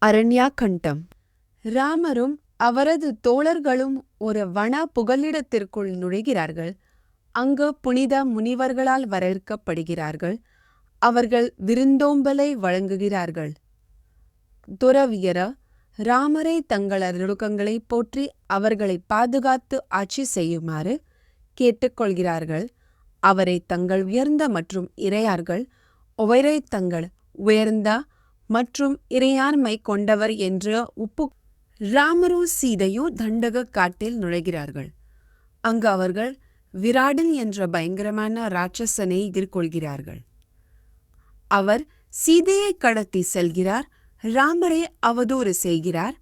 அரண்யாகண்டம். ராமரும் அவரது தோழர்களும் ஒரு வன புகலிடத்திற்குள் நுழைகிறார்கள். அங்கு புனித முனிவர்களால் வரவேற்கப்படுகிறார்கள். அவர்கள் விருந்தோம்பலை வழங்குகிறார்கள். துறவியர ராமரை தங்கள் அருளுக்கங்களை போற்றி அவர்களை பாதுகாத்து ஆட்சி செய்யுமாறு கேட்டுக்கொள்கிறார்கள். அவரை தங்கள் உயர்ந்த மற்றும் இறையார்கள் ஒவ்வொரு தங்கள் உயர்ந்த மற்றும் இறையாண்மை கொண்டவர் என்று ராமரும் சீதையும் தண்டக காட்டில் நுழைகிறார்கள். அங்கு அவர்கள் விராடன் என்ற பயங்கரமான ராட்சசனை எதிர்கொள்கிறார்கள். அவர் சீதையை கடத்தி செல்கிறார். ராமரை அவதூறு செய்கிறார்.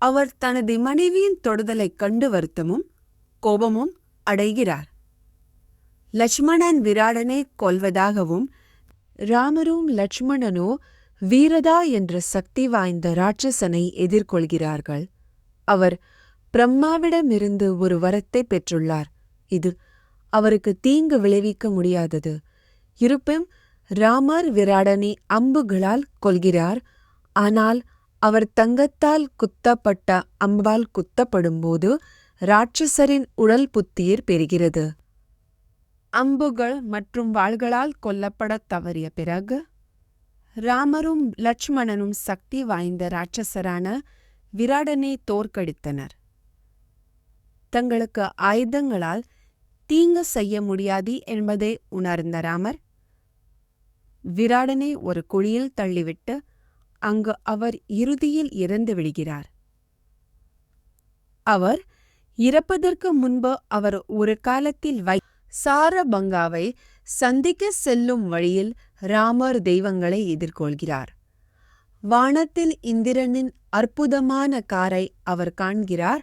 அவர் தனது மனைவியின் தொடுதலை கண்டு வருத்தமும் கோபமும் அடைகிறார். லட்சுமணன் விராடனை கொல்வதாகவும் ராமரும் லட்சுமணனோ வீரதா என்ற சக்தி வாய்ந்த ராட்சசனை எதிர்கொள்கிறார்கள். அவர் பிரம்மாவிடமிருந்து ஒரு வரத்தை பெற்றுள்ளார். இது அவருக்கு தீங்கு விளைவிக்க முடியாதது. இருப்பினும் ராமர் விராடனை அம்புகளால் கொல்கிறார். ஆனால் அவர் தங்கத்தால் குத்தப்பட்ட அம்பால் குத்தப்படும்போது ராட்சசரின் உடல் புத்துயிர் பெறுகிறது. அம்புகள் மற்றும் வாள்களால் கொல்லப்படத் தவறிய பிறகு ராமரும் லட்சுமணனும் சக்தி வாய்ந்த ராட்சசரான விராடனை தோற்கடித்தனர். தங்களுக்கு ஆயுதங்களால் தீங்கு செய்ய முடியாது என்பதை உணர்ந்த ராமர் விராடனை ஒரு குழியில் தள்ளிவிட்டு அங்கு அவர் இறுதியில் இறந்து விடுகிறார். அவர் இறப்பதற்கு முன்பு அவர் ஒரு காலத்தில் சாரபங்காவை சந்திக்க செல்லும் வழியில் ராமர் தெய்வங்களை எதிர்கொள்கிறார். வானத்தில் இந்திரனின் அற்புதமான காரை அவர் காண்கிறார்.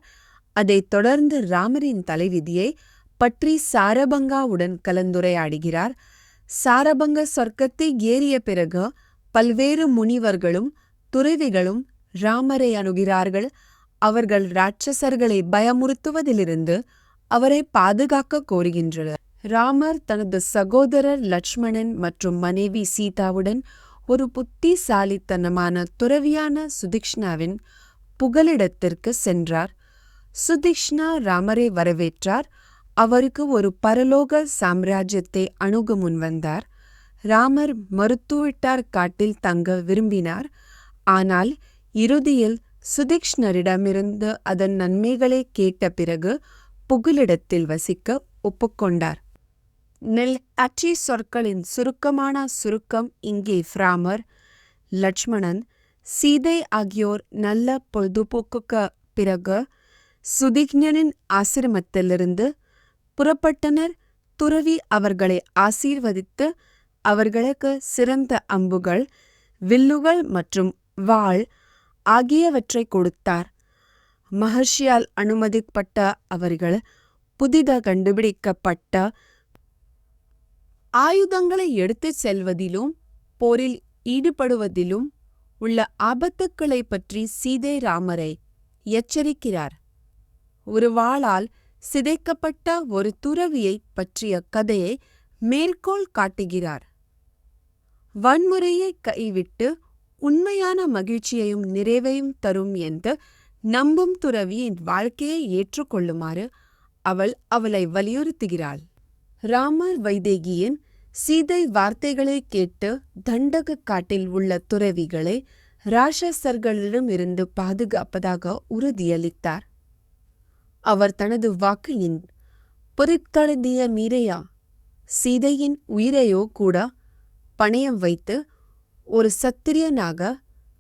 அதைத் தொடர்ந்து ராமரின் தலைவிதியை பற்றி சாரபங்காவுடன் கலந்துரையாடுகிறார். சாரபங்க சொர்க்கத்தை ஏறிய பிறகு பல்வேறு முனிவர்களும் துறவிகளும் ராமரை அணுகிறார்கள். அவர்கள் ராட்சசர்களை பயமுறுத்துவதிலிருந்து அவரை பாதுகாக்க கோருகின்றனர். ராமர் தனது சகோதரர் லட்சுமணன் மற்றும் மனைவி சீதாவுடன் ஒரு புத்திசாலித்தனமான துறவியான சுதிக்ஷ்ணாவின் புகலிடத்திற்கு சென்றார். சுதிக்ஷ்ணா ராமரை வரவேற்றார். அவருக்கு ஒரு பரலோக சாம்ராஜ்யத்தை அணுக முன்வந்தார். ராமர் மருத்துவட்டார் காட்டில் தங்க விரும்பினார். ஆனால் இறுதியில் சுதிக்ஷ்ணரிடமிருந்து அதன் நன்மைகளை கேட்ட பிறகு புகலிடத்தில் வசிக்க ஒப்புக்கொண்டார். அச்சி சொற்களின் சுருக்கமான சுருக்கம் இங்கே. ராமர், லட்சுமணன், சீதை ஆகியோர் நல்ல பொழுதுபோக்குக்கு பிறகு சுதிக்ஞனின் ஆசிரமத்திலிருந்து புறப்பட்டனர். துறவி அவர்களை ஆசீர்வதித்து அவர்களுக்கு சிறந்த அம்புகள், வில்லுகள் மற்றும் வாள் ஆகியவற்றை கொடுத்தார். மகர்ஷியால் அனுமதிக்கப்பட்ட அவர்கள் புதிதாக கண்டுபிடிக்கப்பட்ட ஆயுதங்களை எடுத்துச் செல்வதிலும் போரில் ஈடுபடுவதிலும் உள்ள ஆபத்துக்களை பற்றி சீதை ராமரை எச்சரிக்கிறார். ஒரு வாளால் சிதைக்கப்பட்ட ஒரு துறவியை பற்றிய கதையை மேற்கோள் காட்டுகிறார். வன்முறையை கைவிட்டு உண்மையான மகிழ்ச்சியையும் நிறைவையும் தரும் என்று நம்பும் துறவியின் வாழ்க்கையை ஏற்றுக்கொள்ளுமாறு அவளை வலியுறுத்துகிறாள். ராமர் வைதேகியின் சீதை வார்த்தைகளை கேட்டு தண்டக காட்டில் உள்ள துறவிகளை ராட்சசர்களிடமிருந்து பாதுகாப்பதாக உறுதியளித்தார். அவர் தனது வாக்கையின் பொருட்களதிய மீறையா சீதையின் உயிரையோ கூட பணயம் வைத்து ஒரு சத்திரியனாக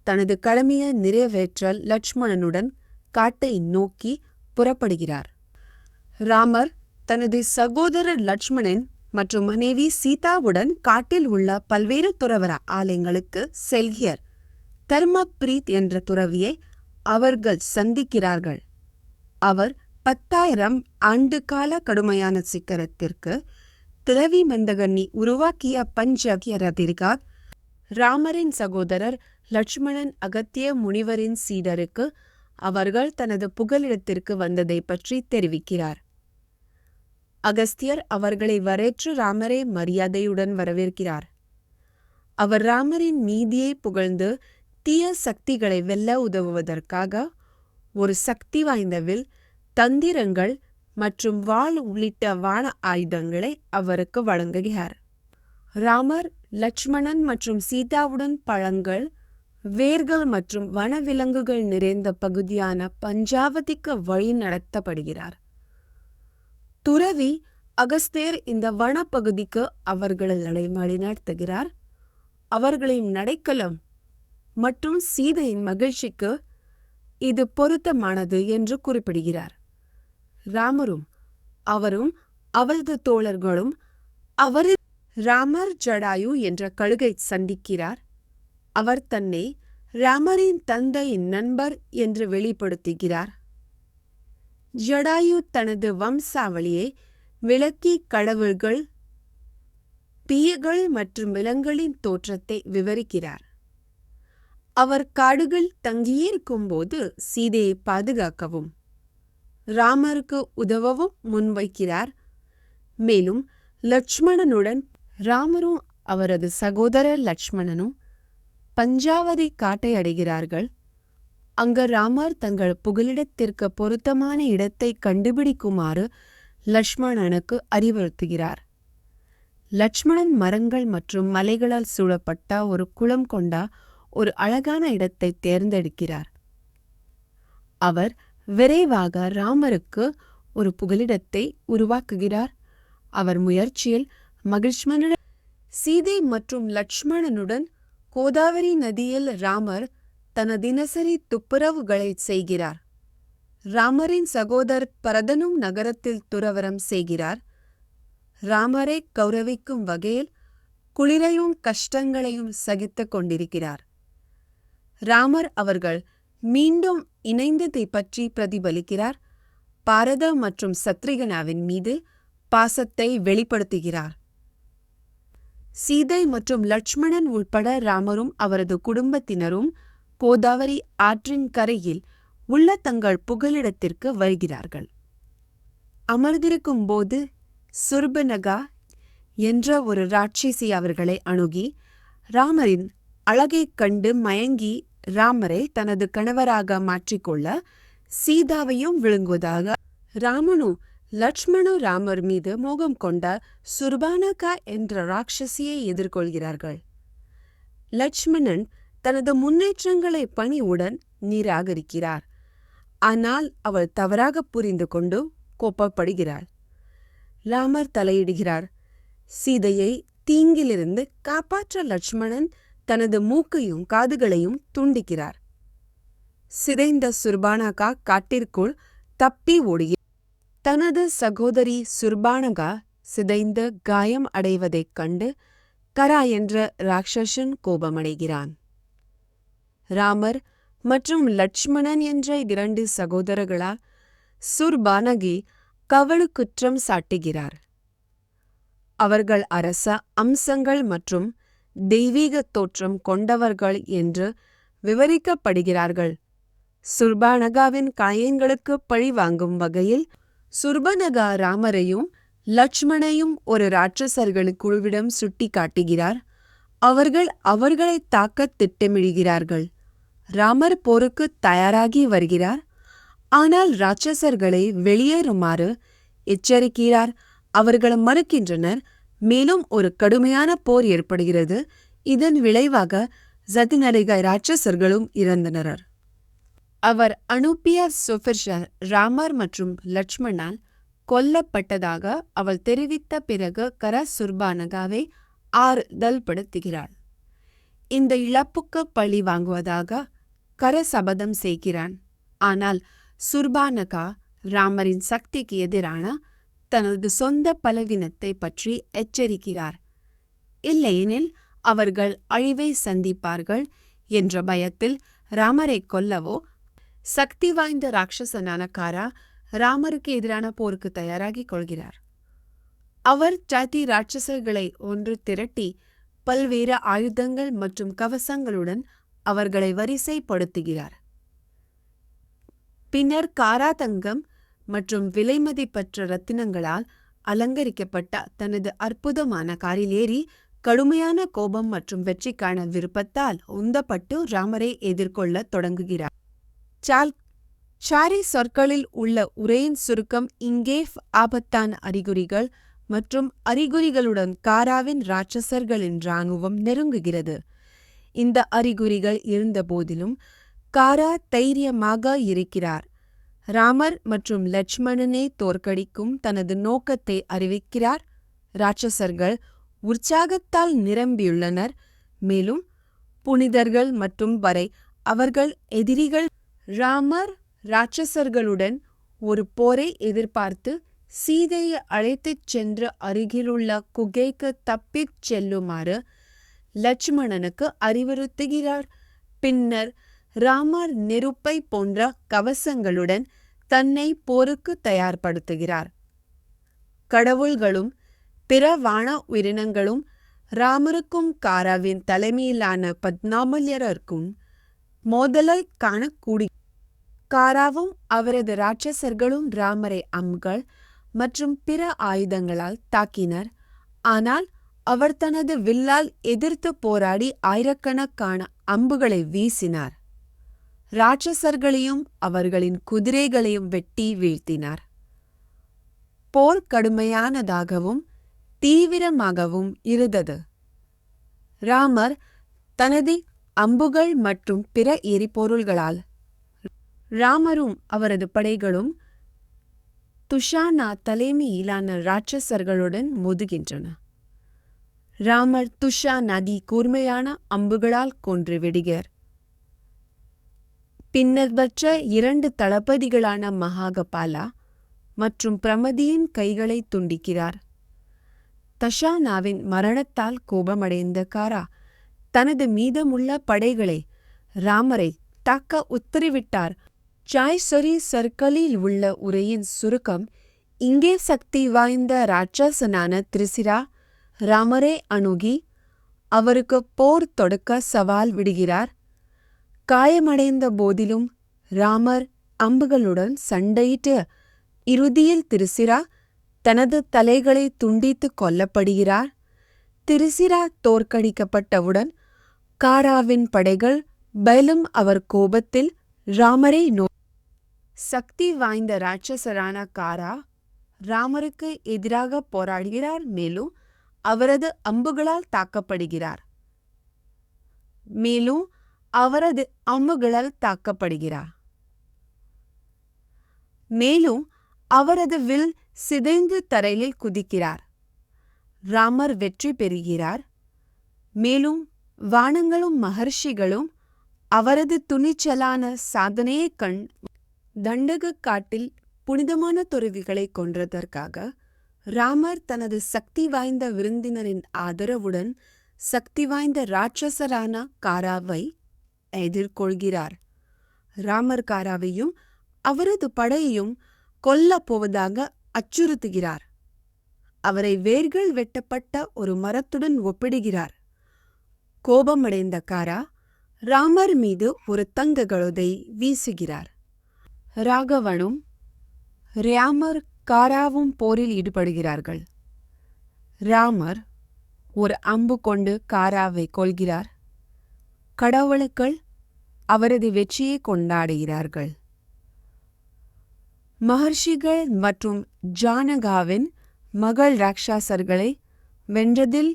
தனது கடமையை நிறைவேற்ற லட்சுமணனுடன் காட்டை நோக்கி புறப்படுகிறார். ராமர் தனது சகோதரர் லட்சுமணன் மற்றும் மனைவி சீதாவுடன் காட்டில் உள்ள பல்வேறு துறவர ஆலயங்களுக்கு செல்கிறார். தர்மப்ரீத் என்ற துறவியை அவர்கள் சந்திக்கிறார்கள். அவர் 10,000 ஆண்டு கால கடுமையான சிக்கரத்திற்கு துறவி மந்தகன்னி உருவாக்கிய பஞ்சகியரதிர்கார். ராமரின் சகோதரர் லட்சுமணன் அகத்திய முனிவரின் சீடருக்கு அவர்கள் தனது புகலிடத்திற்கு வந்ததை பற்றி தெரிவிக்கிறார். அகஸ்தியர் அவர்களை வரவேற்று ராமரை மரியாதையுடன் வரவேற்கிறார். அவர் ராமரின் நீதியை புகழ்ந்து தீய சக்திகளை வெல்ல உதவுவதற்காக ஒரு சக்தி வாய்ந்த வில், தந்திரங்கள் மற்றும் வாள் உள்ளிட்ட வான ஆயுதங்களை அவருக்கு வழங்குகிறார். ராமர் லட்சுமணன் மற்றும் சீதாவுடன் பழங்கள், வேர்கள் மற்றும் வனவிலங்குகள் நிறைந்த பகுதியான பஞ்சாவதிக்கு வழி நடத்தப்படுகிறார். துறவி அகஸ்தியர் இந்த வனப்பகுதிக்கு அவர்களை வழிநடத்துகிறார். அவர்களின் நடைக்கலம் மற்றும் சீதையின் மகிழ்ச்சிக்கு இது பொருத்தமானது என்று குறிப்பிடுகிறார். ராமரும் அவரும் அவரது தோழர்களும் ராமர் ஜடாயு என்ற கழுகை சந்திக்கிறார். அவர் தன்னை ராமரின் தந்தையின் நண்பர் என்று வெளிப்படுத்துகிறார். ஜடாயு தனது வம்சாவளியை விளக்கி கடவுள்கள், தீயகள் மற்றும் விலங்குகளின் தோற்றத்தை விவரிக்கிறார். அவர் காடுகள் தங்கியிருக்கும் போது சீதையை பாதுகாக்கவும் ராமருக்கு உதவவும் முன்வைக்கிறார். மேலும் லட்சுமணனுடன் ராமரும் அவரது சகோதரர் லட்சுமணனும் பஞ்சாவதி காட்டை அடைகிறார்கள். அங்கு ராமர் தங்கள் புகலிடத்திற்கு பொருத்தமான இடத்தை கண்டுபிடிக்குமாறு லட்சுமணனுக்கு அறிவுறுத்துகிறார். லட்சுமணன் மரங்கள் மற்றும் மலைகளால் சூழப்பட்ட ஒரு குளம் கொண்ட ஒரு அழகான இடத்தை தேர்ந்தெடுக்கிறார். அவர் விரைவாக ராமருக்கு ஒரு புகலிடத்தை உருவாக்குகிறார். அவர் முயற்சியில் மகிழ்ச்சியுடன் சீதை மற்றும் லட்சுமணனுடன் கோதாவரி நதியில் ராமர் தனது தினசரி துப்புரவுகளை செய்கிறார். ராமரின் சகோதரர் பரதனும் நகரத்தில் துறவரம் செய்கிறார். ராமரை கௌரவிக்கும் வகையில் குளிரையும் கஷ்டங்களையும் சகித்துக் கொண்டிருக்கிறார். ராமர் அவர்கள் மீண்டும் இணைந்ததை பற்றி பிரதிபலிக்கிறார். பாரத மற்றும் சத்ருகனாவின் மீது பாசத்தை வெளிப்படுத்துகிறார். சீதை மற்றும் லட்சுமணன் உட்பட ராமரும் அவரது குடும்பத்தினரும் கோதாவரி ஆற்றின் கரையில் உள்ள தங்கள் புகலிடத்திற்கு வருகிறார்கள். அமர்ந்திருக்கும் போது சுர்பனகா என்ற ஒரு ராட்சசி அவர்களை அணுகி ராமரின் அழகைக் கண்டு மயங்கி ராமரை தனது கணவராக மாற்றிக்கொள்ள சீதாவையும் விழுங்குவதாக ராமனும் லட்சுமணு ராமர் மீது மோகம் கொண்ட சுர்பானகா என்ற ராட்சசியை எதிர்கொள்கிறார்கள். லட்சுமணன் தனது முன்னேற்றங்களை பணிவுடன் நிராகரிக்கிறார். ஆனால் அவள் தவறாக புரிந்து கொண்டு கோபப்படுகிறாள். ராமர் தலையிடுகிறார். சீதையை தீங்கிலிருந்து காப்பாற்ற லட்சுமணன் தனது மூக்கையும் காதுகளையும் துண்டிக்கிறார். சிதைந்த சுர்பானகா காட்டிற்குள் தப்பி ஓடுகிறார். தனது சகோதரி சுர்பானகா சிதைந்து காயம் அடைவதைக் கண்டு கரா என்ற ராட்சசன் கோபமடைகிறான். ராமர் மற்றும் லட்சுமணன் என்ற 2 சகோதரர்களால் சுர்பானகி கவலு குற்றம் சாட்டுகிறார். அவர்கள் அரச அம்சங்கள் மற்றும் தெய்வீக தோற்றம் கொண்டவர்கள் என்று விவரிக்கப்படுகிறார்கள். சுர்பானகாவின் காயங்களுக்கு பழி வாங்கும் வகையில் சுர்பனகா ராமரையும் லட்சுமணையும் ஒரு ராட்சசர்கள் குழுவிடம் சுட்டி காட்டுகிறார். அவர்கள் அவர்களை தாக்க திட்டமிடுகிறார்கள். ராமர் போருக்கு தயாராகி வருகிறார். ஆனால் ராட்சசர்களை வெளியேறுமாறு எச்சரிக்கிறார். அவர்கள் மறுக்கின்றனர். மேலும் ஒரு கடுமையான போர் ஏற்படுகிறது. இதன் விளைவாக சதிநடிகை ராட்சசர்களும் இறந்தனர். அவர் அனுப்பிய சுஃபிர்ஷர் ராமர் மற்றும் லட்சுமணால் கொல்லப்பட்டதாக அவள் தெரிவித்த பிறகு கர சுர்பானகாவை ஆறுதல் படுத்துகிறாள். இந்த இழப்புக்கு பழி வாங்குவதாக கர சபதம் செய்கிறான். ஆனால் சுர்பானகா ராமரின் சக்திக்கு எதிரான தனது சொந்த பலவீனத்தை பற்றி எச்சரிக்கிறார். இல்லையெனில் அவர்கள் அழிவை சந்திப்பார்கள் என்ற பயத்தில் ராமரை கொல்லவோ சக்தி வாய்ந்த ராட்சசனான காரா ராமருக்கு எதிரான போருக்கு தயாராகிக் கொள்கிறார். அவர் சாத்தி ராட்சசர்களை ஒன்று திரட்டி பல்வேறு ஆயுதங்கள் மற்றும் கவசங்களுடன் அவர்களை வரிசைப்படுத்துகிறார். பின்னர் காரா தங்கம் மற்றும் விலைமதிப்பற்ற ரத்தினங்களால் அலங்கரிக்கப்பட்ட தனது அற்புதமான காரில் ஏறி கடுமையான கோபம் மற்றும் வெற்றிக்கான விருப்பத்தால் உந்தப்பட்டு ராமரை எதிர்கொள்ளத் தொடங்குகிறார். சாரி சொற்களில் உள்ள உரையின் சுருக்கம் இங்கே ஆபத்தான அறிகுறிகள் மற்றும் அறிகுறிகளுடன் காராவின் ராட்சசர்களின் இராணுவம் நெருங்குகிறது. இந்த அறிகுறிகள் இருந்தபோதிலும் காரா தைரியமாக இருக்கிறார். ராமர் மற்றும் லட்சுமணனை தோற்கடிக்கும் தனது நோக்கத்தை அறிவிக்கிறார். ராட்சசர்கள் உற்சாகத்தால் நிரம்பியுள்ளனர். மேலும் புனிதர்கள் மற்றும் வரை அவர்கள் எதிரிகள். ராமர் ராட்சசர்களுடன் ஒரு போரை எதிர்பார்த்து சீதையை அழைத்துச் சென்று அருகிலுள்ள குகைக்கு தப்பிச் செல்லுமாறு லட்சுமணனுக்கு அறிவுறுத்துகிறார். பின்னர் ராமர் நெருப்பை போன்ற கவசங்களுடன் தன்னை போருக்கு தயார்படுத்துகிறார். கடவுள்களும் பிற வான உயிரினங்களும் ராமருக்கும் காராவின் தலைமையிலான பத்னாமல்யருக்கும் மோதலை காணக்கூடி. காராவும் அவரது ராட்சசர்களும் ராமரை அம்புகள் மற்றும் பிற ஆயுதங்களால் தாக்கினர். ஆனால் அவர் தனது வில்லால் எதிர்த்து போராடி ஆயிரக்கணக்கான அம்புகளை வீசினார். ராட்சசர்களையும் அவர்களின் குதிரைகளையும் வெட்டி வீழ்த்தினார். போர் கடுமையானதாகவும் தீவிரமாகவும் இருந்தது. ராமர் தனது அம்புகள் மற்றும் பிற எரிபொருள்களால் ராமரும் அவரது படைகளும் துஷானா தலைமையிலான ராட்சசர்களுடன் மோதுகின்றன. ராமர் துஷா நதி கூர்மையான அம்புகளால் கொன்று விடுகிறார். பின்னர் மற்ற 2 தளபதிகளான மகாகபாலா மற்றும் பிரமதியின் கைகளை துண்டிக்கிறார். தஷானாவின் மரணத்தால் கோபமடைந்த காரா தனது மீதமுள்ள படைகளை ராமரை தாக்க உத்தரவிட்டார். சாய்சொரி சர்க்கலில் உள்ள உரையின் சுருக்கம் இங்கே சக்தி வாய்ந்த ராட்சசனான திரிசிரா ராமரை அணுகி அவருக்கு போர் தொடுக்க சவால் விடுகிறார். காயமடைந்த போதிலும் ராமர் அம்புகளுடன் சண்டையிட்டு இறுதியில் திரிசிரா தனது தலைகளை துண்டித்து கொல்லப்படுகிறார். திரிசிரா தோற்கடிக்கப்பட்டவுடன் காராவின் படைகள் மேலும் அவர் கோபத்தில் ராமரை சக்தி வாய்ந்த ராட்சசரான காரா ராமருக்கு எதிராக போராடுகிறார். மேலும் அவரது அம்புகளால் தாக்கப்படுகிறார். மேலும் அவரது வில் சிதைந்து தரையில் குதிக்கிறார். ராமர் வெற்றி பெறுகிறார். மேலும் வானங்களும் மகர்ஷிகளும் அவரது துணிச்சலான சாதனையை தண்டக காட்டில் புனிதமான துறவிகளை கொன்றதற்காக ராமர் தனது சக்தி வாய்ந்த விருந்தினரின் ஆதரவுடன் சக்தி வாய்ந்த ராட்சசரான காராவை எதிர்கொள்கிறார். ராமர் காராவையும் அவரது படையையும் கொல்லப் போவதாக அச்சுறுத்துகிறார். அவரை வேர்கள் வெட்டப்பட்ட ஒரு மரத்துடன் ஒப்பிடுகிறார். கோபமடைந்த காரா ராமர் மீது ஒரு தங்க கழுதை வீசுகிறார். ராகவனும் ராமர் காராவும் போரில் ஈடுபடுகிறார்கள். ராமர் ஒரு அம்பு கொண்டு காராவை கொல்கிறார். கடவுள்கள் அவரது வெற்றியை கொண்டாடுகிறார்கள். மகர்ஷிகள் மற்றும் ஜானகாவின் மகள் ராட்சசர்களை வென்றதில்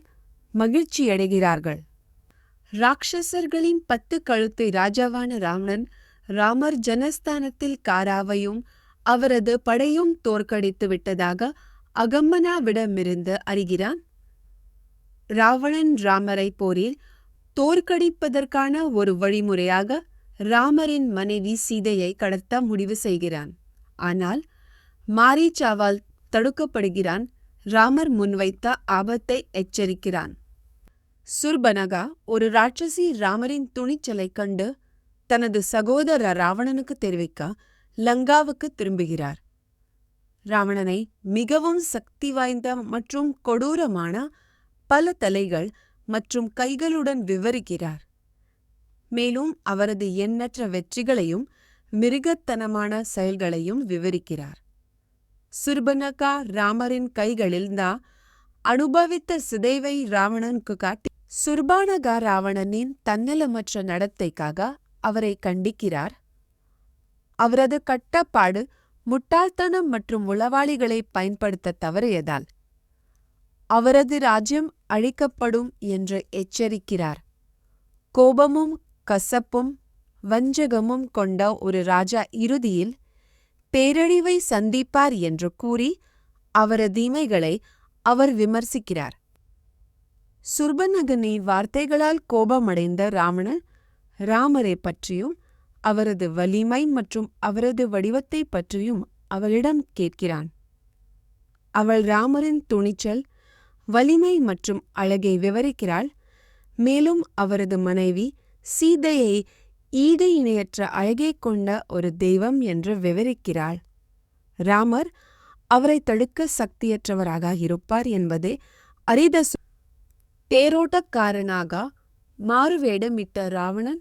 மகிழ்ச்சியடைகிறார்கள். ராட்சசர்களின் 10 கழுத்தை ராஜாவான ராவணன் ராமர் ஜனஸ்தானத்தில் காராவையும் அவரது படையும் தோற்கடித்து விட்டதாக அகம்மனாவிடமிருந்து அறிகிறான். ராவணன் ராமரை போரில் தோற்கடிப்பதற்கான ஒரு வழிமுறையாக ராமரின் மனைவி சீதையை கடத்த முடிவு செய்கிறான். ஆனால் மாரீச்சாவால் தடுக்கப்படுகிறான். ராமர் முன்வைத்த ஆபத்தை எச்சரிக்கிறான். சுர்பனகா ஒரு ராட்சசி ராமரின் துணிச்சலை கண்டு தனது சகோதர ராவணனுக்கு தெரிவிக்க லங்காவுக்கு திரும்புகிறார். ராவணனை மிகவும் சக்தி வாய்ந்த மற்றும் கொடூரமான பல தலைகள் மற்றும் கைகளுடன் விவரிக்கிறார். மேலும் அவரது எண்ணற்ற வெற்றிகளையும் மிருகத்தனமான செயல்களையும் விவரிக்கிறார். சுர்பனகா ராமரின் கைகளில் அனுபவித்த சிதைவை ராவணனுக்கு காட்டி சுர்பானகா ராவணனின் தன்னலமற்ற நடத்தைக்காக அவரை கண்டிக்கிறார். அவரது கட்டப்பாடு முட்டாள்தனம் மற்றும் உளவாளிகளை பயன்படுத்த தவறியதால் அவரது ராஜ்யம் அழிக்கப்படும் என்று எச்சரிக்கிறார். கோபமும் கசப்பும் வஞ்சகமும் கொண்ட ஒரு ராஜா இறுதியில் பேரழிவை சந்திப்பார் என்று கூறி அவரது தீமைகளை அவர் விமர்சிக்கிறார். சுர்பனகனின் வார்த்தைகளால் கோபமடைந்த ராவணன் ராமரை பற்றியும் அவரது வலிமை மற்றும் அவரது வடிவத்தை பற்றியும் அவளிடம் கேட்கிறான். அவள் ராமரின் துணிச்சல், வலிமை மற்றும் அழகை விவரிக்கிறாள். மேலும் அவரது மனைவி சீதையை ஈடு இணையற்ற அழகை கொண்ட ஒரு தெய்வம் என்று விவரிக்கிறாள். ராமர் அவரை தடுக்க சக்தியற்றவராக இருப்பார் என்பதை அறிந்த தேரோட்டக்காரனாக மாறுவேடமிட்ட ராவணன்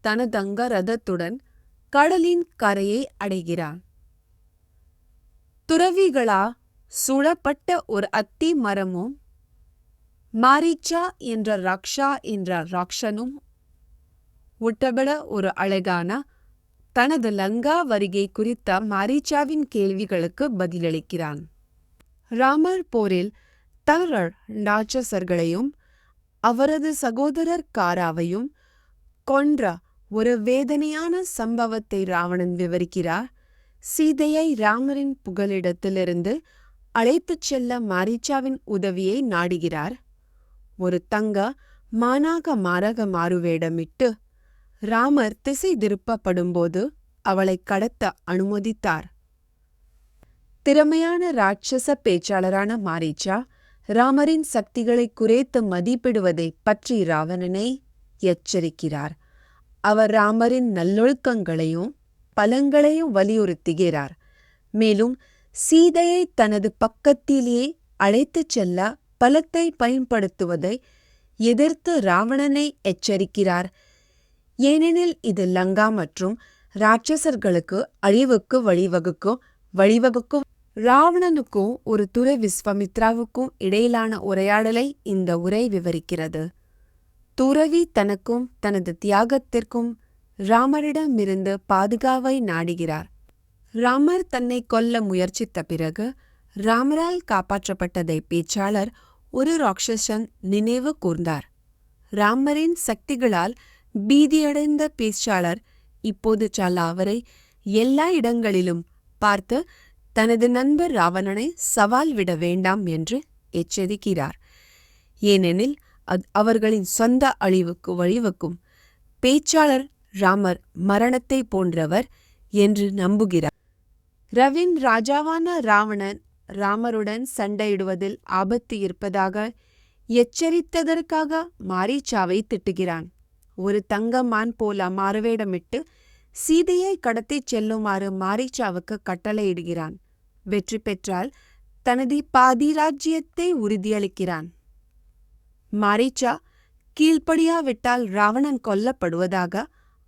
தனதங்க ரதத்துடன் கடலின் கரையை அடைகிறான். துறவிகளா சூழப்பட்ட ஒரு அத்தி மரமும் மாரீச்சா என்ற ராக்ஷா என்ற ராக்ஷனும் உட்பட ஒரு அழகான தனது லங்கா வருகை குறித்த மாரீச்சாவின் கேள்விகளுக்கு பதிலளிக்கிறான். ராமர் போரில் தரர் ராட்சசர்களையும் அவரது சகோதரர் காராவையும் கொன்ற ஒரு வேதனையான சம்பவத்தை ராவணன் விவரிக்கிறார். சீதையை ராமரின் புகலிடத்திலிருந்து அழைத்துச் செல்ல மாரீச்சாவின் உதவியை நாடுகிறார். ஒரு தங்க மானாக மாறுவேடமிட்டு ராமர் திசை திருப்பப்படும்போது அவளை கடத்த அனுமதித்தார். திறமையான ராட்சச பேச்சாளரான மாரீச்சா ராமரின் சக்திகளை குறைத்து மதிப்பிடுவதை பற்றி ராவணனை எச்சரிக்கிறார். அவர் ராமரின் நல்லொழுக்கங்களையும் பலங்களையும் வலியுறுத்துகிறார். மேலும் சீதையை தனது பக்கத்திலேயே அழைத்துச் செல்ல பலத்தை பயன்படுத்துவதை எதிர்த்து ராவணனை எச்சரிக்கிறார். ஏனெனில் இது லங்கா மற்றும் ராட்சசர்களுக்கு அழிவுக்கு வழிவகுக்கும். ராவணனுக்கும் ஒரு துறை விஸ்வாமித்ராவுக்கும் இடையிலான உரையாடலை இந்த உரை விவரிக்கிறது. துறவி தனக்கும் தனது தியாகத்திற்கும் ராமரிடமிருந்து பாதுகாவை நாடுகிறார். ராமர் தன்னை கொல்ல முயற்சித்த பிறகு ராமரால் காப்பாற்றப்பட்டதை பேச்சாளர் ஒரு ராட்சசன் நினைவு கூர்ந்தார். ராமரின் சக்திகளால் பீதியடைந்த பேச்சாளர் இப்போது அவரை எல்லா இடங்களிலும் பார்த்து தனது நண்பர் ராவணனை சவால் விட வேண்டாம் என்று எச்சரிக்கிறார். ஏனெனில் அது அவர்களின் சொந்த அழிவுக்கு வழிவகுக்கும். பேச்சாளர் ராமர் மரணத்தை போன்றவர் என்று நம்புகிறார். ரவின் ராஜாவான ராவணன் ராமருடன் சண்டையிடுவதில் ஆபத்து இருப்பதாக எச்சரித்ததற்காக மாரீச்சாவை திட்டுகிறான். ஒரு தங்கமான் போல மாறுவேடமிட்டு சீதையை கடத்திச் செல்லுமாறு மாரீச்சாவுக்கு கட்டளையிடுகிறான். வெற்றி பெற்றால் தனது பாதி ராஜ்யத்தை உறுதியளிக்கிறான். மாரீச்சா கீழ்ப்படியாவிட்டால் ராவணன் கொல்லப்படுவதாக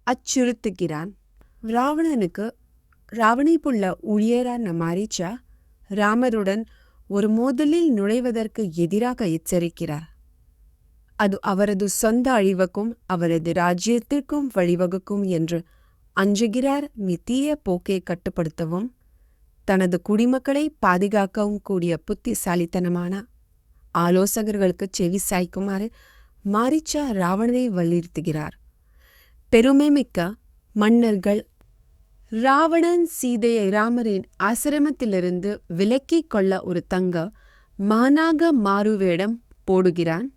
அச்சுறுத்துகிறான். ராவணைப்புள்ள ஊழியரான மாரீச்சா ராமருடன் ஒரு மோதலில் நுழைவதற்கு எதிராக எச்சரிக்கிறார். அது அவரது சொந்த அழிவுக்கும் அவரது ராஜ்யத்திற்கும் வழிவகுக்கும் என்று அஞ்சுகிறார். தீய போக்கை கட்டுப்படுத்தவும் தனது குடிமக்களை பாதுகாக்கவும் கூடிய புத்திசாலித்தனமான ஆலோசகர்களுக்கு செவி சாய்க்குமாறு மாரீச்சா ராவணனை வலியுறுத்துகிறார். பெருமைமிக்க மன்னர்கள் ராவணன் சீதையை ராமரின் ஆசிரமத்திலிருந்து விலக்கிக் கொள்ள ஒரு தங்க மானாக மாறுவேடம் போடுகிறான்.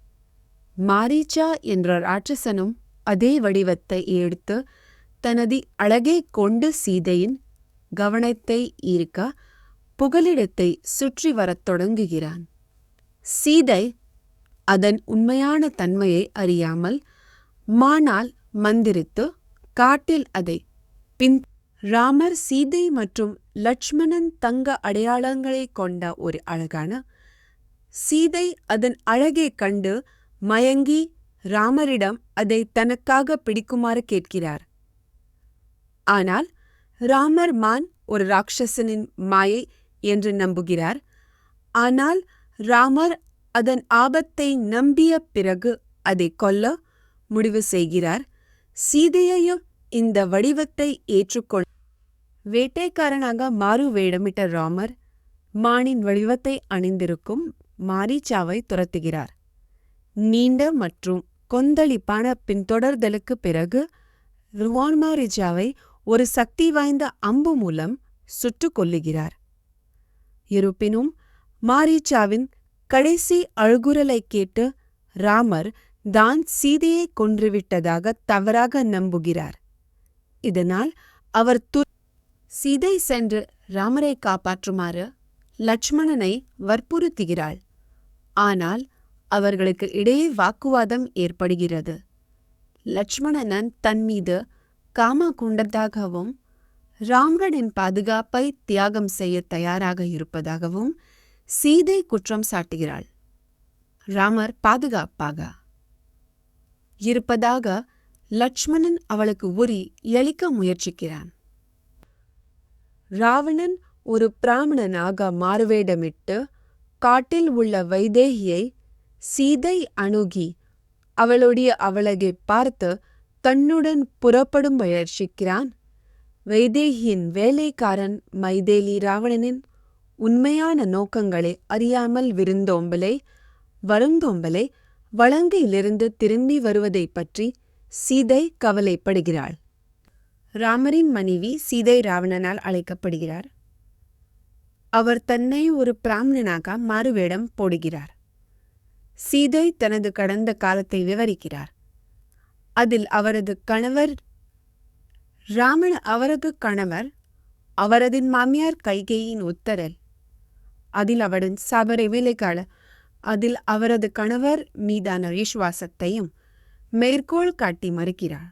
மாரீச்சா என்ற ராட்சசனும் அதே வடிவத்தை எடுத்து தனது அழகை கொண்டு சீதையின் கவனத்தை ஈர்க்க புகலிடத்தை சுற்றி வரத் தொடங்குகிறான். சீதை அதன் உண்மையான தன்மையை அறியாமல் மானால் மந்திரித்து காட்டில் அதை ராமர் சீதை மற்றும் லட்சுமணன் தங்க அடையாளங்களை கொண்ட ஒரு அழகான சீதை அதன் அழகை கண்டு மயங்கி ராமரிடம் அதை தனக்காக பிடிக்குமாறு கேட்கிறார். ஆனால் ராமர் மான் ஒரு ராட்சசனின் மாயை என்று நம்புகிறார். ஆனால் ராமர் அதன் ஆபத்தை நம்பிய பிறகு அதை கொல்ல முடிவு செய்கிறார். சீதையையும் இந்த வடிவத்தை ஏற்றுக்கொள்ள வேட்டைக்காரனாக மாறு வேடமிட்ட ராமர் மானின் வடிவத்தை அணிந்திருக்கும் மாரீச்சாவை துரத்துகிறார். நீண்ட மற்றும் கொந்தளிப்பான பின்தொடர்தலுக்கு பிறகு மாரீச்சாவை ஒரு சக்தி வாய்ந்த அம்பு மூலம் சுட்டுக் கொல்லுகிறார். இருப்பினும் மாரீச்சாவின் கடைசி அழுகுரலை கேட்டு ராமர் தான் சீதையை கொன்றுவிட்டதாக தவறாக நம்புகிறார். இதனால் அவர் சீதை சென்று ராமரை காப்பாற்றுமாறு லட்சுமணனை வற்புறுத்துகிறாள். ஆனால் அவர்களுக்கு இடையே வாக்குவாதம் ஏற்படுகிறது. லட்சுமணன் தன் மீது காம கொண்டதாகவும் ராமரின் பாதுகாப்பை தியாகம் செய்ய தயாராக இருப்பதாகவும் சீதை குற்றம் சாட்டுகிறாள். ராமர் பாதுகாப்பாக இருப்பதாக லட்சுமணன் அவளுக்கு உறுதியளிக்க முயற்சிக்கிறான். ராவணன் ஒரு பிராமணனாக மாறுவேடமிட்டு காட்டில் உள்ள வைதேகியை சீதை அணுகி அவளுடைய அவளை பார்த்து தன்னுடன் புறப்படும் முயற்சிக்கிறான். வைதேகியின் வேலைக்காரன் மைதேலி ராவணனின் உண்மையான நோக்கங்களை அறியாமல் வருந்தோம்பலை வலங்கையிலிருந்து திரும்பி வருவதை பற்றி சீதை கவலைப்படுகிறாள். ராமரின் மனைவி சீதை ராவணனால் அழைக்கப்படுகிறார். அவர் தன்னை ஒரு பிராமணனாக மாறுவேடம் போடுகிறார். சீதை தனது கடந்த காலத்தை விவரிக்கிறார். அதில் அவரது கணவர் அவரது மாமியார் கைகேயின் உத்தரல், அதில் அவரின் சபரை வேலைக்கால, அதில் அவரது கணவர் மீதான விசுவாசத்தையும் மேற்கோள் காட்டி மறுக்கிறார்.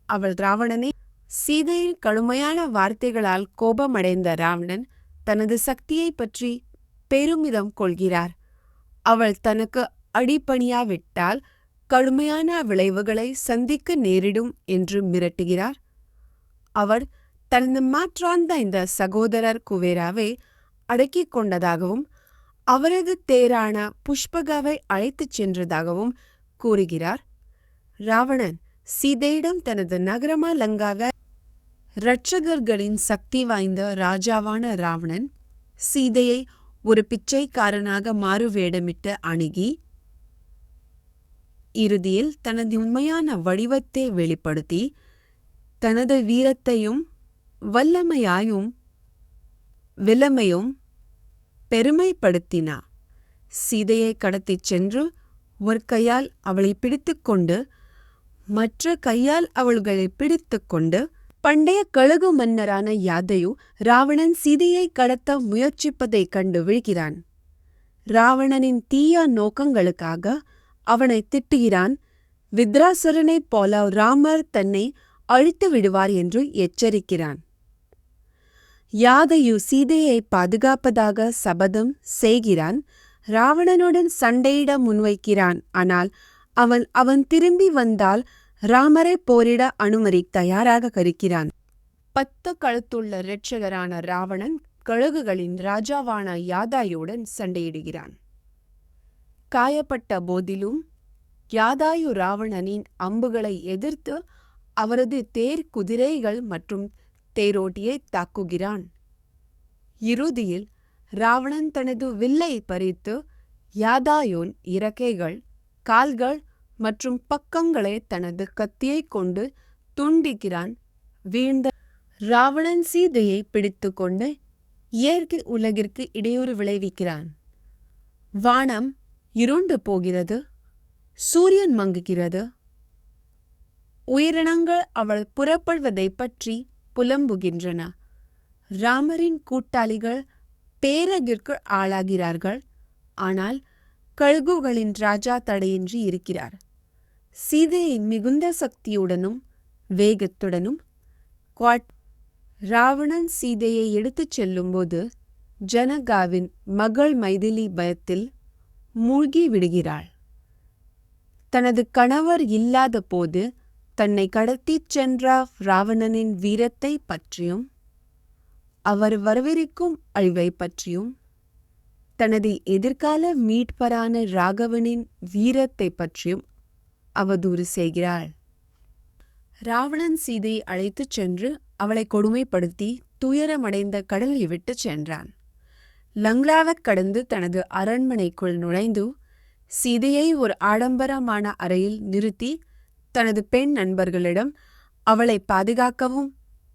அவள் ராவணனை சீதையின் கடுமையான வார்த்தைகளால் கோபமடைந்த ராவணன் தனது சக்தியை பற்றி பெருமிதம் கொள்கிறார். அவள் தனக்கு அடிபணியாவிட்டால் கடுமையான விளைவுகளை சந்திக்க நேரிடும் என்று மிரட்டுகிறார். அவர் தனது மாற்றாந்த இந்த சகோதரர் குவேராவை அடக்கிக் கொண்டதாகவும் அவரது தேரான புஷ்பகாவை அழைத்துச் சென்றதாகவும் கூறுகிறார். ராவணன் சீதையிடம் தனது நகரமா லங்காவை இரட்சகர்களின் சக்தி வாய்ந்த ராஜாவான ராவணன் சீதையை ஒரு பிச்சைக்காரனாக மாறுவேடமிட்டு அணுகி இறுதியில் தனது உண்மையான வடிவத்தை வெளிப்படுத்தி தனது வீரத்தையும் வல்லமையும் பெருமைப்படுத்தினார். சீதையை கடத்திச் சென்று ஒரு கையால் அவளை பிடித்துக்கொண்டு மற்ற கையால் அவள்களை பிடித்துக்கொண்டு பண்டைய கழுகு மன்னரான யாதையு ராவணன் சீதையை கடத்த முயற்சிப்பதைக் கண்டு விழுகிறான். ராவணனின் தீய நோக்கங்களுக்காக அவனை திட்டுகிறான். வித்ராசுரனைப் போல ராமர் தன்னை அழித்து விடுவார் என்று எச்சரிக்கிறான். யாதையு சீதையை பாதுகாப்பதாக சபதம் செய்கிறான். ராவணனுடன் சண்டையிட முன்வைக்கிறான். ஆனால் அவன் திரும்பி வந்தால் ராமரை போரிட அனுமதி தயாராக இருக்கிறான். 10 கழுத்துள்ள இரட்சகரான ராவணன் கழுகுகளின் ராஜாவான யாதாயுடன் சண்டையிடுகிறான். காயப்பட்ட போதிலும் யாதாயு ராவணனின் அம்புகளை எதிர்த்து அவரது தேர் குதிரைகள் மற்றும் தேரோட்டியை தாக்குகிறான். இறுதியில் ராவணன் தனது வில்லை பறித்து யாதாயுன் இறக்கைகள், கால்கள் மற்றும் பக்கங்களை தனது கத்தியை கொண்டு துண்டிக்கிறான். வீழ்ந்த ராவணன் சீதையை பிடித்து கொண்டு இயற்கை உலகிற்கு இடையூறு விளைவிக்கிறான். வானம் இருண்டு போகிறது. சூரியன் மங்குகிறது. உயிரினங்கள் அவள் புறப்படுவதை பற்றி புலம்புகின்றன. ராமரின் கூட்டாளிகள் பேரகிற்கு ஆளாகிறார்கள். ஆனால் கழுகுகளின் ராஜா தடையின்றி இருக்கிறார். சீதையை மிகுந்த சக்தியுடனும் வேகத்துடனும் ராவணன் சீதையை எடுத்துச் செல்லும்போது ஜனகாவின் மகள் மைதிலி பயத்தில் மூழ்கி விடுகிறாள். தனது கணவர் இல்லாத போது தன்னை கடத்திச் சென்ற ராவணனின் வீரத்தை பற்றியும் அவர் வரவிருக்கும் அழிவை பற்றியும் தனது எதிர்கால மீட்பரான ராகவனின் வீரத்தை பற்றியும் அவதூறு செய்கிறாள். ராவணன் சீதையை அழைத்துச் சென்று அவளை கொடுமைப்படுத்தி துயரமடைந்த கடலை விட்டுச் சென்றான். லங்காவைக் கடந்து தனது அரண்மனைக்குள் நுழைந்து சீதையை ஒரு ஆடம்பரமான அறையில் நிறுத்தி தனது பெண் நண்பர்களிடம் அவளை பாதுகாக்கவும்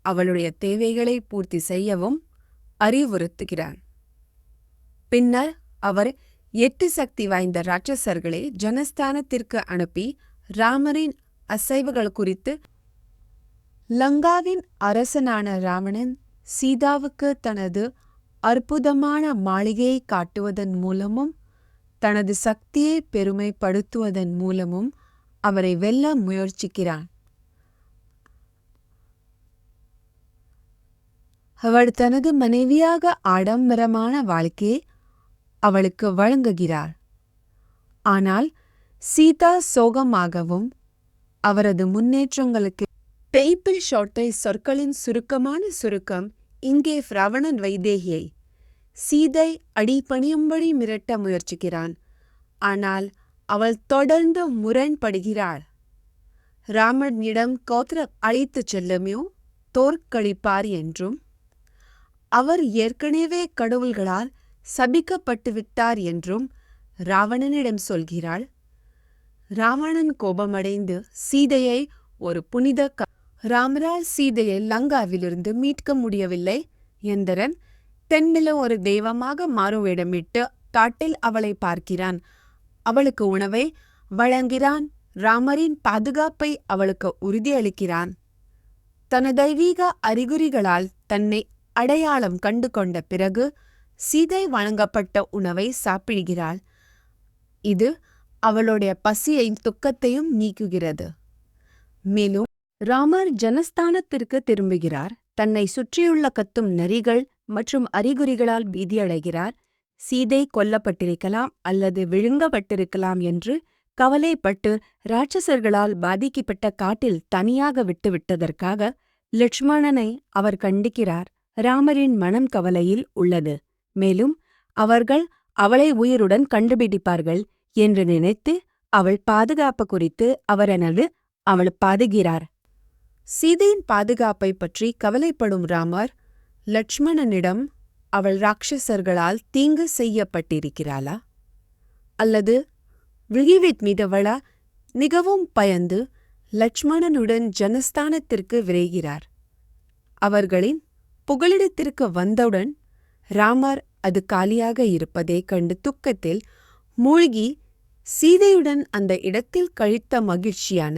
அவளுடைய தேவைகளை பூர்த்தி செய்யவும் அறிவுறுத்துகிறான். பின்னர் அவர் 8 சக்தி வாய்ந்த ராட்சசர்களை ஜனஸ்தானத்திற்கு அனுப்பி ராமரின் அசைவுகள் குறித்து லங்காவின் அரசனான ராவணன் சீதாவுக்கு தனது அற்புதமான மாளிகையை காட்டுவதன் மூலமும் தனது சக்தியை பெருமைப்படுத்துவதன் மூலமும் அவரை வெல்ல முயற்சிக்கிறான். அவள் தனது மனைவியாக ஆடம்பரமான வாழ்க்கையை அவளுக்கு வழங்குகிறாள். ஆனால் சீதா சோகமாகவும் அவரது முன்னேற்றங்களுக்கு பேய்பிள் ஷார்ட்டை சொற்களின் சுருக்கமான சுருக்கம் இங்கே ராவணன் வைதேகியை சீதை அடிபணியும்படி மிரட்ட முயற்சிக்கிறான். ஆனால் அவள் தொடர்ந்து முரண்படுகிறாள். ராமனிடம் கோத்திர அழைத்துச் செல்லமையோ தோற்கடிப்பார் என்றும் அவர் ஏற்கனவே கடவுள்களால் சபிக்கப்பட்டு விட்டார் என்றும் ராவணனிடம் சொல்கிறாள். ராவணன் கோபமடைந்து சீதையை ஒரு புனித ராமரால் சீதையை லங்காவிலிருந்து மீட்க முடியவில்லை எந்திரன் தென்னில ஒரு தெய்வமாக மாறுவேடமிட்டு காட்டில் அவளை பார்க்கிறான். அவளுக்கு உணவை வழங்கிறான். ராமரின் பாதுகாப்பை அவளுக்கு உறுதியளிக்கிறான். தன தெய்வீக அறிகுறிகளால் தன்னை அடையாளம் கண்டு கொண்ட பிறகு சீதை வழங்கப்பட்ட உணவை சாப்பிடுகிறாள். இது அவளுடைய பசியையும் துக்கத்தையும் நீக்குகிறது. மேலும் ராமர் ஜனஸ்தானத்திற்கு திரும்புகிறார். தன்னை சுற்றியுள்ள கத்தும் நரிகள் மற்றும் அறிகுறிகளால் பீதியடைகிறார். சீதை கொல்லப்பட்டிருக்கலாம் அல்லது விழுங்கப்பட்டிருக்கலாம் என்று கவலைப்பட்டு ராட்சசர்களால் பாதிக்கப்பட்ட காட்டில் தனியாக விட்டுவிட்டதற்காக லட்சுமணனை அவர் கண்டிக்கிறார். ராமரின் மனம் கவலையில் உள்ளது. மேலும் அவர்கள் அவளை உயிருடன் கண்டுபிடிப்பார்கள் என்று நினைத்து அவள் பாதுகாப்பு குறித்து அவள் பாதுகிறார். சீதையின் பாதுகாப்பை பற்றி கவலைப்படும் ராமர் லட்சுமணனிடம் அவள் ராட்சசர்களால் தீங்கு செய்யப்பட்டிருக்கிறாளா அல்லது விழிவிட் மீதவளா மிகவும் பயந்து லட்சுமணனுடன் ஜனஸ்தானத்திற்கு விரைகிறார். அவர்களின் புகலிடத்திற்கு வந்தவுடன் ராமர் அது காலியாக இருப்பதைக் கண்டு துக்கத்தில் மூழ்கி சீதையுடன் அந்த இடத்தில் கழித்த மகிழ்ச்சியான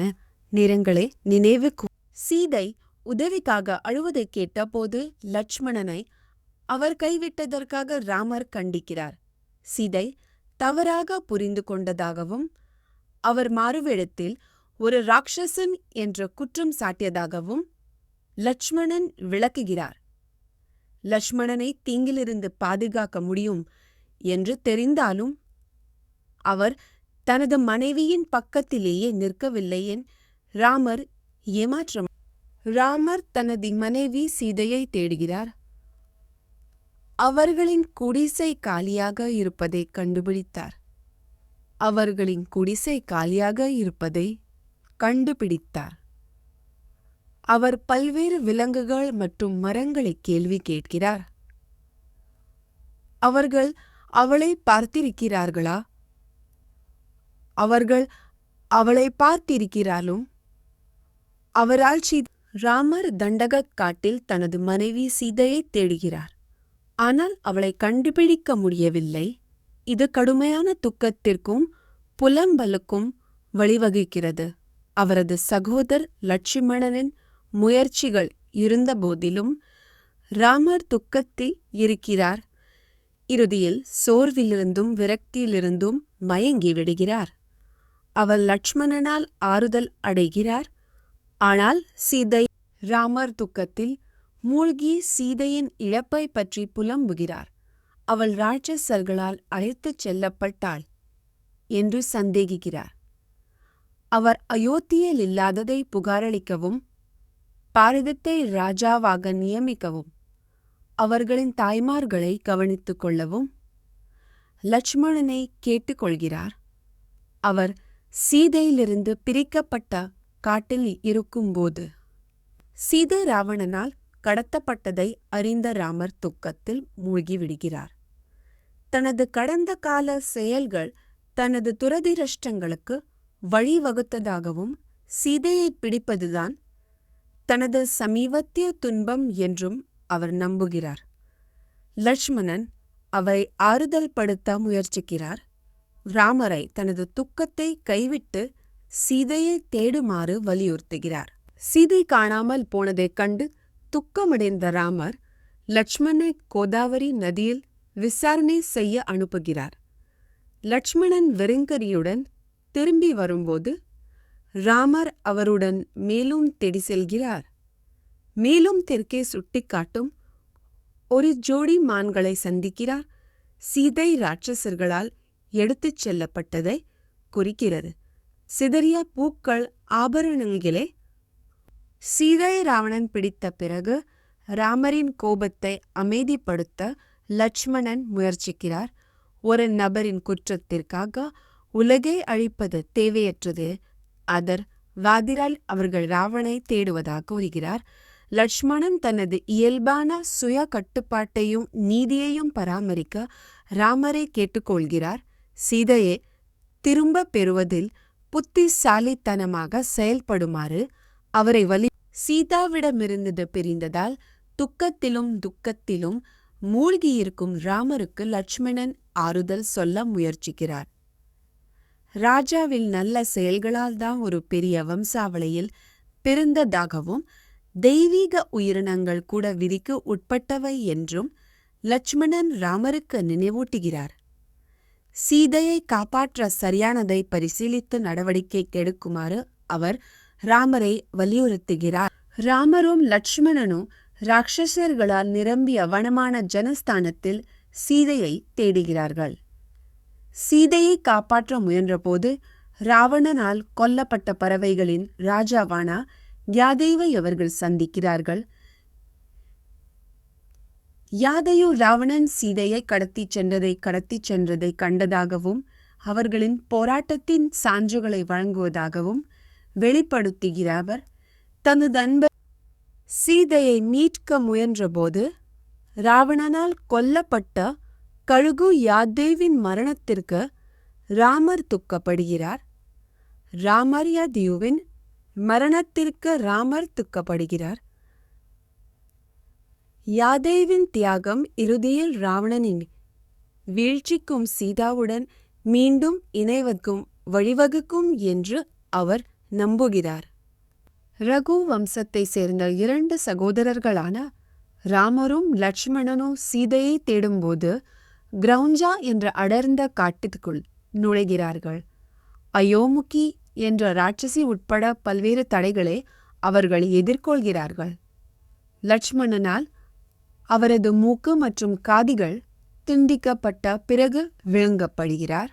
நேரங்களை நினைவு சீதை உதவிக்காக அழுவதை கேட்டபோது லட்சுமணனை அவர் கைவிட்டதற்காக ராமர் கண்டிக்கிறார். சீதை தவறாக புரிந்து கொண்டதாகவும் அவர் மாறுவேடத்தில் ஒரு ராட்சசன் என்ற குற்றம் சாட்டியதாகவும் லட்சுமணன் விளக்குகிறார். லட்சுமணனை தீங்கிலிருந்து பாதுகாக்க முடியும் என்று தெரிந்தாலும் அவர் தனது மனைவியின் பக்கத்திலேயே நிற்கவில்லை என் ராமர் ஏமாற்றம். ராமர் தனது மனைவி சீதையை தேடுகிறார். அவர்களின் குடிசை காலியாக இருப்பதை கண்டுபிடித்தார். அவர்களின் குடிசை காலியாக இருப்பதை கண்டுபிடித்தார். அவர் பல்வேறு விலங்குகள் மற்றும் மரங்களை கேள்வி கேட்கிறார். அவர்கள் அவளை பார்த்திருக்கிறார்களா? அவர்கள் அவளை பார்த்திருக்கிறாலும் அவரால் ராமர் தண்டகக் காட்டில் தனது மனைவி சீதையை தேடுகிறார். ஆனால் அவளை கண்டுபிடிக்க முடியவில்லை. இது கடுமையான துக்கத்திற்கும் புலம்பலுக்கும் வழிவகுக்கிறது. அவரது சகோதரர் லட்சுமணனின் முயற்சிகள் இருந்தபோதிலும் ராமர் துக்கத்தில் இருக்கிறார். இறுதியில் சோர்விலிருந்தும் விரக்தியிலிருந்தும் மயங்கி விடுகிறார். அவர் லட்சுமணனால் ஆறுதல் அடைகிறார். ஆனால் சீதை ராமர் துக்கத்தில் மூழ்கி சீதையின் இழப்பை பற்றி புலம்புகிறார். அவள் ராட்சசர்களால் அழைத்துச் செல்லப்பட்டாள் என்று சந்தேகிக்கிறார். அவர் அயோத்தியில் இல்லாததை புகாரளிக்கவும் பாரதத்தை ராஜாவாக நியமிக்கவும் அவர்களின் தாய்மார்களை கவனித்துக் கொள்ளவும் லட்சுமணனை கேட்டுக்கொள்கிறார். அவர் சீதையிலிருந்து பிரிக்கப்பட்ட காட்டில் இருக்கும்போது சீதை ராவணனால் கடத்தப்பட்டதை அறிந்த ராமர் துக்கத்தில் மூழ்கிவிடுகிறார். தனது கடந்த கால செயல்கள் தனது துரதிர்ஷ்டங்களுக்கு வழிவகுத்ததாகவும் சீதையை பிடிப்பதுதான் தனது சமீபத்திய துன்பம் என்றும் அவர் நம்புகிறார். லட்சுமணன் அவரை ஆறுதல் படுத்த முயற்சிக்கிறார். ராமரை தனது துக்கத்தை கைவிட்டு சீதையை தேடுமாறு வலியுறுத்துகிறார். சீதை காணாமல் போனதைக் கண்டு துக்கமடைந்த ராமர் லட்சுமணனை கோதாவரி நதியில் விசாரணை செய்ய அனுப்புகிறார். லட்சுமணன் வெறுங்கரியுடன் திரும்பி வரும்போது ராமர் அவருடன் மேலும் தேடி செல்கிறார். மேலும் தெற்கே சுட்டிக்காட்டும் ஒரு ஜோடி மான்களை சந்திக்கிறார். சீதை ராட்சசர்களால் எடுத்துச் செல்லப்பட்டதை குறிக்கிறது. சிதறிய பூக்கள் ஆபரணங்களே. சீதை ராவணன் பிடித்த பிறகு ராமரின் கோபத்தை அமைதிப்படுத்த லட்சுமணன் முயற்சிக்கிறார். ஒரு நபரின் குற்றத்திற்காக உலகை அழிப்பது தேவையற்றது. அதர் வாதிரால் அவர்கள் ராவணனை தேடுவதாக கூறுகிறார். லட்சுமணன் தனது இயல்பான சுய கட்டுப்பாட்டையும் நீதியையும் பராமரிக்க ராமரை கேட்டுக்கொள்கிறார். சீதையை திரும்ப பெறுவதில் புத்திசாலித்தனமாக செயல்படுமாறு அவரை சீதாவிடமிருந்து பிரிந்ததால் துக்கத்திலும் துக்கத்திலும் மூழ்கியிருக்கும் ராமருக்கு லட்சுமணன் ஆறுதல் சொல்ல முயற்சிக்கிறார். ராஜாவில் நல்ல செயல்களால் தான் ஒரு பெரிய வம்சாவளியில் பிறந்ததாகவும் தெய்வீக உயிரினங்கள் கூட விதிக்கு உட்பட்டவை என்றும் லட்சுமணன் ராமருக்கு நினைவூட்டுகிறார். சீதையை காப்பாற்ற சரியானதை பரிசீலித்து நடவடிக்கை எடுக்குமாறு அவர் ராமரை வலியுறுத்துகிறார். ராமரும் லட்சுமணனும் ராட்சசர்களால் நிரம்பிய வனமான ஜனஸ்தானத்தில் சீதையை தேடுகிறார்கள். சீதையை காப்பாற்ற முயன்றபோது ராவணனால் கொல்லப்பட்ட பறவைகளின் ராஜாவான யாதைவை அவர்கள் சந்திக்கிறார்கள். யாதையு ராவணன் சீதையை கடத்திச் சென்றதை கண்டதாகவும் அவர்களின் போராட்டத்தின் சான்றுகளை வழங்குவதாகவும் வெளிப்படுத்துகிறவர் தனது அன்பர் சீதையை மீட்க முயன்றபோது ராவணனால் கொல்லப்பட்ட கழுகு யாதேவின் மரணத்திற்கு ராமர் துக்கப்படுகிறார். யாதேவின் மரணத்திற்கு ராமர் துக்கப்படுகிறார். யாதேவின் தியாகம் இறுதியில் ராவணனின் வீழ்ச்சிக்கும் சீதாவுடன் மீண்டும் இணைவதற்கும் வழிவகுக்கும் என்று அவர் நம்புகிறார். ரகு வம்சத்தை சேர்ந்த 2 சகோதரர்களான ராமரும் லட்சுமணனும் சீதையை தேடும்போது கிரௌஞ்சா என்ற அடர்ந்த காட்டுக்குள் நுழைகிறார்கள். அயோமுகி என்ற ராட்சசி உட்பட பல்வேறு தடைகளை அவர்கள் எதிர்கொள்கிறார்கள். லட்சுமணனால் அவரது மூக்கு மற்றும் காதுகள் துண்டிக்கப்பட்ட பிறகு விழுங்கப்படுகிறார்.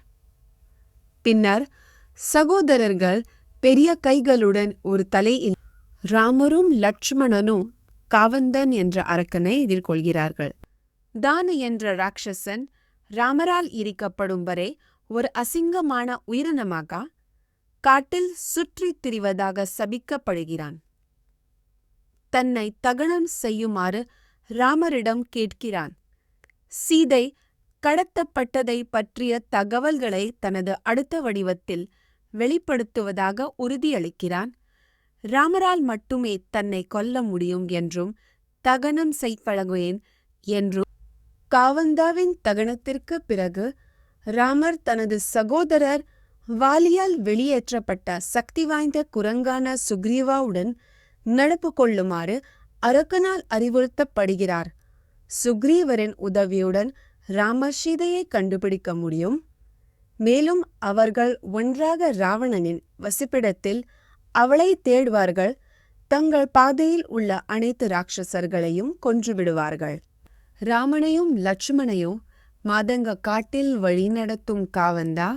பின்னர் சகோதரர்கள் பெரிய கைகளுடன் ஒரு தலையில் ராமரும் லட்சுமணனும் காவந்தன் என்ற அரக்கனை எதிர்கொள்கிறார்கள். தானு என்ற ராட்சசன் ராமரால் எரிக்கப்படும் வரை ஒரு அசிங்கமான உயிரினமாக காட்டில் சுற்றித் திரிவதாக சபிக்கப்படுகிறான். தன்னை தகனம் செய்யுமாறு ராமரிடம் கேட்கிறான். சீதை கடத்தப்பட்டதை பற்றிய தகவல்களை தனது அடுத்த வடிவத்தில் வெளிப்படுத்துவதாக உறுதியளிக்கிறான். ராமரால் மட்டுமே தன்னை கொல்ல முடியும் என்றும் தகனம் செய்யப்படுவேன் என்றும். காவந்தாவின் தகனத்திற்கு பிறகு ராமர் தனது சகோதரர் வாலியால் வெளியேற்றப்பட்ட சக்தி வாய்ந்த குரங்கான சுக்ரீவாவுடன் நடப்பு கொள்ளுமாறு அரக்கனால் அறிவுறுத்தப்படுகிறார். சுக்ரீவரின் உதவியுடன் ராமர் சீதையை கண்டுபிடிக்க முடியும். மேலும் அவர்கள் ஒன்றாக ராவணனின் வசிப்பிடத்தில் அவளை தேடுவார்கள். தங்கள் பாதையில் உள்ள அனைத்து ராட்சசர்களையும் கொன்றுவிடுவார்கள். ராமனையும் லட்சுமணையும் மாதங்க காட்டில் வழிநடத்தும் காவந்தா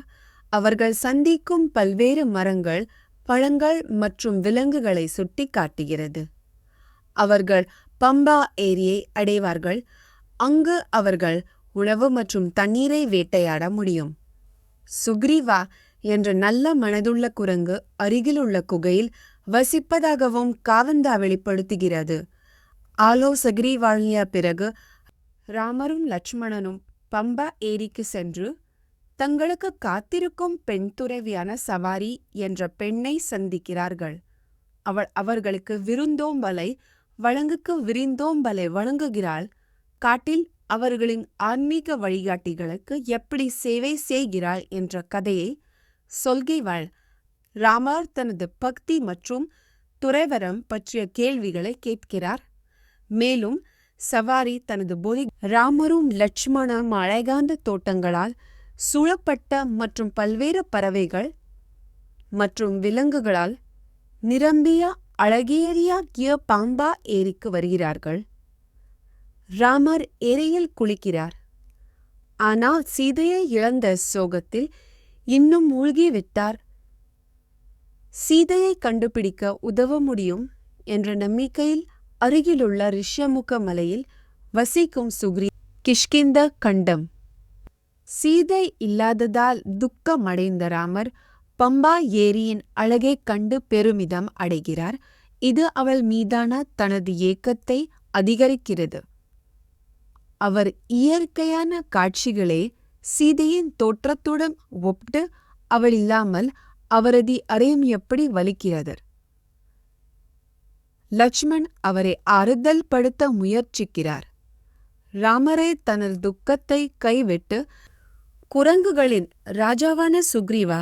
அவர்கள் சந்திக்கும் பல்வேறு மரங்கள், பழங்கள் மற்றும் விலங்குகளை சுட்டி காட்டுகிறது. அவர்கள் பம்பா ஏரியை அடைவார்கள். அங்கு அவர்கள் உணவு மற்றும் தண்ணீரை வேட்டையாட முடியும். சுக்ரீவா என்ற நல்ல மனதுள்ள குரங்கு அருகிலுள்ள குகையில் வசிப்பதாகவும் காவந்தா வெளிப்படுத்துகிறது. சுக்ரீவாழிய பிறகு ராமரும் லட்சுமணனும் பம்பா ஏரிக்கு சென்று தங்களுக்கு காத்திருக்கும் பெண் துறவியான சவாரி என்ற பெண்ணை சந்திக்கிறார்கள். அவள் அவர்களுக்கு விருந்தோம்பலை வழங்குகிறாள். காட்டில் அவர்களின் ஆன்மீக வழிகாட்டிகளுக்கு எப்படி சேவை செய்கிறாள் என்ற கதையை சொல்கிறாள். ராமர் தனது பக்தி மற்றும் துறவரம் பற்றிய கேள்விகளை கேட்கிறார். மேலும் சவாரி தனது போதி ராமரும் லட்சுமணனும் அழகான தோட்டங்களால் சூழப்பட்ட மற்றும் பல்வேறு பறவைகள் மற்றும் விலங்குகளால் நிரம்பிய அழகிய பம்பா ஏரிக்கு வருகிறார்கள். ராமர் ஏரியில் குளிக்கிறார். ஆனால் சீதையை இழந்த சோகத்தில் இன்னும் மூழ்கிவிட்டார். சீதையை கண்டுபிடிக்க உதவ முடியும் என்ற நம்பிக்கையில் அருகிலுள்ள ரிஷ்யமுக மலையில் வசிக்கும் கிஷ்கிந்த கண்டம். சீதை இல்லாததால் துக்கமடைந்த ராமர் பம்பா ஏரியின் அழகை கண்டு பெருமிதம் அடைகிறார். இது அவள் மீதான தனது ஏக்கத்தை அதிகரிக்கிறது. அவர் இயற்கையான காட்சிகளே சீதையின் தோற்றத்துடன் ஒப்பிட்டு அவள் இல்லாமல் அவரது அறையும் எப்படி வலிக்கிறது. லட்சுமண் அவரை ஆறுதல் படுத்த முயற்சிக்கிறார். ராமரே தனது துக்கத்தை கைவிட்டு குரங்குகளின் ராஜாவான சுக்ரீவா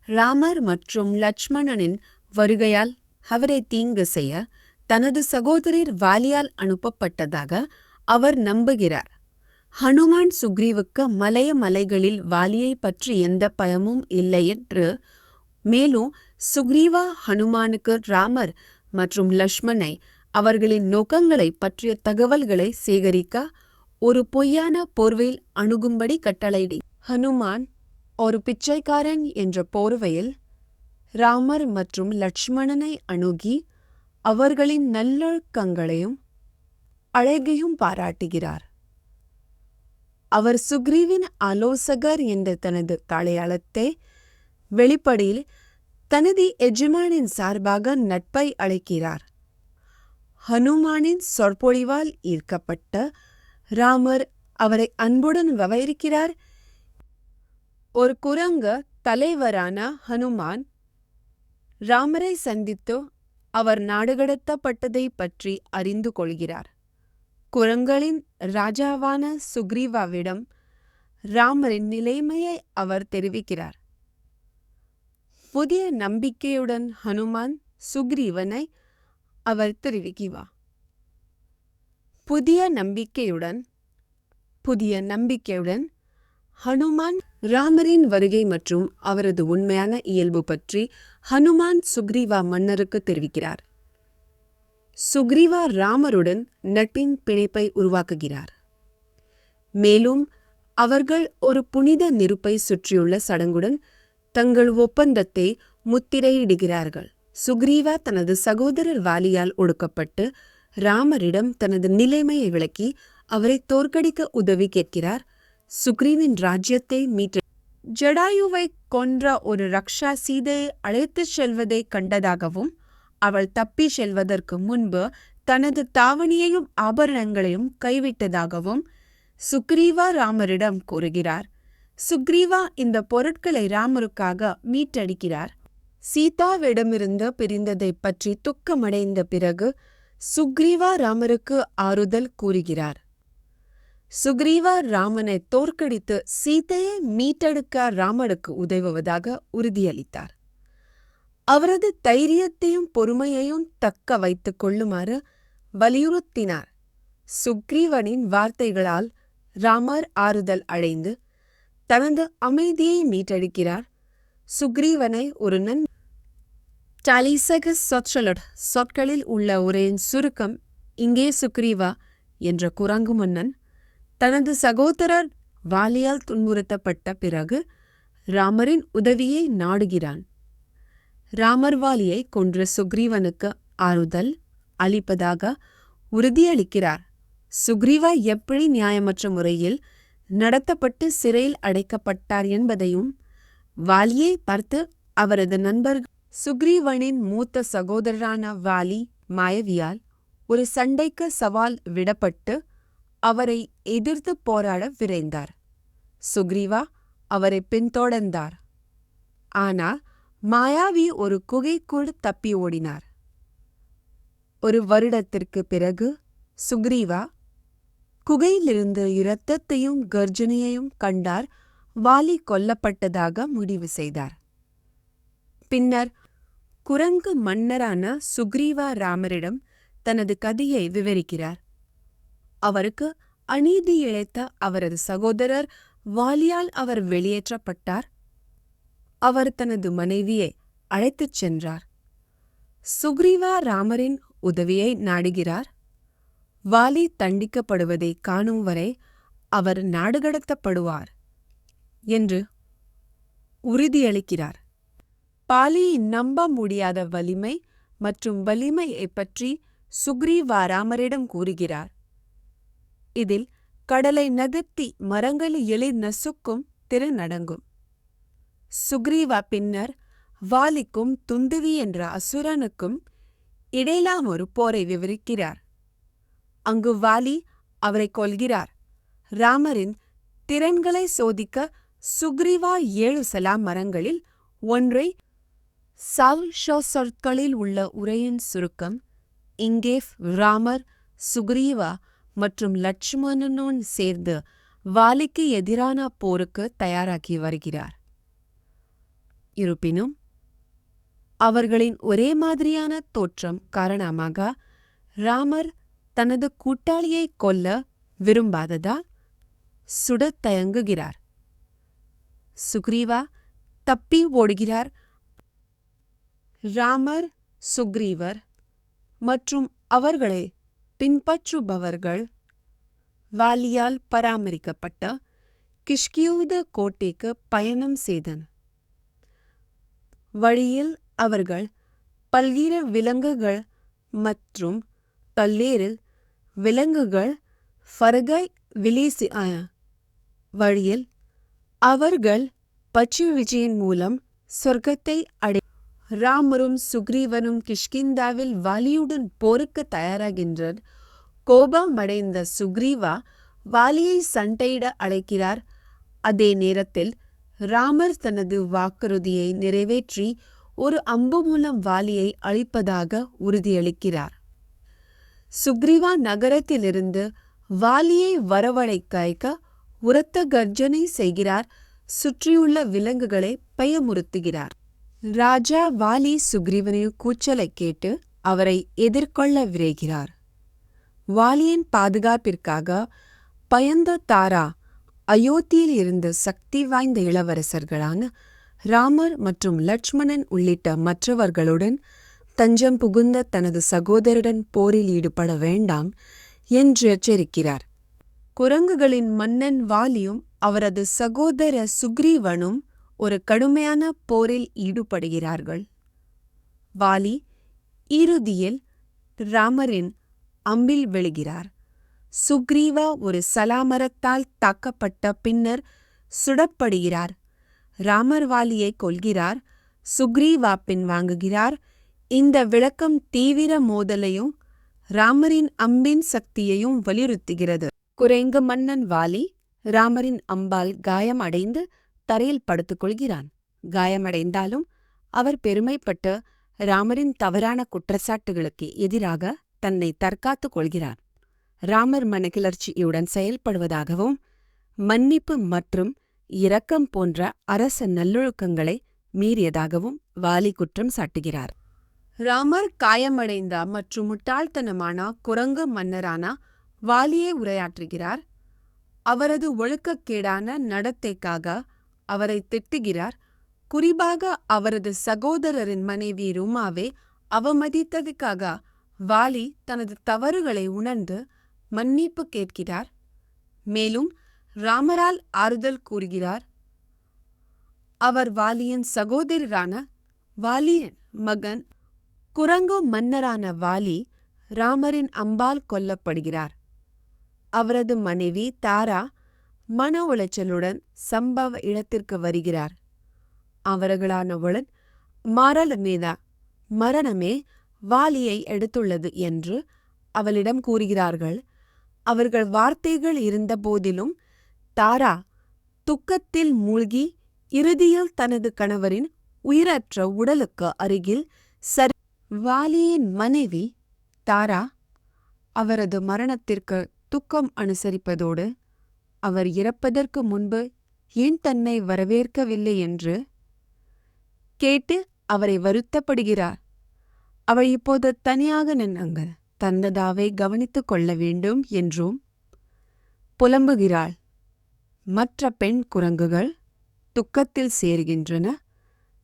ராமர் மற்றும் லட்சுமணனின் வருகையால் அவரை தீங்கு செய்ய தனது சகோதரர் வாலியால் அனுப்பப்பட்டதாக அவர் நம்புகிறார். ஹனுமான் சுக்ரீவுக்கு மலைகளில் வாலியை பற்றி எந்த பயமும் இல்லை என்று, மேலும் சுக்ரீவா ஹனுமானுக்கு ராமர் மற்றும் லட்சுமணனை அவர்களின் நோக்கங்களை பற்றிய தகவல்களை சேகரிக்க ஒரு பொய்யான போர்வையில் அணுகும்படி கட்டளையிடி. ஹனுமான் ஒரு பிச்சைக்காரன் என்ற போர்வையில் ராமர் மற்றும் லட்சுமணனை அணுகி அவர்களின் நல்லொழுக்கங்களையும் அழகையும் பாராட்டுகிறார். அவர் சுக்ரீவின் ஆலோசகர் என்ற தனது அடையாளத்தை வெளிப்படையில் தனது எஜமானின் சார்பாக நட்பை அழைக்கிறார். ஹனுமானின் சொற்பொழிவால் ஈர்க்கப்பட்ட ராமர் அவரை அன்புடன் வரவேற்கிறார். ஒரு குரங்கு தலைவரான ஹனுமான் ராமரை சந்தித்து அவர் நாடுகடத்தப்பட்டதை பற்றி அறிந்து கொள்கிறார். குரங்களின் ராஜாவான சுக்ரீவாவிடம் ராமரின் நிலைமையை அவர் தெரிவிக்கிறார். புதிய நம்பிக்கையுடன் ஹனுமான் சுக்ரீவனை அவர் தெரிவிக்கிறார். புதிய நம்பிக்கையுடன் ஹனுமான் ராமரின் வருகை மற்றும் அவரது உண்மையான இயல்பு பற்றி ஹனுமான் சுக்ரீவா மன்னருக்கு தெரிவிக்கிறார். சுக்ரீவா ராமருடன் நட்பின் பிணைப்பை உருவாக்குகிறார். மேலும் அவர்கள் ஒரு புனித நெருப்பை சுற்றியுள்ள சடங்குடன் தங்கள் ஒப்பந்தத்தை முத்திரையிடுகிறார்கள். சுக்ரீவா தனது சகோதரர் வாலியால் ஒடுக்கப்பட்டு ராமரிடம் தனது நிலைமையை விளக்கி அவரை தோற்கடிக்க உதவி கேட்கிறார். சுக்ரீவின் ராஜ்யத்தை மீட்ட ஜடாயுவை கொன்ற ஒரு ரக்ஷா சீதையை அழைத்துச் செல்வதை கண்டதாகவும் அவள் தப்பி செல்வதற்கு முன்பு தனது தாவணியையும் ஆபரணங்களையும் கைவிட்டதாகவும் சுக்ரீவா ராமரிடம் கூறுகிறார். சுக்ரீவா இந்த பொருட்களை ராமருக்காக மீட்டெடுக்கிறார். சீதாவிடமிருந்து பிரிந்ததை பற்றி துக்கமடைந்த பிறகு சுக்ரீவா ராமருக்கு ஆறுதல் கூறுகிறார். சுக்ரீவா ராமனை தோற்கடித்து சீதையை மீட்டெடுக்க ராமருக்கு உதவுவதாக உறுதியளித்தார். அவரது தைரியத்தையும் பொறுமையையும் தக்க வைத்துக் கொள்ளுமாறு வலியுறுத்தினார். சுக்ரீவனின் வார்த்தைகளால் ராமர் ஆறுதல் அடைந்து தனது அமைதியை மீட்டெடுக்கிறார். சுக்ரீவனை ஒரு சொற்களில் உள்ள உரையின் சுருக்கம் இங்கே. சுக்ரீவா என்ற குரங்கு மன்னன் தனது சகோதரர் வாலியால் துன்புறுத்தப்பட்ட பிறகு ராமரின் உதவியை நாடுகிறான். ராமர் வாலியை கொன்ற சுக்ரீவனுக்கு ஆறுதல் அளிப்பதாக உறுதியளிக்கிறார். சுக்ரீவா எப்படி நியாயமற்ற முறையில் நடத்தப்பட்டு சிறையில் அடைக்கப்பட்டார் என்பதையும் வாலியை பார்த்து அவரது நண்பர் சுக்ரீவனின் மூத்த சகோதரரான வாலி மாயவியால் ஒரு சண்டைக்கு சவால் விடப்பட்டு அவரை எதிர்த்து போராட விரைந்தார். சுக்ரீவா அவரை பின்தொடர்ந்தார். ஆனால் மாயாவி ஒரு குகைக்குள் தப்பி ஓடினார். ஒரு வருடத்திற்கு பிறகு சுக்ரீவா குகையிலிருந்து இரத்தத்தையும் கர்ஜனையையும் கண்டார். வாலி கொல்லப்பட்டதாக முடிவு செய்தார். பின்னர் குரங்கு மன்னரான சுக்ரீவா ராமரிடம் தனது கதையை விவரிக்கிறார். அவருக்கு அநீதி இழைத்த அவரது சகோதரர் வாலியால் அவர் வெளியேற்றப்பட்டார். அவர் தனது மனைவியை அழைத்துச் சென்றார். சுக்ரீவா ராமரின் உதவியை நாடுகிறார். வாலி தண்டிக்கப்படுவதை காணும் வரை அவர் நாடுகடத்தப்படுவார் என்று உறுதியளிக்கிறார். பாலி நம்ப முடியாத வலிமை மற்றும் வலிமையை பற்றி சுக்ரீவா ராமரிடம் கூறுகிறார். இதில் கடலை நகர்த்தி மரங்களை எளிர் நசுக்கும் திறன் அடங்கும். சுக்ரீவா பின்னர் வாலிக்கும் துந்துவி என்ற அசுரனுக்கும் இடையிலான ஒரு போரை விவரிக்கிறார். அங்கு வாலி அவரை கொல்கிறார். ராமரின் திறன்களை சோதிக்க சுக்ரீவா 7 சலா மரங்களில் ஒன்றை சொற்களில் உள்ள உரையின் சுருக்கம். இங்கே ராமர், சுக்ரீவா மற்றும் லட்சுமணனுடன் சேர்ந்து வாலிக்கு எதிரான போருக்கு தயாராகி வருகிறார். இருப்பினும் அவர்களின் ஒரே மாதிரியான தோற்றம் காரணமாக ராமர் தனது கூட்டாளியை கொல்ல விரும்பாததால் சுடத் தயங்குகிறார். சுக்ரீவா தப்பி ஓடுகிறார். ராமர், சுக்ரீவர் மற்றும் அவர்களை பின்பற்றுபவர்கள் வாலியால் பராமரிக்கப்பட்ட கிஷ்கியுத கோட்டைக்கு பயணம் செய்தனர். வழியில் அவர்கள் பல்வேறு விலங்குகள் மற்றும் பல்வேறு விலங்குகள் ஃபர்கை விலேசி வழியில் அவர்கள் பச்சு விஜயின் மூலம் சொர்க்கத்தை அடை. ராமரும் சுக்ரீவனும் கிஷ்கிந்தாவில் வாலியுடன் போருக்கு தயாராகின்றனர். கோபமடைந்த சுக்ரீவா வாலியை சண்டையிட அழைக்கிறார். அதே நேரத்தில் ராமர் தனது வாக்குறுதியை நிறைவேற்றி ஒரு அம்பு மூலம் வாலியை அழிப்பதாக உறுதியளிக்கிறார். சுக்ரீவா நகரத்திலிருந்து வாலியை வரவழைக்க உரத்த கர்ஜனை செய்கிறார். சுற்றியுள்ள விலங்குகளை பயமுறுத்துகிறார். ராஜா வாலி சுக்ரீவனின் கூச்சலை கேட்டு அவரை எதிர்கொள்ள விரைகிறார். வாலியின் பாதுகாப்பிற்காக பயந்த தாரா அயோத்தியில் இருந்த சக்தி வாய்ந்த இளவரசர்களான ராமர் மற்றும் லட்சுமணன் உள்ளிட்ட மற்றவர்களுடன் தஞ்சம் புகுந்த தனது சகோதரருடன் போரில் ஈடுபட வேண்டாம் என்று எச்சரிக்கிறார். குரங்குகளின் மன்னன் வாலியும் அவரது சகோதர சுக்ரீவனும் ஒரு கடுமையான போரில் ஈடுபடுகிறார்கள். வாலி இறுதியில் ராமரின் அம்பில் விழுகிறார். சுக்ரீவா ஒரு சலாமரத்தால் தாக்கப்பட்ட பின்னர் சுடப்படுகிறார். ராமர் வாலியை கொல்கிறார். சுக்ரீவா பின்வாங்குகிறார். இந்த விளக்கம் தீவிர மோதலையும் ராமரின் அம்பின் சக்தியையும் வலியுறுத்துகிறது. குரங்கு மன்னன் வாலி ராமரின் அம்பால் காயமடைந்து தரையில் படுத்துக்கொள்கிறான். காயமடைந்தாலும் அவர் பெருமைப்பட்டு ராமரின் தவறான குற்றச்சாட்டுகளுக்கு எதிராக தன்னை தற்காத்துக் கொள்கிறார். ராமர் மனக்கிளர்ச்சியுடன் செயல்படுவதாகவும் மன்னிப்பு மற்றும் இரக்கம் போன்ற அரச நல்லொழுக்கங்களை மீறியதாகவும் வாலி குற்றம் சாட்டுகிறார். ராமர் காயமடைந்த மற்றும் முட்டாள்தனமான குரங்கு மன்னரான வாலியை உரையாற்றுகிறார். அவரது ஒழுக்கக்கேடான நடத்தைக்காக அவரை திட்டுகிறார். குறிப்பாக அவரது சகோதரரின் மனைவி ருமாவை அவமதித்ததுக்காக வாலி தனது தவறுகளை உணர்ந்து மன்னிப்பு கேட்கிறார். மேலும் ராமரால் ஆறுதல் கூறுகிறார். அவர் வாலியின் சகோதரரான வாலியின் மகன் குரங்கு மன்னரான வாலி ராமரின் அம்பால் கொல்லப்படுகிறார். அவரது மனைவி தாரா மன உளைச்சலுடன் சம்பவ இடத்திற்கு வருகிறார். அவர்களானவுடன் மரணமே வாலியை எடுத்துள்ளது என்று அவளிடம் கூறுகிறார்கள். அவர்கள் வார்த்தைகள் இருந்த போதிலும் தாரா துக்கத்தில் மூழ்கி இறுதியில் தனது கணவரின் உயிரற்ற உடலுக்கு அருகில் வாலியின் மனைவி தாரா அவரது மரணத்திற்கு துக்கம் அனுசரிப்பதோடு அவர் இறப்பதற்கு முன்பு ஏன் தன்னை வரவேற்கவில்லை என்று கேட்டு அவரை வருத்தப்படுகிறார். அவள் இப்போது தனியாக நின்றாங்க தன்னதாவை கவனித்துக் கொள்ள வேண்டும் என்றும் புலம்புகிறாள். மற்ற பெண் குரங்குகள் துக்கத்தில் சேர்கின்றன,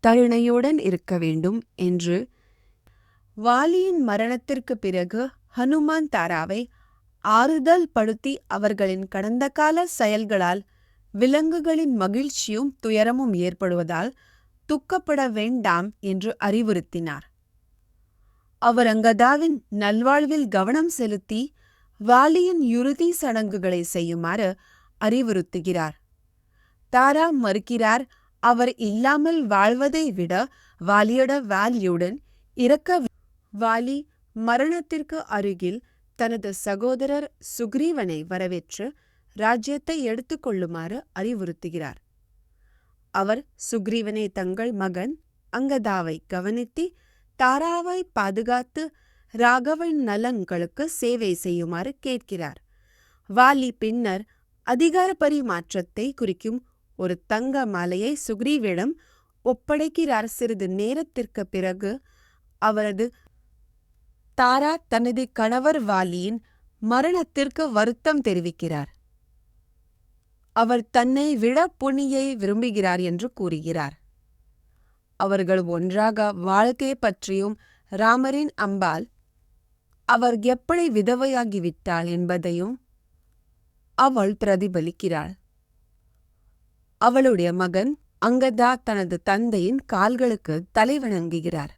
தருணையுடன் இருக்க வேண்டும் என்று. வாலியின் மரணத்திற்கு பிறகு ஹனுமான் தாராவை ஆறுதல் படுத்தி அவர்களின் கடந்த கால செயல்களால் விலங்குகளின் மகிழ்ச்சியும் துயரமும் ஏற்படுவதால் துக்கப்பட வேண்டாம் என்று அறிவுறுத்தினார். அவர் அங்கதாவின் நல்வாழ்வில் கவனம் செலுத்தி வாலியின் இறுதி சடங்குகளை செய்யுமாறு அறிவுறுத்துகிறார். தாரா மறுக்கிறார். அவர் இல்லாமல் வாழ்வதை விட வாலியுடன் இறக்க. வாலி மரணத்திற்கு அருகில் தனது சகோதரர் சுக்ரீவனை வரவேற்று ராஜ்யத்தை எடுத்துக்கொள்ளுமாறு அறிவுறுத்துகிறார். அவர் சுக்ரீவனை தங்கள் மகன் அங்கதாவை கவனித்து தாராவை பாதுகாத்து ராகவன் நலன்களுக்கு சேவை செய்யுமாறு கேட்கிறார். வாலி பின்னர் அதிகார பரிமாற்றத்தை குறிக்கும் ஒரு தங்க மாலையை சுக்ரீவிடம் ஒப்படைக்கிறார். சிறிது நேரத்திற்கு பிறகு அவரது தாரா தனது கணவர் வாலியின் மரணத்திற்கு வருத்தம் தெரிவிக்கிறார். அவர் தன்னை விட புனியை விரும்புகிறார் என்று கூறுகிறார். அவர்கள் ஒன்றாக வாழ்க்கை பற்றியும் ராமரின் அம்பால் அவர் எப்படி விதவையாகிவிட்டாள் என்பதையும் அவள் பிரதிபலிக்கிறாள். அவளுடைய மகன் அங்கதா தனது தந்தையின் கால்களுக்கு தலைவணங்குகிறார்.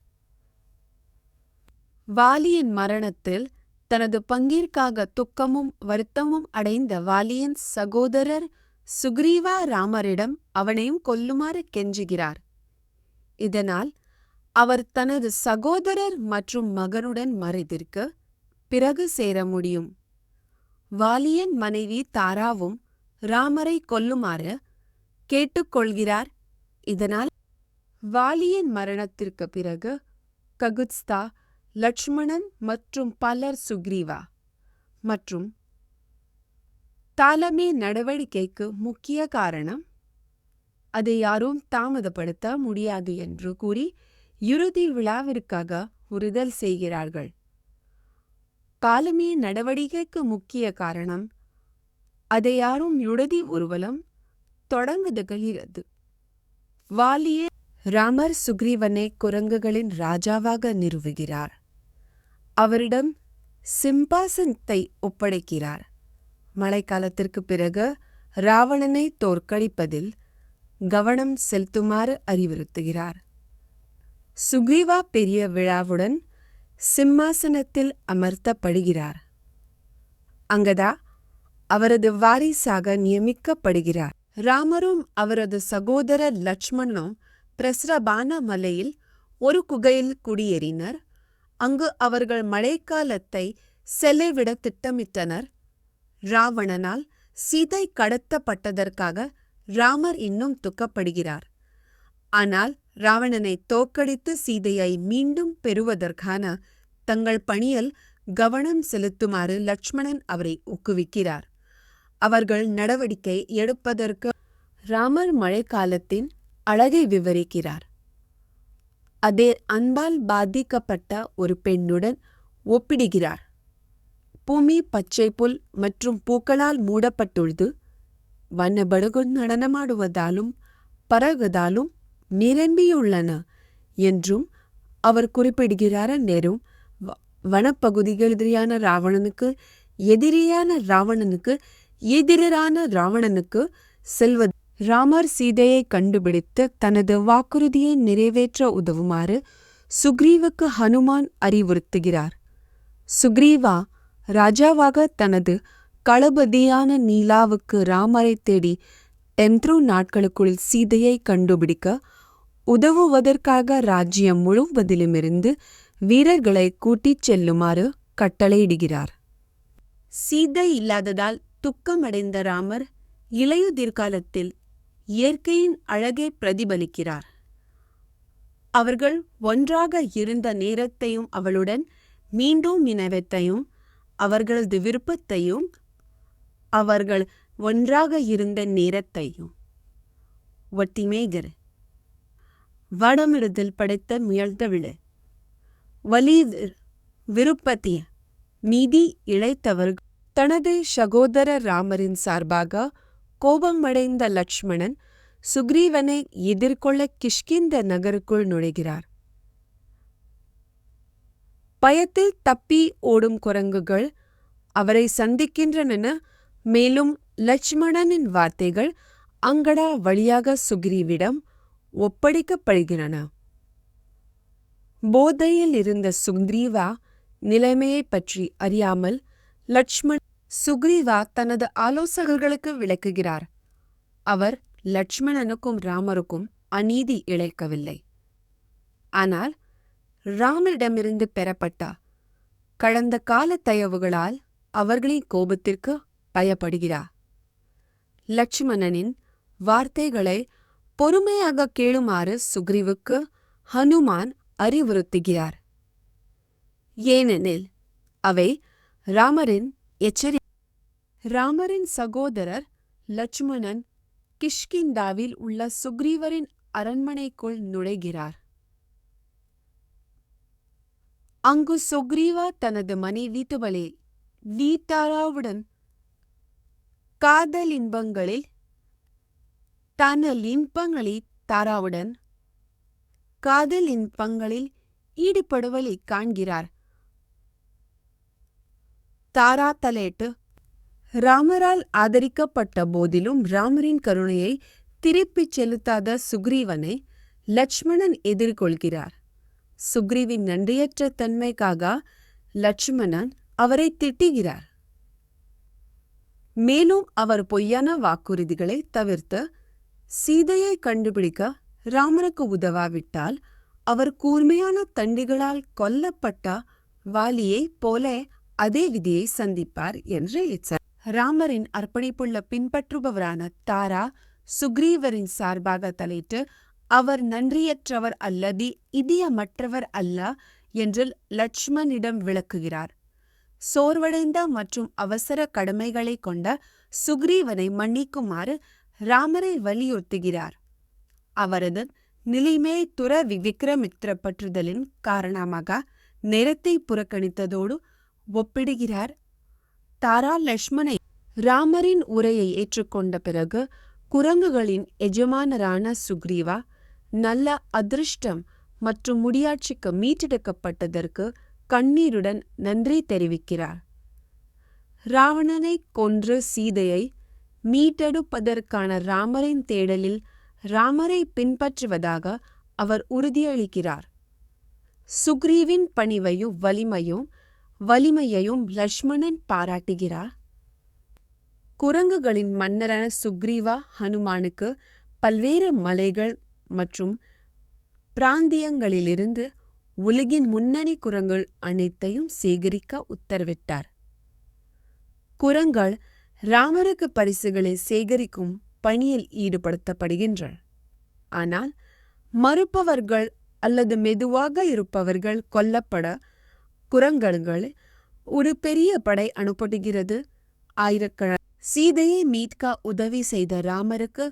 வாலியின் மரணத்தில் தனது பங்கிற்காக துக்கமும் வருத்தமும் அடைந்த வாலியின் சகோதரர் சுக்ரீவா ராமரிடம் அவனையும் கொல்லுமாறு கெஞ்சுகிறார். இதனால் அவர் தனது சகோதரர் மற்றும் மகனுடன் மறைந்திருக்க பிறகு சேர முடியும். வாலியின் மனைவி தாராவும் ராமரை கொல்லுமாறு கேட்டுக்கொள்கிறார். இதனால் வாலியின் மரணத்திற்கு பிறகு ககுத்ஸ்தா, லட்சுமணன் மற்றும் பலர் சுக்ரீவா மற்றும் தாலமே நடவடிக்கைக்கு முக்கிய காரணம் அதை யாரும் தாமதப்படுத்த முடியாது என்று கூறி இறுதி விழாவிற்காக உறுதல் செய்கிறார்கள். தாலமே நடவடிக்கைக்கு முக்கிய காரணம் அதை யாரும் இறுதி ஊர்வலம் தொடங்குகிறது. வாலியே ராமர் சுக்ரீவனை குரங்குகளின் ராஜாவாக நிறுவுகிறார். அவரிடம் சிம்பாசனத்தை ஒப்படைக்கிறார். மழைக்காலத்திற்கு பிறகு ராவணனை தோற்கடிப்பதில் கவனம் செலுத்துமாறு அறிவுறுத்துகிறார். சுக்ரீவா பெரிய விழாவுடன் சிம்மாசனத்தில் அமர்த்தப்படுகிறார். அங்கதா அவரது வாரிசாக நியமிக்கப்படுகிறார். ராமரும் அவரது சகோதரர் லட்சுமணனும் பிரஸ்ரபான மலையில் ஒரு குகையில் குடியேறினர். அங்கு அவர்கள் மழைக்காலத்தை செலவிட திட்டமிட்டனர். ராவணனால் சீதை கடத்தப்பட்டதற்காக ராமர் இன்னும் துக்கப்படுகிறார். ஆனால் ராவணனை தோற்கடித்து சீதையை மீண்டும் பெறுவதற்கான தங்கள் பணியில் கவனம் செலுத்துமாறு லட்சுமணன் அவரை ஊக்குவிக்கிறார். அவர்கள் நடவடிக்கை எடுப்பதற்கு ராமர் மழைக்காலத்தின் அழகை விவரிக்கிறார். அதே அன்பால் பாதிக்கப்பட்ட ஒரு பெண்ணுடன் ஒப்பிடுகிறார். பூமி பச்சை புல் மற்றும் பூக்களால் மூடப்பட்டுள்ளது. வண்ணபடகு நடனமாடுவதாலும் பறகுதாலும் நிரம்பியுள்ளன என்றும் அவர் குறிப்பிடுகிறார். நேரும் வனப்பகுதிகள் எதிரான ராவணனுக்கு செல்வது. ராமர் சீதையை கண்டுபிடித்து தனது வாக்குறுதியை நிறைவேற்ற உதவுமாறு சுக்ரீவுக்கு ஹனுமான் அறிவுறுத்துகிறார். சுக்ரீவா ராஜாவாக தனது களபதியான நீலாவுக்கு ராமரை தேடி 3 நாட்களுக்குள் சீதையை கண்டுபிடிக்க உதவுவதற்காக ராஜ்யம் முழுவதிலுமிருந்து வீரர்களை கூட்டிச் செல்லுமாறு கட்டளையிடுகிறார். சீதை இல்லாததால் துக்கமடைந்த ராமர் இலையுதிர் காலத்தில் இயற்கையின் அழகை பிரதிபலிக்கிறார். அவர்கள் ஒன்றாக இருந்த நேரத்தையும் அவளுடன் மீண்டும் நினைவத்தையும் அவர்களது விருப்பத்தையும் அவர்கள் ஒன்றாக இருந்த நேரத்தையும் ஒட்டிமேகர் வடமிடுதல் படைத்த முயல்தவிழ வலி விருப்பத்திய மீதி இழைத்தவர்கள். தனது சகோதரர் ராமரின் சார்பாக கோபமடைந்த லட்சுமணன் சுக்ரீவனை எதிர்கொள்ள கிஷ்கிந்த நகருக்குள் நுழைகிறார். பயத்தில் தப்பி ஓடும் குரங்குகள் அவரை சந்திக்கின்றன. மேலும் லட்சுமணனின் வார்த்தைகள் அங்கடா வழியாக சுக்ரீவிடம் ஒப்படைக்கப்படுகின்றன. போதையில் இருந்த சுக்ரீவா நிலைமையை பற்றி அறியாமல் சுக்ரீவா தனது ஆலோசகர்களுக்கு விளக்குகிறார். அவர் லட்சுமணனுக்கும் ராமருக்கும் அநீதி இழைக்கவில்லை. ஆனால் ராமரிடமிருந்து பெறப்பட்ட கடந்த கால தயவுகளால் அவர்களின் கோபத்திற்கு பயப்படுகிறார். லட்சுமணனின் வார்த்தைகளை பொறுமையாக கேளுமாறு சுக்ரீவுக்கு ஹனுமான் அறிவுறுத்துகிறார். ஏனெனில் அவை ராமரின் சகோதரர் லட்சுமணன் கிஷ்கிந்தாவில் உள்ள சுக்ரீவரின் அரண்மனைக்குள் நுழைகிறார். அங்கு சுக்ரீவா தனது மனைவி தாராவுடன் காதல் இன்பங்களில் ஈடுபடுவதை காண்கிறார். தாரா தலையிட்டு ராமரால் ஆதரிக்கப்பட்ட போதிலும் ராமரின் கருணையை திருப்பிச் செலுத்தாத சுக்ரீவனை லட்சுமணன் எதிர்கொள்கிறார். சுக்ரீவின் நன்றியற்ற தன்மைக்காக லட்சுமணன் அவரை திட்டுகிறார். மேலும் அவர் பொய்யான வாக்குறுதிகளை தவிர்த்து சீதையை கண்டுபிடிக்க ராமருக்கு உதவாவிட்டால் அவர் கூர்மையான தண்டிகளால் கொல்லப்பட்ட வாலியைப் போல அதே விதியை சந்திப்பார் என்று எச்சரித்தார். ராமரின் அர்ப்பணிப்புள்ள பின்பற்றுபவரான தாரா சுக்ரீவரின் சார்பாக தலையிட்டு அவர் நன்றியற்றவர் அல்லது இதயமற்றவர் அல்ல என்று லட்சுமணிடம் விளக்குகிறார். சோர்வடைந்த மற்றும் அவசர கடமைகளை கொண்ட சுக்ரீவனை மன்னிக்குமாறு ராமரை வலியுறுத்துகிறார். அவரது நிலைமையை துறவி விக்ரமித்ர பற்றுதலின் காரணமாக நேரத்தை புறக்கணித்ததோடு ஒப்பிடுகிறார். தாரா லட்சுமணை ராமரின் உரையை ஏற்றுக்கொண்ட பிறகு குரங்குகளின் எஜமானரான சுக்ரீவா நல்ல அதிர்ஷ்டம் மற்றும் முடியாட்சிக்கு மீட்டெடுக்கப்பட்டதற்கு கண்ணீருடன் நன்றி தெரிவிக்கிறார். ராவணனை கொன்று சீதையை மீட்டெடுப்பதற்கான ராமரின் தேடலில் ராமரை பின்பற்றுவதாக அவர் உறுதியளிக்கிறார். சுக்ரீவின் பணிவையும் வலிமையையும் லட்சுமணன் பாராட்டுகிறார். குரங்குகளின் மன்னரான சுக்ரீவா ஹனுமானுக்கு பல்வேறு மலைகள் மற்றும் பிராந்தியங்களிலிருந்து உலகின் முன்னணி குரங்குகள் அனைத்தையும் சேகரிக்க உத்தரவிட்டார். குரங்குகள் ராமருக்கு பரிசுகளை சேகரிக்கும் பணியில் ஈடுபடுத்தப்படுகின்றன. ஆனால் மறுப்பவர்கள் அல்லது மெதுவாக இருப்பவர்கள் கொல்லப்பட குரங்குகள் ஒரு பெரிய படை அனுப்பப்படுகிறது. சீதையை மீட்க உதவி செய்த ராமருக்கு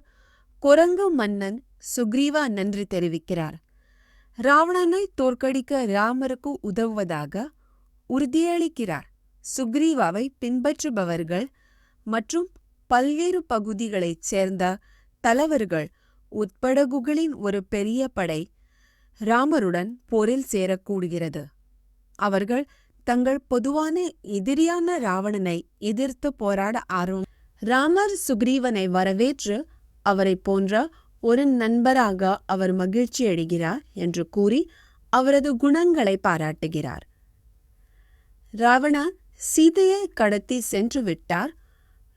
குரங்கு மன்னன் சுக்ரீவா நன்றி தெரிவிக்கிறார். ராவணனை தோற்கடிக்க ராமருக்கு உதவுவதாக உறுதியளிக்கிறார். சுக்ரீவாவை பின்பற்றுபவர்கள் மற்றும் பல்வேறு பகுதிகளைச் சேர்ந்த தலைவர்கள் உட்பட குகலின் ஒரு பெரிய படை ராமருடன் போரில் சேரக்கூடுகிறது. அவர்கள் தங்கள் பொதுவான எதிரியான ராவணனை எதிர்த்து போராட ராமர் சுக்ரீவனை வரவேற்று அவரை போன்ற ஒரு நண்பராக அவர் மகிழ்ச்சி அடைகிறார் என்று கூறி அவரது குணங்களை பாராட்டுகிறார். ராவணா சீதையை கடத்தி சென்று விட்டார்.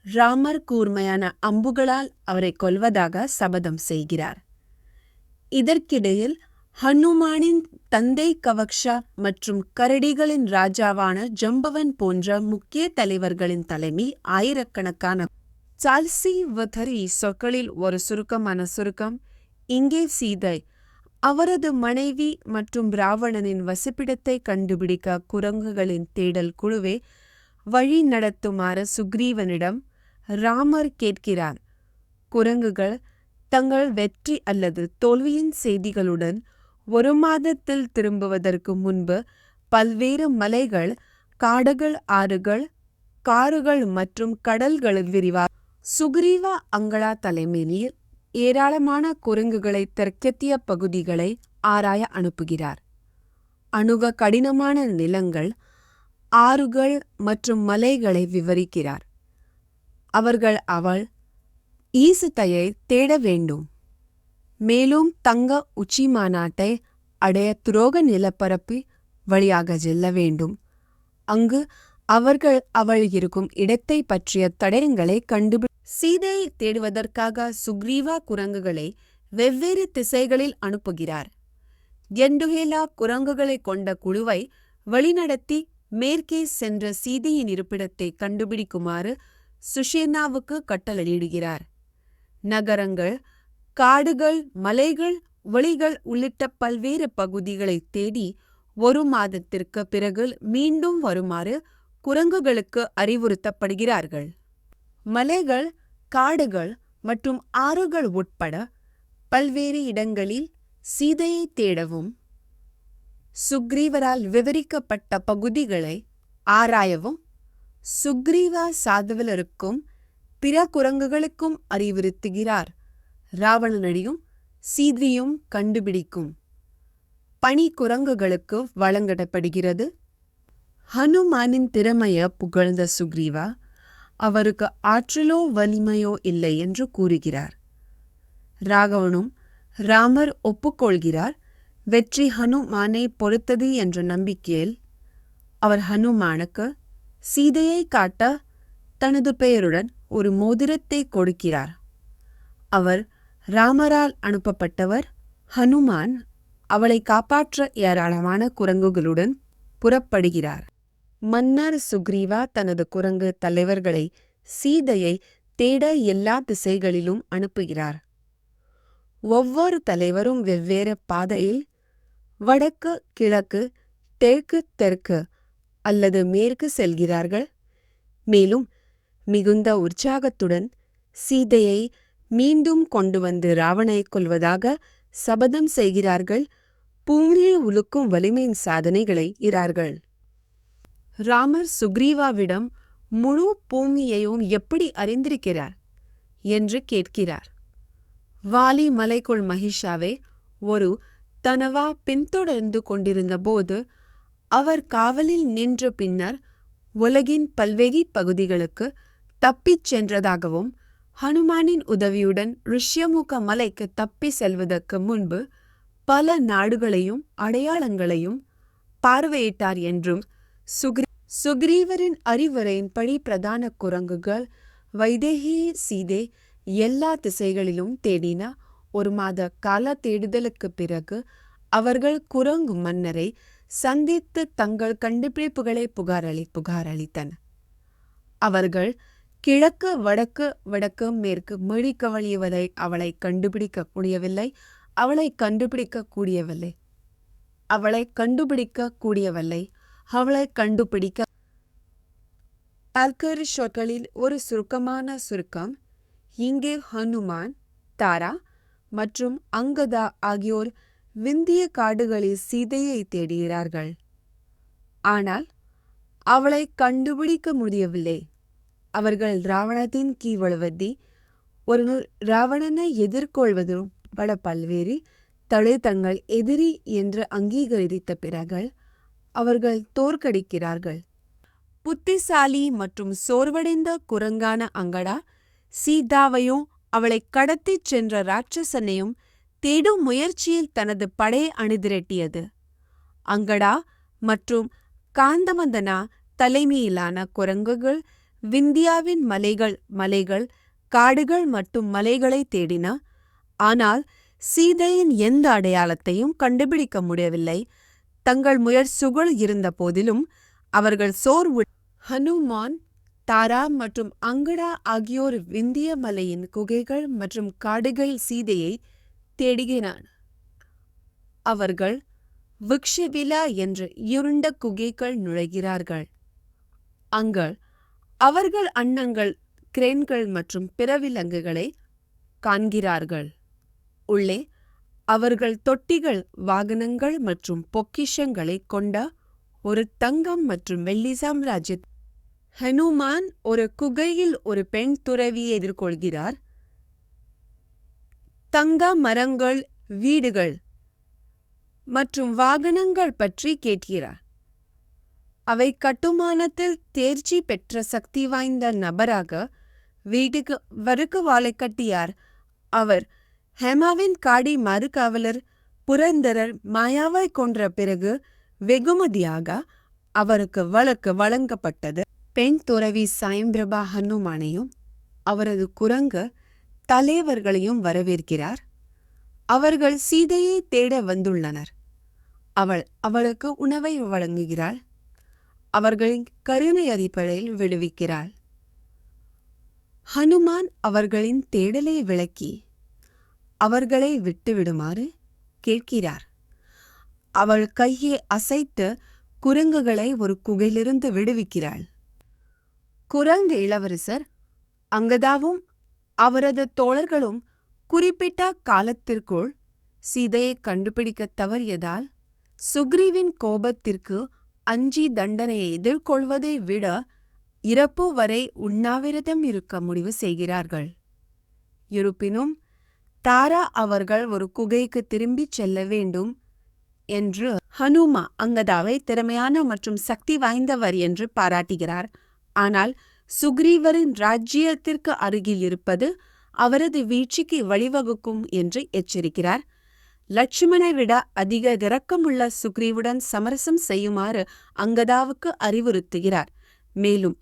ராமர் கூர்மையான அம்புகளால் அவரை கொல்வதாக சபதம் செய்கிறார். இதற்கிடையில் ஹனுமானின் தந்தை கவக்ஷா மற்றும் கரடிகளின் ராஜாவான ஜம்பவன் போன்ற முக்கிய தலைவர்களின் தலைமை ஆயிரக்கணக்கான சால்சி வதரி சொற்களில் ஒரு சுருக்கமான சுருக்கம். இங்கே சீதை அவரது மனைவி மற்றும் ராவணனின் வசிப்பிடத்தை கண்டுபிடிக்க குரங்குகளின் தேடல் குழுவை வழி நடத்துமாறு சுக்ரீவனிடம் ராமர் கேட்கிறார். குரங்குகள் தங்கள் வெற்றி அல்லது தோல்வியின் செய்திகளுடன் 1 மாதத்தில் திரும்புவதற்கு முன்பு பல்வேறு மலைகள், காடுகள், ஆறுகள், காடுகள் மற்றும் கடல்களில் விரிவார். சுக்ரீவ அங்கடா தலைமையில் ஏராளமான குரங்குகளை தெற்கத்திய பகுதிகளை ஆராய அனுப்புகிறார். அணுக கடினமான நிலங்கள், ஆறுகள் மற்றும் மலைகளை விவரிக்கிறார். அவள் ஈசுத்தையை தேட வேண்டும், மேலும் தங்க உச்சி மாநாட்டை அடைய துரோக நிலப்பரப்பு வழியாக செல்ல வேண்டும். அங்கு அவள் இருக்கும் இடத்தை பற்றிய தடயங்களை சீதையை தேடுவதற்காக சுக்ரீவா குரங்குகளை வெவ்வேறு திசைகளில் அனுப்புகிறார். எண்டுகேலா குரங்குகளை கொண்ட குழுவை வழிநடத்தி மேற்கே சென்ற சீதையின் இருப்பிடத்தை கண்டுபிடிக்குமாறு சுஷேனாவுக்கு கட்டளையிடுகிறார். நகரங்கள், காடுகள், மலைகள், வழிகள் உள்ளிட்ட பல்வேறு பகுதிகளை தேடி 1 மாதத்திற்கு பிறகு மீண்டும் வருமாறு குரங்குகளுக்கு அறிவுறுத்தப்படுகிறார்கள். மலைகள், காடுகள் மற்றும் ஆறுகள் உட்பட பல்வேறு இடங்களில் சீதையை தேடவும், சுக்ரீவரால் விவரிக்கப்பட்ட பகுதிகளை ஆராயவும் சுக்ரீவா சாதவலருக்கும் பிற குரங்குகளுக்கும் அறிவுறுத்துகிறார். ராவணனையும் சீதையும் கண்டுபிடிக்கும் பணி குரங்குகளுக்கு வழங்கப்படுகிறது. ஹனுமானின் திறமையை புகழ்ந்த சுக்ரீவா அவருக்கு ஆற்றலோ வலிமையோ இல்லை என்று கூறுகிறார். ராகவனும் ராமர் ஒப்புக்கொள்கிறார். வெற்றி ஹனுமானை பொறுத்தது என்ற நம்பிக்கையில் அவர் ஹனுமானுக்கு சீதையை காட்ட தனது பெயருடன் ஒரு மோதிரத்தை கொடுக்கிறார். அவர் ராமரால் அனுப்பப்பட்டவர். ஹனுமான் அவளை காப்பாற்ற ஏராளமான குரங்குகளுடன் புறப்படுகிறார். மன்னர் சுக்ரீவா தனது குரங்கு தலைவர்களை சீதையை தேட எல்லா திசைகளிலும் அனுப்புகிறார். ஒவ்வொரு தலைவரும் வெவ்வேறு பாதையில் வடக்கு, கிழக்கு, தெற்கு, தெற்கு அல்லது மேற்கு செல்கிறார்கள். மேலும் மிகுந்த உற்சாகத்துடன் சீதையை மீண்டும் கொண்டு வந்து ராவணனை கொல்வதாக சபதம் செய்கிறார்கள். பூமியை உலுக்கும் வலிமையின் சாதனைகளை இறார்கள். ராமர் சுக்ரீவாவிடம் முழு பூமியையும் எப்படி அறிந்திருக்கிறார் என்று கேட்கிறார். வாலி மலைக்குள் மகிஷாவை ஒரு தனவா பின்தொடர்ந்து கொண்டிருந்த போது அவர் காவலில் நின்ற பின்னர் உலகின் பல்வேறு பகுதிகளுக்கு தப்பிச் சென்றதாகவும், ஹனுமானின் உதவியுடன் ரிஷ்யமுக மலைக்கு தப்பி செல்வதற்கு முன்பு பல நாடுகளையும் அடையாளங்களையும் பார்வையிட்டார் என்றும் சுக்ரீவரின் அறிவுரையின்படி பிரதான குரங்குகள் வைதேகி சீதை எல்லா திசைகளிலும் தேடின. 1 மாத கால தேடுதலுக்கு பிறகு அவர்கள் குரங்கு மன்னரை சந்தித்து தங்கள் கண்டுபிடிப்புகளை புகாரளித்தனர். அவர்கள் கிழக்கு, வடக்கு, வடக்கு, மேற்கு, மேற்கு வழியவரை அவளை கண்டுபிடிக்க பல்வேறு சொற்களில் ஒரு சுருக்கமான சுருக்கம். இங்கே ஹனுமான், தாரா மற்றும் அங்கதா ஆகியோர் விந்திய காடுகளில் சீதையை தேடுகிறார்கள். ஆனால் அவளை கண்டுபிடிக்க முடியவில்லை. அவர்கள் ராவணத்தின் கீழ்வழுவதி, ஒரு ராவணனை எதிர்கொள்வது பல பல்வேறு தங்கள் எதிரி என்று அங்கீகரித்த பிறகு அவர்கள் தோற்கடிக்கிறார்கள். புத்திசாலி மற்றும் சோர்வடைந்த குரங்கான அங்கடா சீதாவையும் அவளை கடத்திச் சென்ற ராட்சசனையும் தேடும் முயற்சியில் தனது படையை அணிதிரட்டியது. அங்கடா மற்றும் காந்தமந்தனா தலைமையிலான குரங்குகள் விந்தியாவின் மலைகள், காடுகள் மற்றும் மலைகளை தேடின. ஆனால் சீதையின் எந்த அடையாளத்தையும் கண்டுபிடிக்க முடியவில்லை. தங்கள் முயற்சிகள் இருந்த போதிலும் அவர்கள் சோர்வு. ஹனுமான், தாரா மற்றும் அங்கடா ஆகியோர் விந்திய மலையின் குகைகள் மற்றும் காடுகளில் சீதையை தேடுகிறார். அவர்கள் விக்ஷவிலா என்ற இருண்ட குகைக்குள் நுழைகிறார்கள். அங்கு அவர்கள் அன்னங்கள், கிரேன்கள் மற்றும் பிற விலங்குகளை காண்கிறார்கள். உள்ளே அவர்கள் தொட்டிகள், வாகனங்கள் மற்றும் பொக்கிஷங்களை கொண்ட ஒரு தங்கம் மற்றும் வெள்ளி சாம்ராஜ்யம். ஹனுமான் ஒரு குகையில் ஒரு பெண் துறவியை எதிர்கொள்கிறார். தங்க மரங்கள், வீடுகள் மற்றும் வாகனங்கள் பற்றி கேட்கிறார். அவை கட்டுமானத்தில் தேர்ச்சி பெற்ற சக்தி வாய்ந்த நபராக வீட்டுக்கு வருக்கு வாழை கட்டியார். அவர் ஹேமாவின் காடி மறுகாவலர் புரந்தரர் மாயாவை கொன்ற பிறகு வெகுமதியாக அவருக்கு வழக்கு வழங்கப்பட்டது. பெண் துறவி சாயம்பிரபா ஹனுமானையும் அவரது குரங்கு தலைவர்களையும் வரவேற்கிறார். அவர்கள் சீதையை தேட வந்துள்ளனர். அவளுக்கு உணவை வழங்குகிறாள். அவர்களின் கருணை அடிப்படையில் விடுவிக்கிறாள். ஹனுமான் அவர்களின் தேடலை விளக்கி அவர்களை விட்டுவிடுமாறு கேட்கிறார். அவள் கையை அசைத்து குரங்குகளை ஒரு குகையிலிருந்து விடுவிக்கிறாள். குரங்கு இளவரசர் அங்கதாவும் அவரது தோழர்களும் குறிப்பிட்ட காலத்திற்குள் சீதையை கண்டுபிடிக்க தவறியதால் சுக்ரீவின் கோபத்திற்கு அஞ்சி தண்டனையை எதிர்கொள்வதை விட இறப்பு வரை உண்ணாவிரதம் இருக்க முடிவு செய்கிறார்கள். இருப்பினும் தாரா அவர்கள் ஒரு குகைக்கு திரும்பிச் செல்ல வேண்டும் என்று ஹனுமா அங்கதாவை திறமையான மற்றும் சக்தி வாய்ந்தவர் என்று பாராட்டுகிறார். ஆனால் சுக்ரீவரின் ராஜ்யத்திற்கு அருகில் இருப்பது அவரது வீழ்ச்சிக்கு வழிவகுக்கும் என்று எச்சரிக்கிறார். லட்சுமணை விட அதிக இரக்கமுள்ள சுக்ரீவுடன் சமரசம் செய்யுமாறு அங்கதாவுக்கு அறிவுறுத்துகிறார். மேலும்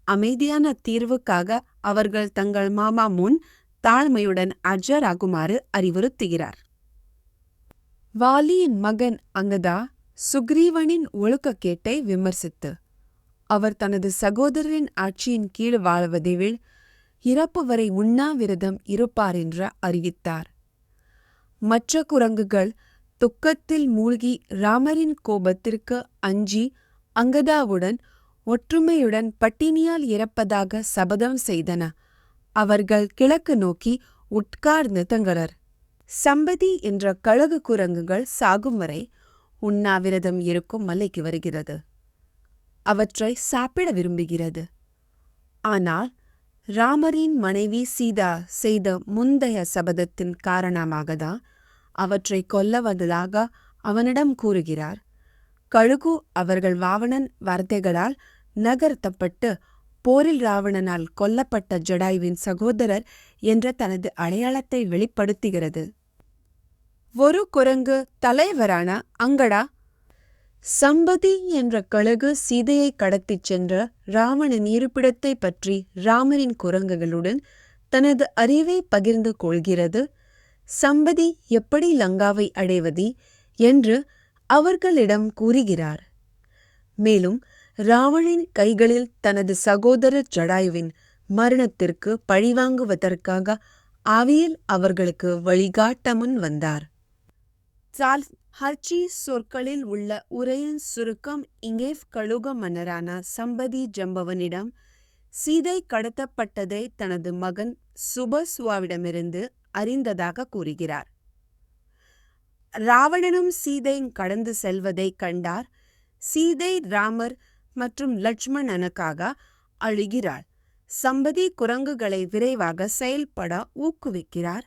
அமைதியான தீர்வுக்காக அவர்கள் தங்கள் மாமா முன் தாழ்மையுடன் ஆஜராகுமாறு அறிவுறுத்துகிறார். வாலியின் மகன் அங்கதா சுக்ரீவனின் ஒழுக்கக்கேட்டை விமர்சித்து அவர் தனது சகோதரரின் ஆட்சியின் கீழ் வாழ்வதை விட இறப்பு வரை உண்ணாவிரதம் இருப்பார் என்று அறிவித்தார். மற்ற குரங்குகள் துக்கத்தில் மூழ்கி ராமரின் கோபத்திற்கு அஞ்சி அங்கதாவுடன் ஒற்றுமையுடன் பட்டினியால் இறப்பதாக சபதம் செய்தன. அவர்கள் கிழக்கு நோக்கி உட்கார்ந்து தங்கனர். சம்பதி என்ற கழுகு குரங்குகள் சாகும் வரை உண்ணாவிரதம் இருக்கும் மலைக்கு வருகிறது. அவற்றை சாப்பிட விரும்புகிறது. ஆனால் ராமரின் மனைவி சீதா செய்த முந்தைய சபதத்தின் காரணமாகத்தான் அவற்றை கொல்லவதாக அவனிடம் கூறுகிறார். கழுகு அவர்கள் ராவணன் வார்த்தைகளால் நகர்த்தப்பட்டு போரில் ராவணனால் கொல்லப்பட்ட ஜடாயுவின் சகோதரர் என்ற தனது அடையாளத்தை வெளிப்படுத்துகிறது. ஒரு குரங்கு தலைவரான அங்கடா சம்பதி என்ற கழுகு சீதையை கடத்திச் சென்ற ராவணன் இருப்பிடத்தை பற்றி ராமரின் குரங்குகளுடன் தனது அறிவை பகிர்ந்து கொள்கிறது. சம்பதி எப்படி லங்காவை அடைவது என்று அவர்களிடம் கூறுகிறார். மேலும் ராவணனின் கைகளில் தனது சகோதரர் ஜடாயுவின் மரணத்திற்கு பழிவாங்குவதற்காக ஆவியில் அவர்களுக்கு வழிகாட்ட முன் வந்தார். ஹர்ச்சி சொற்களில் உள்ள உரையின் சுருக்கம் இங்கே கழுகு மன்னரான சம்பதி ஜம்பவனிடம் சீதை கடத்தப்பட்டதை தனது மகன் சுபஸ்வாவிடமிருந்து அறிந்ததாக கூறுகிறார். ராவணனும் சீதையும் கடந்து செல்வதை கண்டார். சீதை ராமர் மற்றும் லட்சுமணனுக்காக அழுகிறாள். சம்பதி குரங்குகளை விரைவாக செயல்பட ஊக்குவிக்கிறார்.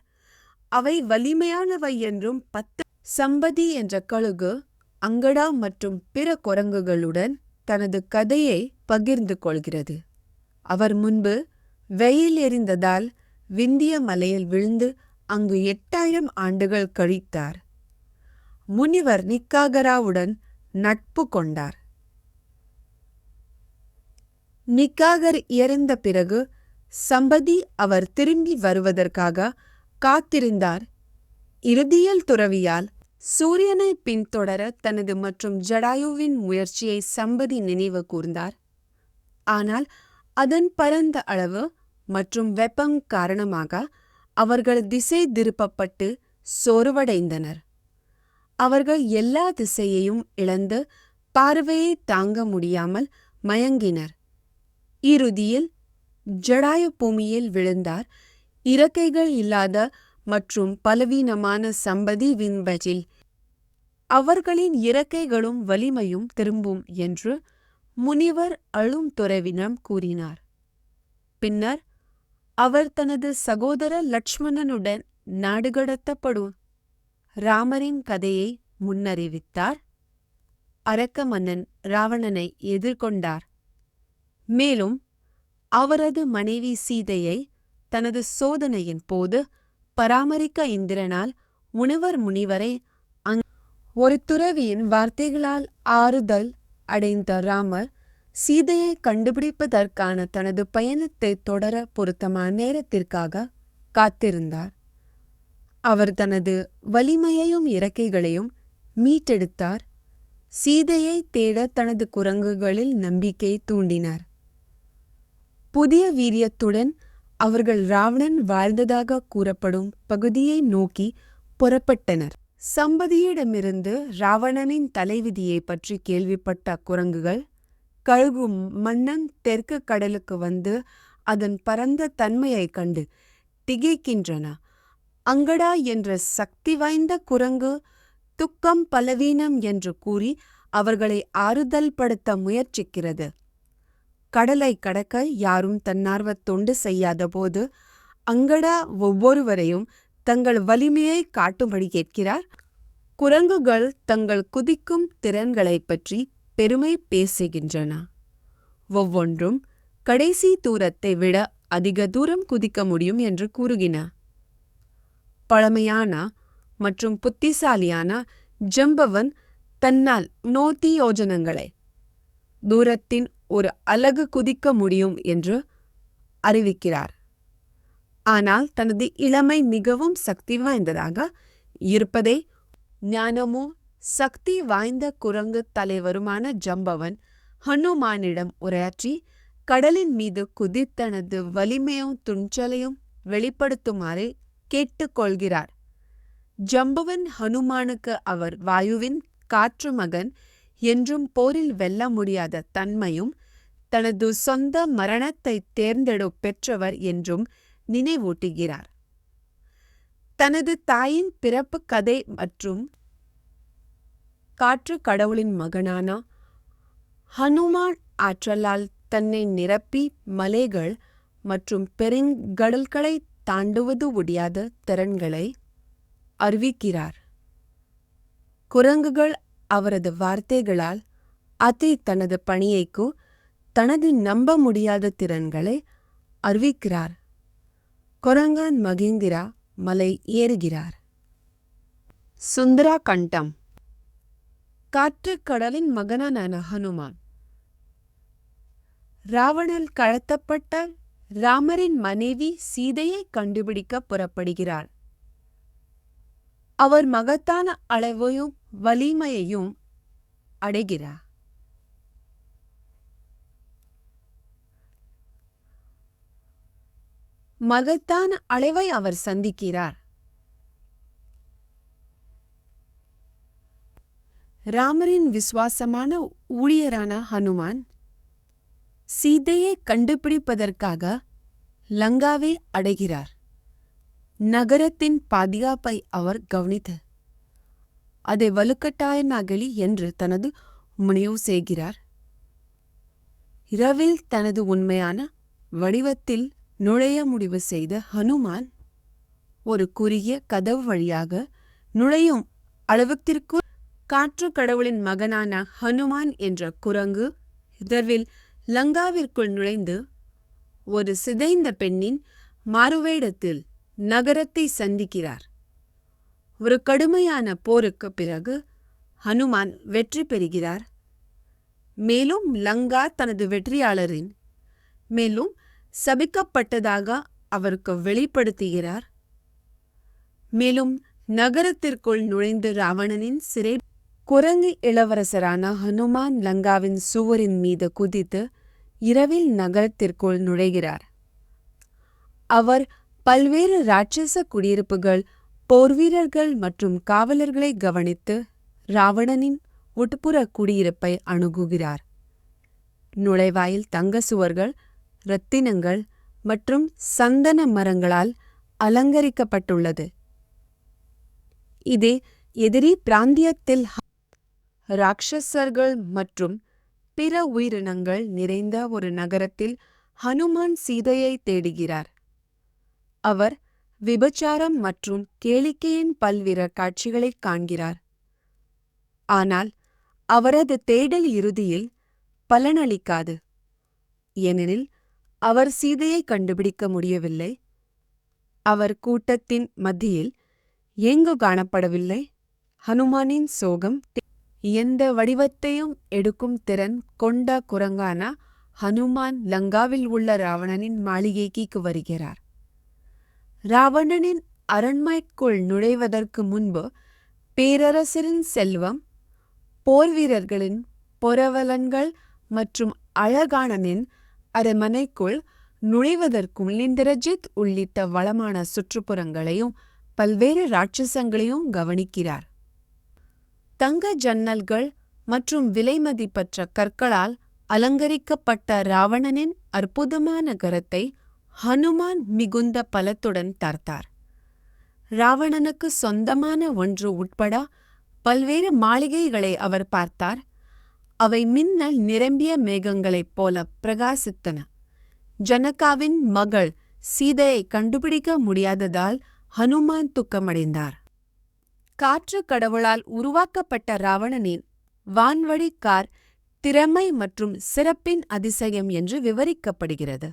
அவை வலிமையானவை என்றும் சம்பதி என்ற கழுகு அங்கடா மற்றும் பிற குரங்குகளுடன் தனது கதையை பகிர்ந்து கொள்கிறது. அவர் முன்பு வெயில் எரிந்ததால் விந்திய மலையில் விழுந்து அங்கு 8000 ஆண்டுகள் கழித்தார். முனிவர் நிக்காகராவுடன் நட்பு கொண்டார். நிக்காகர் இறந்த பிறகு சம்பதி அவர் திரும்பி வருவதற்காக காத்திருந்தார். இறுதியில் துறவியால் சூரியனை பின்தொடர தனது மற்றும் ஜடாயுவின் முயற்சியை சம்பதி நினைவு கூர்ந்தார். ஆனால் அதன் பரந்த அளவு மற்றும் வெப்பம் காரணமாக அவர்கள் திசை திருப்பப்பட்டு சோர்வடைந்தனர். அவர்கள் எல்லா திசையையும் இழந்து பார்வையை தாங்க முடியாமல் மயங்கினர். இறுதியில் ஜடாயு பூமியில் விழுந்தார். இறக்கைகள் இல்லாத மற்றும் பலவீனமான சம்பதி விண்வெளியில் அவர்களின் இறக்கைகளும் வலிமையும் திரும்பும் என்று முனிவர் அழும் துறவினம் கூறினார். பின்னர் அவர் தனது சகோதர லட்சுமணனுடன் நாடுகடத்தப்படும் ராமரின் கதையை முன்னறிவித்தார். அரக்க மன்னன் ராவணனை எதிர்கொண்டார். மேலும் அவரது மனைவி சீதையை தனது சோதனையின் போது பராமரிக்க இந்திரனால் முனிவரை ஒரு துறவியின் வார்த்தைகளால் ஆறுதல் அடைந்த ராமர் சீதையை கண்டுபிடிப்பதற்கான தனது பயணத்தை தொடர பொருத்தமான நேரத்திற்காக காத்திருந்தார். அவர் தனது வலிமையையும் இறக்கைகளையும் மீட்டெடுத்தார். சீதையை தேட தனது குரங்குகளில் நம்பிக்கை தூண்டினார். புதிய வீரியத்துடன் அவர்கள் ராவணன் வாழ்ந்ததாக கூறப்படும் பகுதியை நோக்கி புறப்பட்டனர். சம்பதியிடமிருந்து ராவணனின் தலைவிதியை பற்றி கேள்விப்பட்ட குரங்குகள் கழுகும் மன்னன் தெற்கு கடலுக்கு வந்து அதன் பரந்த தன்மையைக் கண்டு திகைக்கின்றன. அங்கடா என்ற சக்தி வாய்ந்த குரங்கு துக்கம் பலவீனம் என்று கூறி அவர்களை ஆறுதல் படுத்த முயற்சிக்கிறது. கடலை கடக்க யாரும் தன்னார்வத் தொண்டு செய்யாத போது அங்கடா ஒவ்வொருவரையும் தங்கள் வலிமையை காட்டும்படி கேட்கிறார். குரங்குகள் தங்கள் குதிக்கும் திறன்களை பற்றி பெருமை பேசுகின்றன. ஒவ்வொன்றும் கடைசி தூரத்தை விட அதிக தூரம் குதிக்க முடியும் என்று கூறுகின. பழமையான மற்றும் புத்திசாலியான ஜம்பவன் தன்னால் 100 யோஜனங்களை தூரத்தின் ஒரு அலகு குதிக்க முடியும் என்று அறிவிக்கிறார். ஆனால் தனது இளமை மிகவும் சக்தி வாய்ந்ததாக இருப்பதை ஞானமும் சக்தி வாய்ந்த குரங்கு தலைவருமான ஜம்பவன் ஹனுமானிடம் உரையாற்றி கடலின் மீது குதித்தனது வலிமையும் துணிச்சலையும் வெளிப்படுத்துமாறு கேட்டுக்கொள்கிறார். ஜம்பவன் ஹனுமானுக்கு அவர் வாயுவின் காற்று மகன் என்றும் போரில் வெல்ல முடியாத தன்மையும் தனது சொந்த மரணத்தை பெற்றவர் என்றும் நினைவூட்டுகிறார். தனது தாயின் பிறப்பு கதை மற்றும் காற்று கடவுளின் மகனான ஹனுமான் ஆற்றலால் தன்னை நிரப்பி மலைகள் மற்றும் பெருங்கடல்களை தாண்டுவது முடியாத திறன்களை அறிவிக்கிறார். குரங்குகள் அவரது வார்த்தைகளால் அதி தனது பணியைக்கு தனது நம்ப முடியாத திறன்களை அறிவிக்கிறார். குரங்கன் மகேந்திரா மலை ஏறுகிறார். சுந்தரா கண்டம். காற்று கடலின் மகனான ஹனுமான் ராவணல் கடத்தப்பட்ட ராமரின் மனைவி சீதையை கண்டுபிடிக்க புறப்படுகிறார். அவர் மகத்தான அளவையும் வலிமையையும் அடைகிறார். மகத்தான அளவை அவர் சந்திக்கிறார். ராமரின் விசுவாசமான ஊழியரான ஹனுமான் சீதையை கண்டுபிடிப்பதற்காக லங்காவை அடைகிறார். நகரத்தின் பாதுகாப்பை அவர் கவனித்தார். அதை வலுக்கட்டாய நகலி என்று தனது முனைவு செய்கிறார். இரவில் தனது உண்மையான வடிவத்தில் நுழைய முடிவு செய்த ஹனுமான் ஒரு குறுகிய கதவு வழியாக நுழையும் அளவுக்கிற்கு காற்று கடவுளின் மகனான ஹனுமான் என்ற குரங்கு இரவில் லங்காவிற்குள் நுழைந்து ஒரு சிதைந்த பெண்ணின் மாறுவேடத்தில் நகரத்தை சந்திக்கிறார். ஒரு கடுமையான போருக்கு பிறகு ஹனுமான் வெற்றி பெறுகிறார். மேலும் லங்கா தனது வெற்றியாளரின் மேலும் சபிக்கப்பட்டதாக அவருக்கு வெளிப்படுத்துகிறார். மேலும் நகரத்திற்குள் நுழைந்து ராவணனின் சிறை குரங்கு இளவரசரான ஹனுமான் லங்காவின் சுவரின் மீது குதித்து இரவில் நகரத்திற்குள் நுழைகிறார். அவர் பல்வேறு இராட்சச குடியிருப்புகள், போர்வீரர்கள் மற்றும் காவலர்களை கவனித்து ராவணனின் உட்புற குடியிருப்பை அணுகுகிறார். நுழைவாயில் தங்க சுவர்கள், இரத்தினங்கள் மற்றும் சந்தன மரங்களால் அலங்கரிக்கப்பட்டுள்ளது. இது எதிரி பிராந்தியத்தில் ராட்சசர்கள் மற்றும் பிற உயிரினங்கள் நிறைந்த ஒரு நகரத்தில் ஹனுமான் சீதையை தேடுகிறார். அவர் விபச்சாரம் மற்றும் கேளிக்கையின் பல்வேறு காட்சிகளைக் காண்கிறார். ஆனால் அவரது தேடல் இறுதியில் பலனளிக்காது. ஏனெனில் அவர் சீதையை கண்டுபிடிக்க முடியவில்லை. அவர் கூட்டத்தின் மத்தியில் எங்கு காணப்படவில்லை. ஹனுமானின் சோகம் எந்த வடிவத்தையும் எடுக்கும் திறன் கொண்ட குரங்கான ஹனுமான் லங்காவில் உள்ள ராவணனின் மாளிகைக்கு வருகிறார். ராவணனின் அரண்மனைக்குள் நுழைவதற்கு முன்பு பேரரசரின் செல்வம், போர்வீரர்களின் புரவலன்கள் மற்றும் அழகானனின் அரண்மனைக்குள் நுழைவதற்கும் இந்திரஜித் உள்ளிட்ட வளமான சுற்றுப்புறங்களையும் பல்வேறு இராட்சசங்களையும் கவனிக்கிறார். தங்க ஜன்னல்கள் மற்றும் விலைமதிப்பற்ற கற்களால் அலங்கரிக்கப்பட்ட ராவணனின் அற்புதமான நகரத்தை ஹனுமான் மிகுந்த பலத்துடன் பார்த்தார். ராவணனுக்கு சொந்தமான ஒன்று உட்பட பல்வேறு மாளிகைகளை அவர் பார்த்தார். அவை மின்னல் நிரம்பிய மேகங்களைப் போல பிரகாசித்தன. ஜனகாவின் மகள் சீதையை கண்டுபிடிக்க முடியாததால் ஹனுமான் துக்கமடைந்தார். காற்று கடவுளால் உருவாக்கப்பட்ட ராவணனின் வான்வழி கார் திறமை மற்றும் சிறப்பின் அதிசயம் என்று விவரிக்கப்படுகிறது.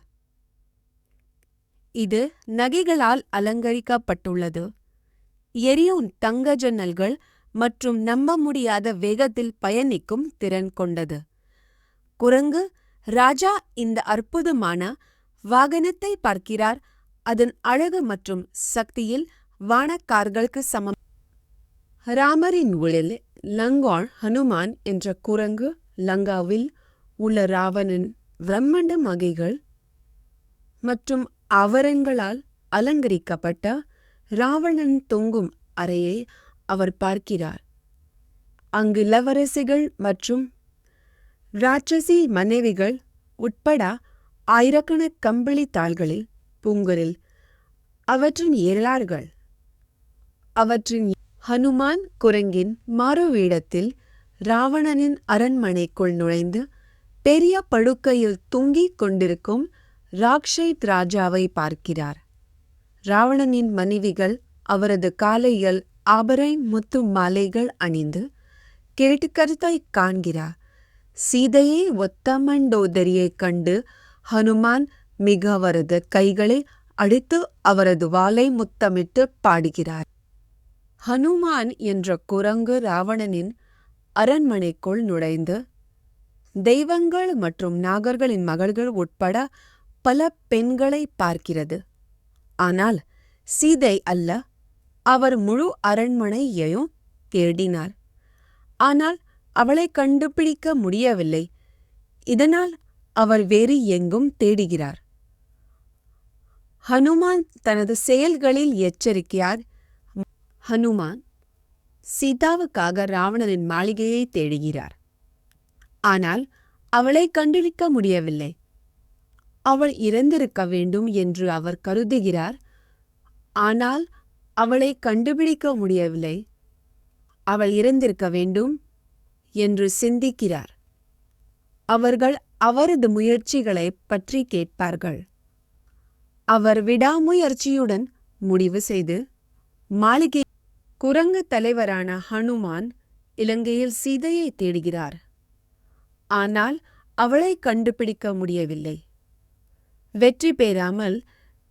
இது நகைகளால் அலங்கரிக்கப்பட்டுள்ளது. எரியும் தங்க ஜன்னல்கள் மற்றும் நம்ப முடியாத வேகத்தில் பயணிக்கும் திறன் கொண்டது. குரங்கு ராஜா இந்த அற்புதமான வாகனத்தை பார்க்கிறார். அதன் அழகு மற்றும் சக்தியில் வானக்கார்களுக்கு சமம். ராமரின் உளில் லங்காள் ஹனுமான் என்ற குரங்கு லங்காவில் உள்ள ராவணன் பிரம்மாண்ட மகைகள் மற்றும் ஆவரணங்களால் அலங்கரிக்கப்பட்ட ராவணன் தொங்கும் அறையை அவர் பார்க்கிறார். அங்கு இளவரசிகள் மற்றும் ராட்சசி மனைவிகள் உட்பட ஆயிரக்கணக்கான கம்பளி தாள்களில் பூங்கரில் அவற்றின் ஏழார்கள். அவற்றின் ஹனுமான் குரங்கின் மாறுவேடத்தில் ராவணனின் அரண்மனைக்குள் நுழைந்து பெரிய படுக்கையில் தூங்கிக் கொண்டிருக்கும் ராக்ஷைத் ராஜாவை பார்க்கிறார். ராவணனின் மனைவிகள் அவரது காலையில் ஆபரண முத்து மாலைகள் அணிந்து கேட்டுக்கருத்தை காண்கிறார். சீதையை ஒத்த மண்டோதரியைக் கண்டு ஹனுமான் மிக அவரது கைகளை அடித்து அவரது வாளை முத்தமிட்டு பாடுகிறார். ஹனுமான் என்ற குரங்கு ராவணனின் அரண்மனைக்குள் நுழைந்து தெய்வங்கள் மற்றும் நாகர்களின் மகள்கள் உட்பட பல பெண்களை பார்க்கிறது. ஆனால் சீதை அல்ல. அவர் முழு அரண்மனையையும் தேடினார். ஆனால் அவளை கண்டுபிடிக்க முடியவில்லை. இதனால் அவர் வேறு எங்கும் தேடுகிறார். ஹனுமான் தனது செயல்களில் எச்சரிக்கையார். ஹனுமான் சீதாவுக்காக ராவணனின் மாளிகையை தேடுகிறார். ஆனால் அவளை கண்டுபிடிக்க முடியவில்லை. அவள் இறந்திருக்க வேண்டும் என்று அவர் கருதுகிறார். ஆனால் அவளை கண்டுபிடிக்க முடியவில்லை. அவள் இறந்திருக்க வேண்டும் என்று சிந்திக்கிறார். அவர்கள் அவரது முயற்சிகளை பற்றி கேட்பார்கள். அவர் விடாமுயற்சியுடன் முடிவு செய்து மாளிகை குரங்கு தலைவரான ஹனுமான் இலங்கையில் சீதையை தேடுகிறார். ஆனால் அவளை கண்டுபிடிக்க முடியவில்லை. வெற்றி பெறாமல்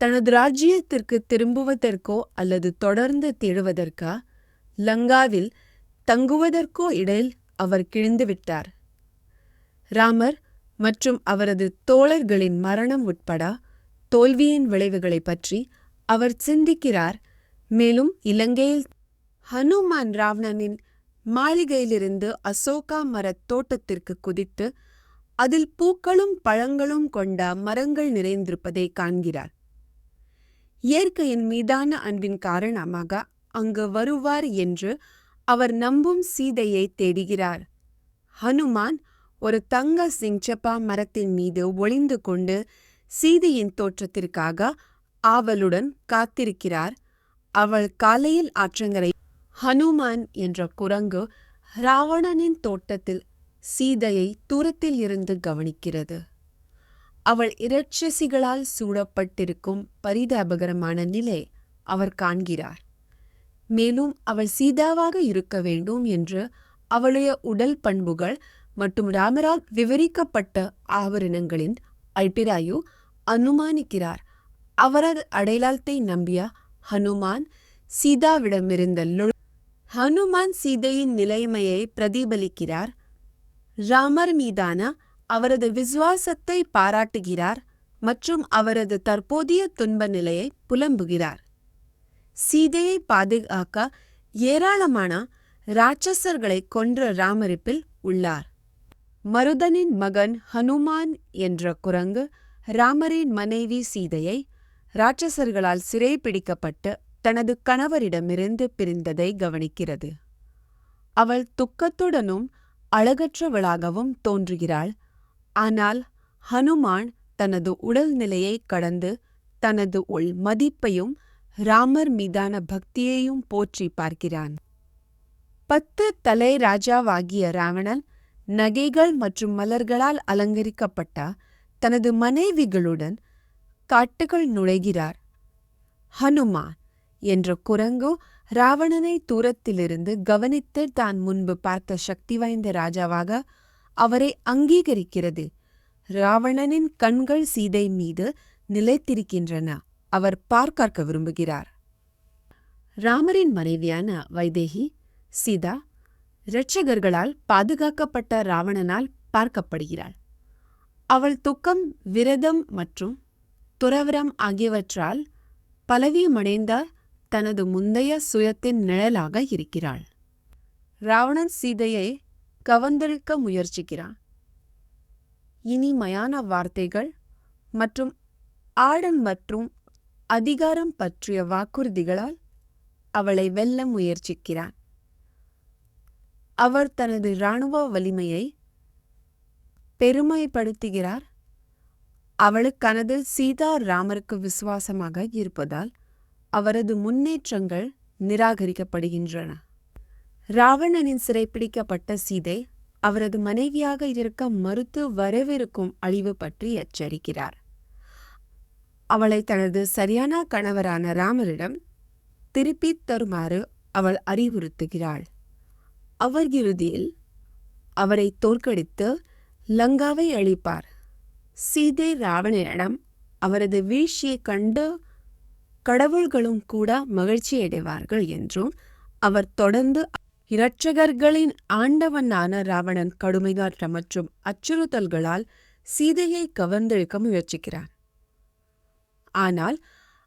தனது ராஜ்யத்திற்கு திரும்புவதற்கோ அல்லது தொடர்ந்து தேடுவதற்கோ லங்காவில் தங்குவதற்கோ இடையில் அவர் கிழிந்துவிட்டார். ராமர் மற்றும் அவரது தோழர்களின் மரணம் உட்பட தோல்வியின் விளைவுகளை பற்றி அவர் சிந்திக்கிறார். மேலும் இலங்கையில் ஹனுமான் ராவணனின் மாளிகையிலிருந்து அசோகா மரத் தோட்டத்திற்கு குதித்து அதில் பூக்களும் பழங்களும் கொண்ட மரங்கள் நிறைந்திருப்பதை காண்கிறார். இயற்கையின் மீதான அன்பின் காரணமாக அங்கு வருவார் என்று அவர் நம்பும் சீதையை தேடுகிறார். ஹனுமான் ஒரு தங்க சிங்சப்பா மரத்தின் மீது ஒளிந்து கொண்டு சீதையின் தோற்றத்திற்காக ஆவலுடன் காத்திருக்கிறார். அவள் காலையில் ஆற்றங்கரை ஹனுமான் என்ற குரங்கு ராவணனின் தோட்டத்தில் சீதையை தூரத்தில் இருந்து கவனிக்கிறது. அவள் இரட்சசிகளால் சூழப்பட்டிருக்கும் பரிதாபகரமான நிலை அவர் காண்கிறார். மேலும் அவள் சீதாவாக இருக்க வேண்டும் என்று அவளுடைய உடல் பண்புகள் மற்றும் ராமரால் விவரிக்கப்பட்ட ஆபரணங்களின் அல்பிராயு அனுமானிக்கிறார். அவரது அடையாளத்தை நம்பிய ஹனுமான் சீதாவிடமிருந்த ஹனுமான் சீதையின் நிலைமையை பிரதிபலிக்கிறார். ராமர் மீதான அவரது விசுவாசத்தை பாராட்டுகிறார் மற்றும் அவரது தற்போதைய துன்ப நிலையை புலம்புகிறார். சீதையை பாதுகாக்க ஏராளமான இராட்சசர்களை கொன்ற ராமரிப்பில் உள்ளார். மருதனின் மகன் ஹனுமான் என்ற குரங்கு ராமரின் மனைவி சீதையை இராட்சசர்களால் சிறைப்பிடிக்கப்பட்டு தனது கணவரிடமிருந்து பிரிந்ததை கவனிக்கிறது. அவள் துக்கத்துடனும் அழகற்றவளாகவும் தோன்றுகிறாள். ஆனால் ஹனுமான் தனது உடல்நிலையை கடந்து தனது உள் மதிப்பையும் ராமர் மீதான பக்தியையும் போற்றி பார்க்கிறான். 10 தலை ராஜாவாகிய ராவணன் நகைகள் மற்றும் மலர்களால் அலங்கரிக்கப்பட்ட தனது மனைவிகளுடன் காட்டுக்குள் நுழைகிறார். ஹனுமான் என்ற குரங்கு ராவணனை தூரத்திலிருந்து கவனித்து தான் முன்பு பார்த்த சக்தி வாய்ந்த ராஜாவாக அவரை அங்கீகரிக்கிறது. ராவணனின் கண்கள் சீதை மீது நிலைத்திருக்கின்றன. அவர் பார்க்க விரும்புகிறார். ராமரின் மனைவியான வைதேகி சீதா இரட்சகர்களால் பாதுகாக்கப்பட்ட ராவணனால் பார்க்கப்படுகிறாள். அவள் துக்கம், விரதம் மற்றும் துறவரம் ஆகியவற்றால் பலவீனமடைந்த தனது முந்தைய சுயத்தின் நிழலாக இருக்கிறாள். ராவணன் சீதையை கவர்ந்தெடுக்க முயற்சிக்கிறான். இனிமையான வார்த்தைகள் மற்றும் ஆடல் மற்றும் அதிகாரம் பற்றிய வாக்குறுதிகளால் அவளை வெல்ல முயற்சிக்கிறான். அவர் தனது இராணுவ வலிமையை பெருமைப்படுத்துகிறார். அவளுக்கானது சீதா ராமருக்கு விசுவாசமாக இருப்பதால் அவரது முன்னேற்றங்கள் நிராகரிக்கப்படுகின்றன. ராவணனின் சிறைப்பிடிக்கப்பட்ட சீதை அவரது மனைவியாக இருக்க மறுத்து வரவிருக்கும் அழிவு பற்றி எச்சரிக்கிறார். அவளை தனது சரியான கணவரான ராமரிடம் திருப்பித் தருமாறு அவள் அறிவுறுத்துகிறாள். அவர் இறுதியில் அவரை தோற்கடித்து லங்காவை அழிப்பார். சீதை ராவணனிடம் அவரது வீழ்ச்சியைக் கண்டு கடவுள்களும் கூட மகிழ்ச்சியடைவார்கள் என்றும் அவர் தொடர்ந்து இரட்சகர்களின் ஆண்டவனான ராவணன் கடுமையாற்ற மற்றும் அச்சுறுத்தல்களால் சீதையை கவர்ந்தெழுக்க முயற்சிக்கிறார். ஆனால்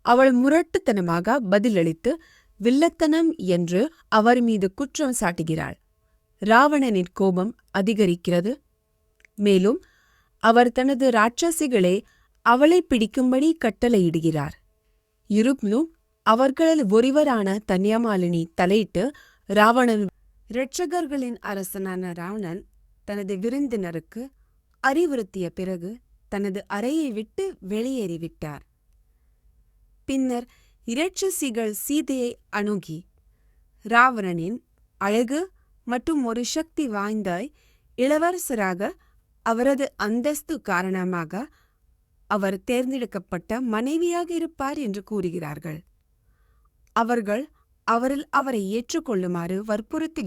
அவள் முரட்டுத்தனமாக பதிலளித்து வில்லத்தனம் என்று அவர் மீது குற்றம் சாட்டுகிறாள். ராவணனின் கோபம் அதிகரிக்கிறது. மேலும் அவர் தனது இராட்சசிகளை அவளை பிடிக்கும்படி கட்டளையிடுகிறார். இருப்பினும் அவர்களில் ஒருவரான தன்யமாலினி தலையிட்டு ராவணன் இரட்சகர்களின் அரசனான ராவணன் தனது விருந்தினருக்கு அறிவுறுத்திய பிறகு தனது அறையை விட்டு வெளியேறிவிட்டார். பின்னர் இரட்சசிகள் சீதையை அணுகி ராவணனின் அழகு மற்றும் ஒரு சக்தி வாய்ந்த இளவரசராக அவரது அந்தஸ்து காரணமாக அவர் தேர்ந்தெடுக்கப்பட்ட மனைவியாக இருப்பார் என்று கூறுகிறார்கள். அவர்கள் அவரை ஏற்றுக்கொள்ளுமாறு வற்புறுத்தி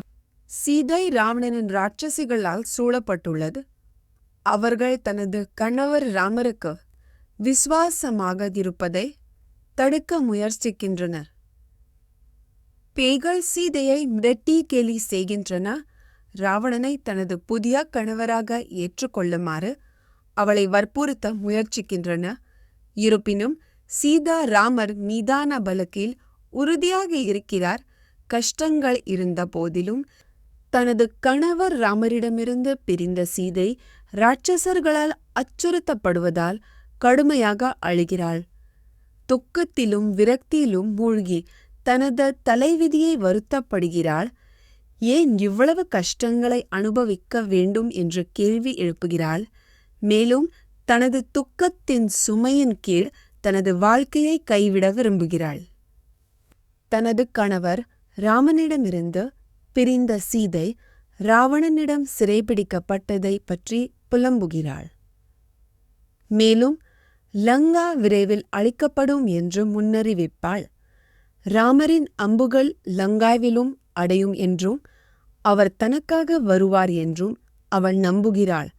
சீதை ராவணனின் இராட்சசிகளால் சூழப்பட்டுள்ளது. அவர்கள் தனது கணவர் ராமருக்கு விசுவாசமாக இருப்பதை தடுக்க முயற்சிக்கின்றனர். பேய்கள் சீதையை மிரட்டி கேலி செய்கின்றன. ராவணனை தனது புதிய கணவராக ஏற்றுக்கொள்ளுமாறு அவளை வற்புறுத்த முயற்சிக்கின்றன. இருப்பினும் சீதா ராமர் மீதான பலத்தில் உறுதியாக இருக்கிறார். கஷ்டங்கள் இருந்த போதிலும் தனது கணவர் ராமரிடமிருந்து பிரிந்த சீதை இராட்சசர்களால் அச்சுறுத்தப்படுவதால் கடுமையாக அழுகிறாள். துக்கத்திலும் விரக்தியிலும் மூழ்கி தனது தலைவிதியை வருத்தப்படுகிறாள். ஏன் இவ்வளவு கஷ்டங்களை அனுபவிக்க வேண்டும் என்று கேள்வி எழுப்புகிறாள். மேலும் தனது துக்கத்தின் சுமையின் கீழ் தனது வாழ்க்கையை கைவிட விரும்புகிறாள். தனது கணவர் ராமனிடமிருந்து பிரிந்த சீதை ராவணனிடம் சிறைபிடிக்கப்பட்டதை பற்றி புலம்புகிறாள். மேலும் லங்கா விரைவில் அழிக்கப்படும் என்று முன்னறிவிப்பாள். ராமரின் அம்புகள் லங்காவிலும் அடையும் என்றும் அவர் தனக்காக வருவார் என்றும் அவள் நம்புகிறாள்.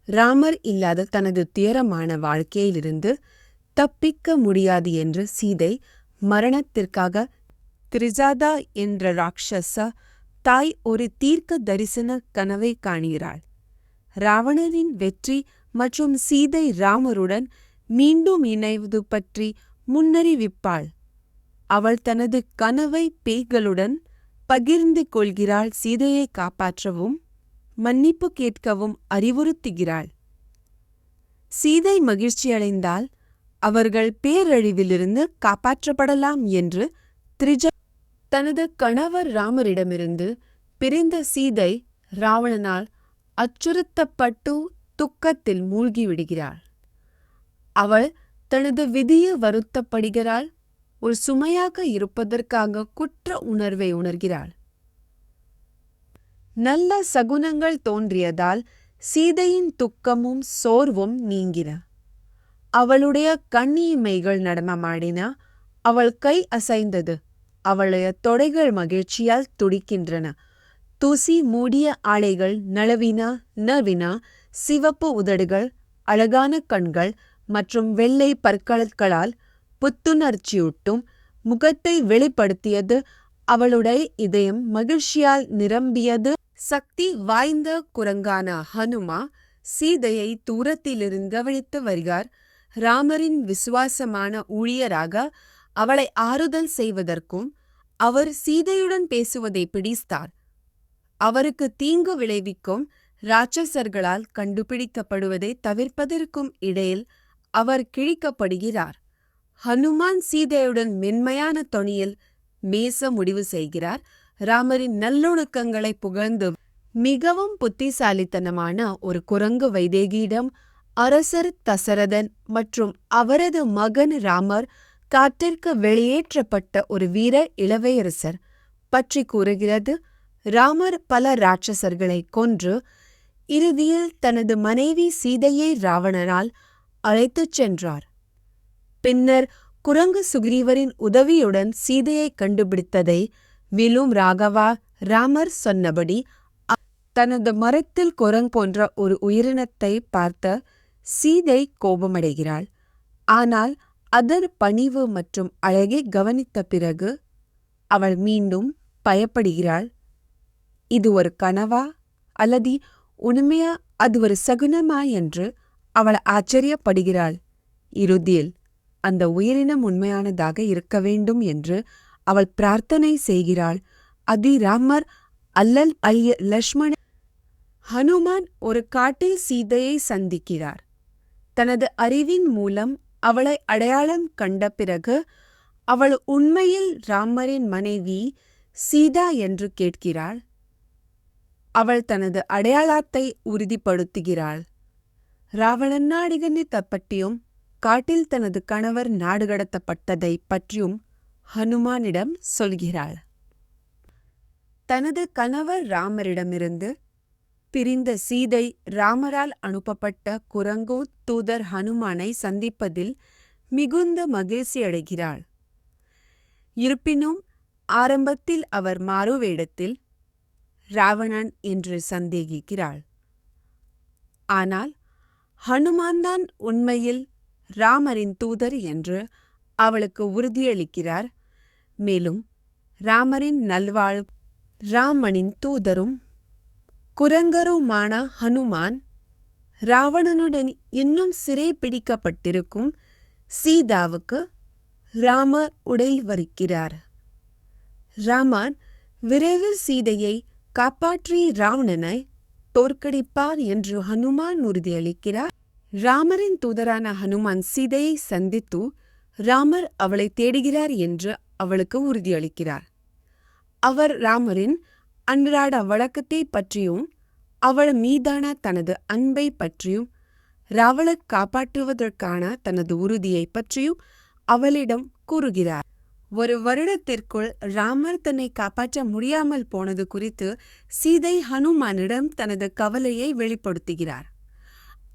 ராமர் இல்லாத தனது துயரமான வாழ்க்கையிலிருந்து தப்பிக்க முடியாது என்று சீதை மரணத்திற்காக திரிஜாதா என்ற ராட்சச தாய் ஒரு தீர்க்க தரிசன கனவை காணுகிறாள். ராவணனின் வெற்றி மற்றும் சீதை ராமருடன் மீண்டும் இணைவது பற்றி முன்னறிவிப்பாள். அவள் தனது கனவை பேய்களுடன் பகிர்ந்து கொள்கிறாள். சீதையை காப்பாற்றவும் மன்னிப்பு கேட்கவும் அறிவுறுத்துகிறாள். சீதை மகிழ்ச்சியடைந்தால் அவர்கள் பேரழிவிலிருந்து காப்பாற்றப்படலாம் என்று திரிஜா தனது கணவர் ராமரிடமிருந்து பிரிந்த சீதை ராவணனால் அச்சுறுத்தப்பட்டு துக்கத்தில் மூழ்கிவிடுகிறாள். அவள் தனது விதியை வருத்தப்படுகிறாள். ஒரு சுமையாக இருப்பதற்காக குற்ற உணர்வை உணர்கிறாள். நல்ல சகுனங்கள் தோன்றியதால் சீதையின் துக்கமும் சோர்வும் நீங்கின. அவளுடைய கண்ணிமைகள் நடனமாடின. அவள் கை அசைந்தது. அவளுடைய தொடைகள் மகிழ்ச்சியால் துடிக்கின்றன. தூசி மூடிய ஆடைகள் நழுவின. சிவப்பு உதடுகள், அழகான கண்கள் மற்றும் வெள்ளை பற்களால் புத்துணர்ச்சியூட்டும் முகத்தை வெளிப்படுத்தியது. அவளுடைய இதயம் மகிழ்ச்சியால் நிரம்பியது. சக்தி வாய்ந்த குரங்கான ஹனுமா சீதையை தூரத்திலிருந்து கவனித்து வருகிறார். ராமரின் விசுவாசமான ஊழியராக அவளை ஆறுதல் செய்வதற்கும் அவர் சீதையுடன் பேசுவதை பிடித்தார். அவருக்கு தீங்கு விளைவிக்கும் இராட்சசர்களால் கண்டுபிடிக்கப்படுவதை தவிர்ப்பதற்கும் இடையில் அவர் கிழிக்கப்படுகிறார். ஹனுமான் சீதையுடன் மென்மையான தொனியில் பேச முடிவு செய்கிறார். ராமரின் நல்லொழுக்கங்களை புகழ்ந்து மிகவும் புத்திசாலித்தனமான ஒரு குரங்கு வைதேகியிடம் அரசர் தசரதன் மற்றும் அவரது மகன் ராமர் காட்டிற்கு வெளியேற்றப்பட்ட ஒரு வீர இளவரசர் பற்றி கூறுகிறது. ராமர் பல இராட்சசர்களை கொன்று இறுதியில் தனது மனைவி சீதையை ராவணனால் அழைத்துச் சென்றார். பின்னர் குரங்கு சுக்ரீவரின் உதவியுடன் சீதையை கண்டுபிடித்ததை விலும் ராகவா ராமர் சொன்னபடி தனது மரத்தில் குரங்கு போன்ற ஒரு உயிரினத்தை பார்த்த சீதை கோபமடைகிறாள். ஆனால் அதன் பணிவு மற்றும் அழகை கவனித்த பிறகு அவள் மீண்டும் பயப்படுகிறாள். இது ஒரு கனவா அல்லது உண்மையா, அது ஒரு சகுனமா என்று அவள் ஆச்சரியப்படுகிறாள். இறுதியில் அந்த உயிரினம் உண்மையானதாக இருக்க வேண்டும் என்று அவள் பிரார்த்தனை செய்கிறாள். அது ராமர் அல்லல் லக்ஷ்மணன். ஹனுமான் ஒரு காட்டில் சீதையை சந்திக்கிறார். தனது அறிவின் மூலம் அவளை அடையாளம் கண்ட பிறகு அவள் உண்மையில் ராமரின் மனைவி சீதா என்று கேட்கிறாள். அவள் தனது அடையாளத்தை உறுதிப்படுத்துகிறாள். ராவணன் நாடுகடத்தப்பட்டியும் காட்டில் தனது கணவர் நாடு கடத்தப்பட்டதை பற்றியும் ஹனுமானிடம் சொல்கிறாள். தனது கணவர் ராமரிடமிருந்து பிரிந்த சீதை ராமரால் அனுப்பப்பட்ட குரங்கு தூதர் ஹனுமானை சந்திப்பதில் மிகுந்த மகிழ்ச்சி அடைகிறாள். இருப்பினும் ஆரம்பத்தில் அவர் மாறுவேடத்தில் ராவணன் என்று சந்தேகிக்கிறாள். ஆனால் ஹனுமான் தான் உண்மையில் ராமரின் தூதர் என்று அவளுக்கு உறுதியளிக்கிறார். மேலும் ராமரின் ராமனின் தூதரும் குரங்கருமான ஹனுமான் ராவணனுடன் இன்னும் சிறை பிடிக்கப்பட்டிருக்கும் சீதாவுக்கு ராமர் உடல் வருகிறார். ராமர் விரைவில் சீதையை காப்பாற்றி ராவணனை தோற்கடிப்பார் என்று ஹனுமான் உறுதியளிக்கிறார். ராமரின் தூதரான ஹனுமான் சீதையை சந்தித்து ராமர் அவளை தேடுகிறார் என்று அவளுக்கு உறுதியளிக்கிறார். அவர் ராமரின் அன்றாட வழக்கத்தை பற்றியும் அவள் மீதான தனது அன்பை பற்றியும் ராவணை காப்பாற்றுவதற்கான தனது உறுதியை பற்றியும் அவளிடம் கூறுகிறார். ஒரு வருடத்திற்குள் ராமர் தன்னை காப்பாற்ற முடியாமல் போனது குறித்து சீதை ஹனுமானிடம் தனது கவலையை வெளிப்படுத்துகிறார்.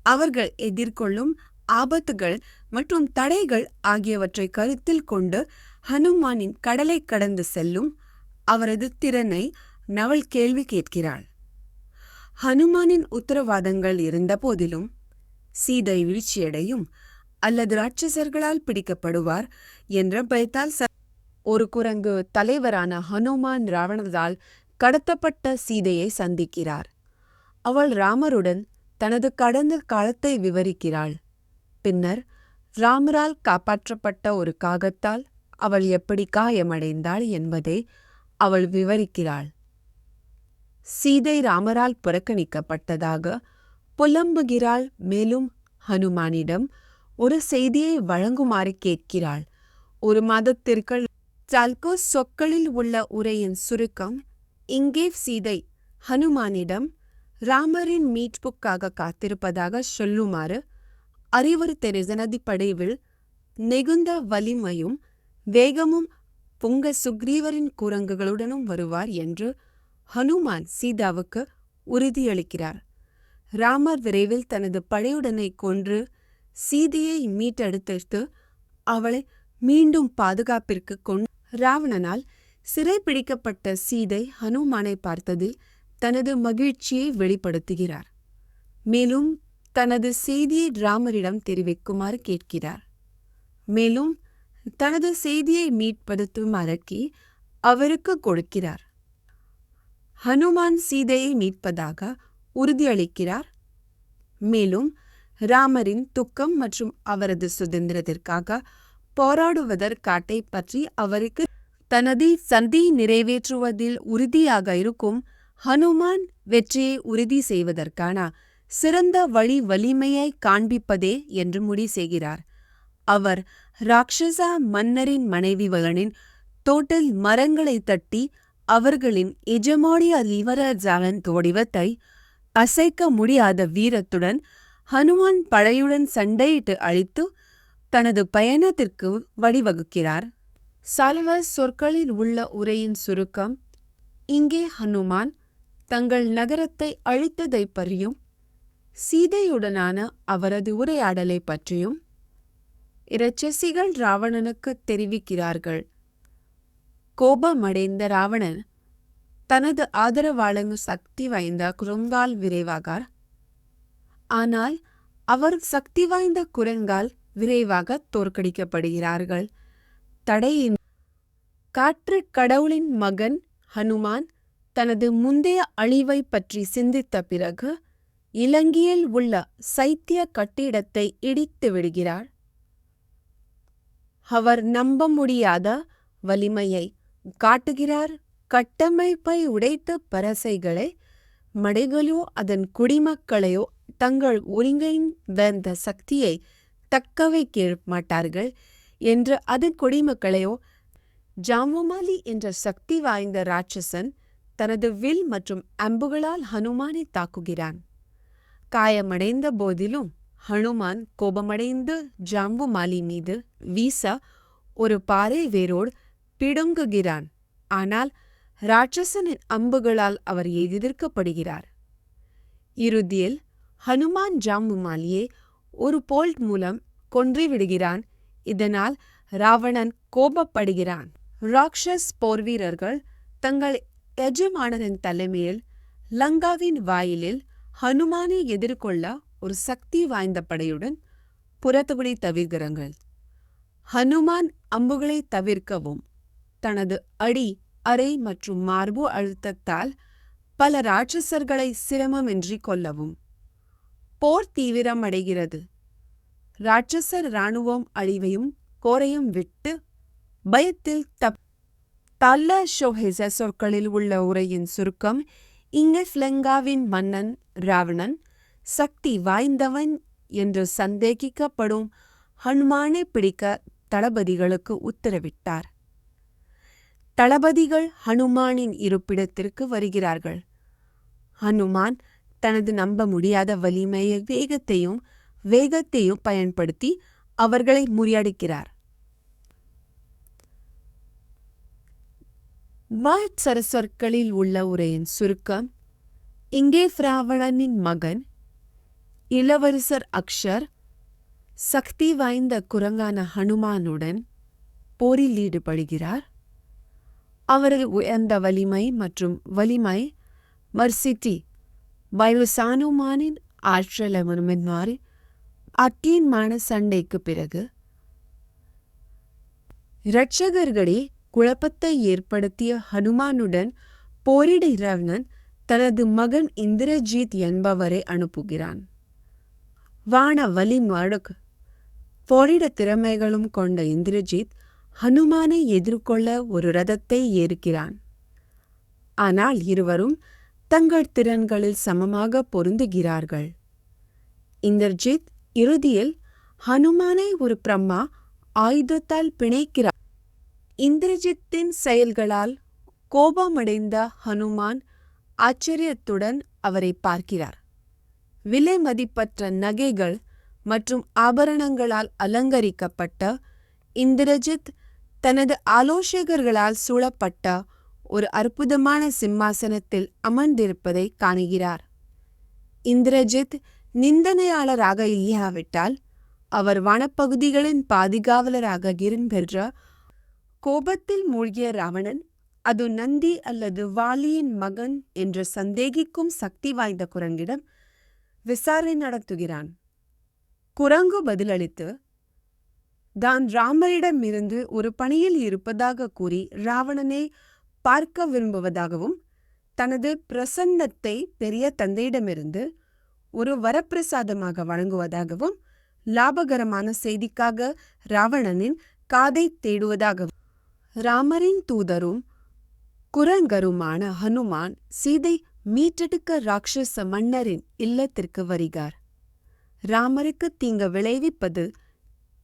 அவர்கள் எதிர்கொள்ளும் ஆபத்துகள் மற்றும் தடைகள் ஆகியவற்றை கருத்தில் கொண்டு ஹனுமானின் கடலை கடந்து செல்லும் அவரது திறனை அவள் கேள்வி கேட்கிறாள். ஹனுமானின் உத்தரவாதங்கள் இருந்த போதிலும் சீதை வீழ்ச்சியடையும் அல்லது ராட்சசர்களால் பிடிக்கப்படுவார் என்ற பயத்தால் ஒரு குரங்கு தலைவரான ஹனுமான் ராவணதால் கடத்தப்பட்ட சீதையை சந்திக்கிறார். அவள் ராமருடன் தனது கடந்த காலத்தை விவரிக்கிறாள். பின்னர் ராமரால் காப்பாற்றப்பட்ட ஒரு காகத்தால் அவள் எப்படி காயமடைந்தாள் என்பதை அவள் விவரிக்கிறாள். சீதை ராமரால் புறக்கணிக்கப்பட்டதாக புலம்புகிறாள். மேலும் ஹனுமானிடம் ஒரு செய்தியை வழங்குமாறு கேட்கிறாள். ஒரு மாதத்திற்கு சால்கோ சொற்களில் உள்ள உரையின் சுருக்கம் இங்கே சீதை ஹனுமானிடம் ராமரின் மீட்புக்காக காத்திருப்பதாக சொல்லுமாறு அறிவுறுத்தனதி படைவில் நெகுந்த வலிமையும் வேகமும் புங்க சுக்ரீவரின் குரங்குகளுடனும் வருவார் என்று ஹனுமான் சீதாவுக்கு உறுதியளிக்கிறார். ராமர் விரைவில் தனது படையுடனை கொன்று சீதையை மீட்டெடுத்து அவளை மீண்டும் பாதுகாப்பிற்கு கொண்டு ராவணனால் சிறைப்பிடிக்கப்பட்ட சீதை ஹனுமானை பார்த்ததில் தனது மகிழ்ச்சியை வெளிப்படுத்துகிறார். மேலும் தனது செய்தியை ராமரிடம் தெரிவிக்குமாறு கேட்கிறார். மேலும் தனது செய்தியை மீட்படுத்தும் அரக்கி அவருக்கு கொடுக்கிறார். ஹனுமான் சீதையை மீட்பதாக உறுதியளிக்கிறார். மேலும் ராமரின் துக்கம் மற்றும் அவரது சுதந்திரத்திற்காக போராடுவதற்காட்டை பற்றி அவருக்கு தனது சதி நிறைவேற்றுவதில் உறுதியாக இருக்கும் ஹனுமான் வெற்றியை உறுதி செய்வதற்கான சிறந்த வலிமையை காண்பிப்பதே என்று முடிவு செய்கிறார். அவர் ராட்சச மன்னரின் மனைவிகளின் தோட்டில் மரங்களை தட்டி அவர்களின் எஜமானிய யுவராஜாவின் வடிவத்தை அசைக்க முடியாத வீரத்துடன் ஹனுமான் படையுடன் சண்டையிட்டு அழித்து தனது பயணத்திற்கு வழிவகுக்கிறார். சால்வ சொற்களில் உள்ள உரையின் சுருக்கம் இங்கே ஹனுமான் தங்கள் நகரத்தை அழித்ததை பற்றியும் சீதையுடனான அவரது உரையாடலை பற்றியும் இரட்சசிகள் ராவணனுக்கு தெரிவிக்கிறார்கள். கோபமடைந்த ராவணன் தனது ஆதரவாளங்க சக்தி வாய்ந்த குரங்கால் விரைவாகார். ஆனால் அவர் சக்தி வாய்ந்த குரங்கால் விரைவாக தோற்கடிக்கப்படுகிறார்கள். தடையின் காற்று கடவுளின் மகன் ஹனுமான் தனது முந்தைய அழிவை பற்றி சிந்தித்த பிறகு இலங்கையில் உள்ள சைத்திய கட்டிடத்தை இடித்து விடுகிறார். அவர் நம்ப முடியாத வலிமையை காட்டுகிறார். கட்டமைப்பை உடைத்த பரசைகளை மடைகளோ அதன் குடிமக்களையோ தங்கள் ஒருங்கிணைந்த சக்தியை தக்க வைக்க மாட்டார்கள் என்று அதன் குடிமக்களையோ ஜாம்புமாலி என்ற சக்தி வாய்ந்த ராட்சசன் தனது வில் மற்றும் அம்புகளால் ஹனுமானை தாக்குகிறான். காயமடைந்த போதிலும் ஹனுமான் கோபமடைந்து ஜாம்புமாலி மீது வீச ஒரு பாறை வேரோடு பிடுங்குகிறான். ஆனால் ராட்சசனின் அம்புகளால் அவர் எதிர்க்கப்படுகிறார். இறுதியில் ஹனுமான் ஜாம்புமாலியை ஒரு போல்ட் மூலம் கொன்றுவிடுகிறான். இதனால் ராவணன் கோபப்படுகிறான். ராட்சஸ் போர்வீரர்கள் தங்கள் எஜமானரின் தலைமையில் லங்காவின் வாயிலில் ஹனுமானை எதிர்கொள்ள ஒரு சக்தி வாய்ந்த படையுடன் புறத்துகளை தவிர்க்கிறார்கள். ஹனுமான் அம்புகளை தவிர்க்கவும் தனது அடி அறை மற்றும் மார்பு அழுத்தத்தால் பல ராட்சசர்களை சிரமமின்றி கொல்லவும் போர் தீவிரமடைகிறது. ராட்சசர் இராணுவம் அழிவையும் கோரையும் விட்டு பயத்தில் தல்ல ஷோஹெச சொற்களில் உள்ள உரையின் சுருக்கம். இங்கே ஸ்லங்காவின் மன்னன் ராவணன் சக்தி வாய்ந்தவன் என்று சந்தேகிக்கப்படும் ஹனுமானை பிடிக்க தளபதிகளுக்கு உத்தரவிட்டார். தளபதிகள் ஹனுமானின் இருப்பிடத்திற்கு வருகிறார்கள். ஹனுமான் தனது நம்ப முடியாத வலிமையை வேகத்தையும் பயன்படுத்தி அவர்களை முறியடிக்கிறார். சொற்களில் உள்ள உரையின் சுருக்கம். இங்கே ராவணனின் மகன் இளவரசர் அக்ஷர் சக்தி வாய்ந்த குரங்கான ஹனுமானுடன் போரில் ஈடுபடுகிறார். அவரது உயர்ந்த வலிமை மர்சிட்டி ஹனுமானின் ஆற்றலமனுமாறு அக்கீன்மான சண்டைக்கு பிறகு இரட்சகர்களே குழப்பத்தை ஏற்படுத்திய ஹனுமானுடன் போரிட ராவணன் தனது மகன் இந்திரஜித் என்பவரை அனுப்புகிறான். வான வலிமையோடு போரிட திறமைகளும் கொண்ட இந்திரஜித் ஹனுமானை எதிர்கொள்ள ஒரு ரதத்தை ஏறுகிறான். ஆனால் இருவரும் தங்கள் திறன்களில் சமமாக பொருந்துகிறார்கள். இந்திரஜித் இறுதியில் ஹனுமானை ஒரு பிரம்மா ஆயுதத்தால் பிணைக்கிறார். இந்திரஜித்தின் செயல்களால் கோபமடைந்த ஹனுமான் ஆச்சரியத்துடன் அவரை பார்க்கிறார். விலை மதிப்பற்ற நகைகள் மற்றும் ஆபரணங்களால் அலங்கரிக்கப்பட்ட இந்திரஜித் தனது ஆலோசகர்களால் சூழப்பட்ட ஒரு அற்புதமான சிம்மாசனத்தில் அமர்ந்திருப்பதை காணுகிறார். இந்திரஜித் நிந்தனையாளராக இல்லாவிட்டால் அவர் வனப்பகுதிகளின் பாதுகாவலராக இருக்கின்ற. கோபத்தில் மூழ்கிய ராவணன் அது நந்தி அல்லது வாலியின் மகன் என்று சந்தேகிக்கும் சக்தி வாய்ந்த குரங்கிடம் விசாரணை நடத்துகிறான். குரங்கு பதிலளித்து தான் ராமரிடமிருந்து ஒரு பணியில் இருப்பதாக கூறி ராவணனை பார்க்க விரும்புவதாகவும் தனது பிரசன்னத்தை பெரிய தந்தையிடமிருந்து ஒரு வரப்பிரசாதமாக வழங்குவதாகவும் லாபகரமான செய்திக்காக ராவணனின் காதை தேடுவதாகவும் ராமரின் தூதரும் குரங்கருமான ஹனுமான் சீதை மீட்டெடுக்க ராட்சச மன்னரின் இல்லத்திற்கு வருகிறார். ராமருக்கு தீங்கு விளைவிப்பது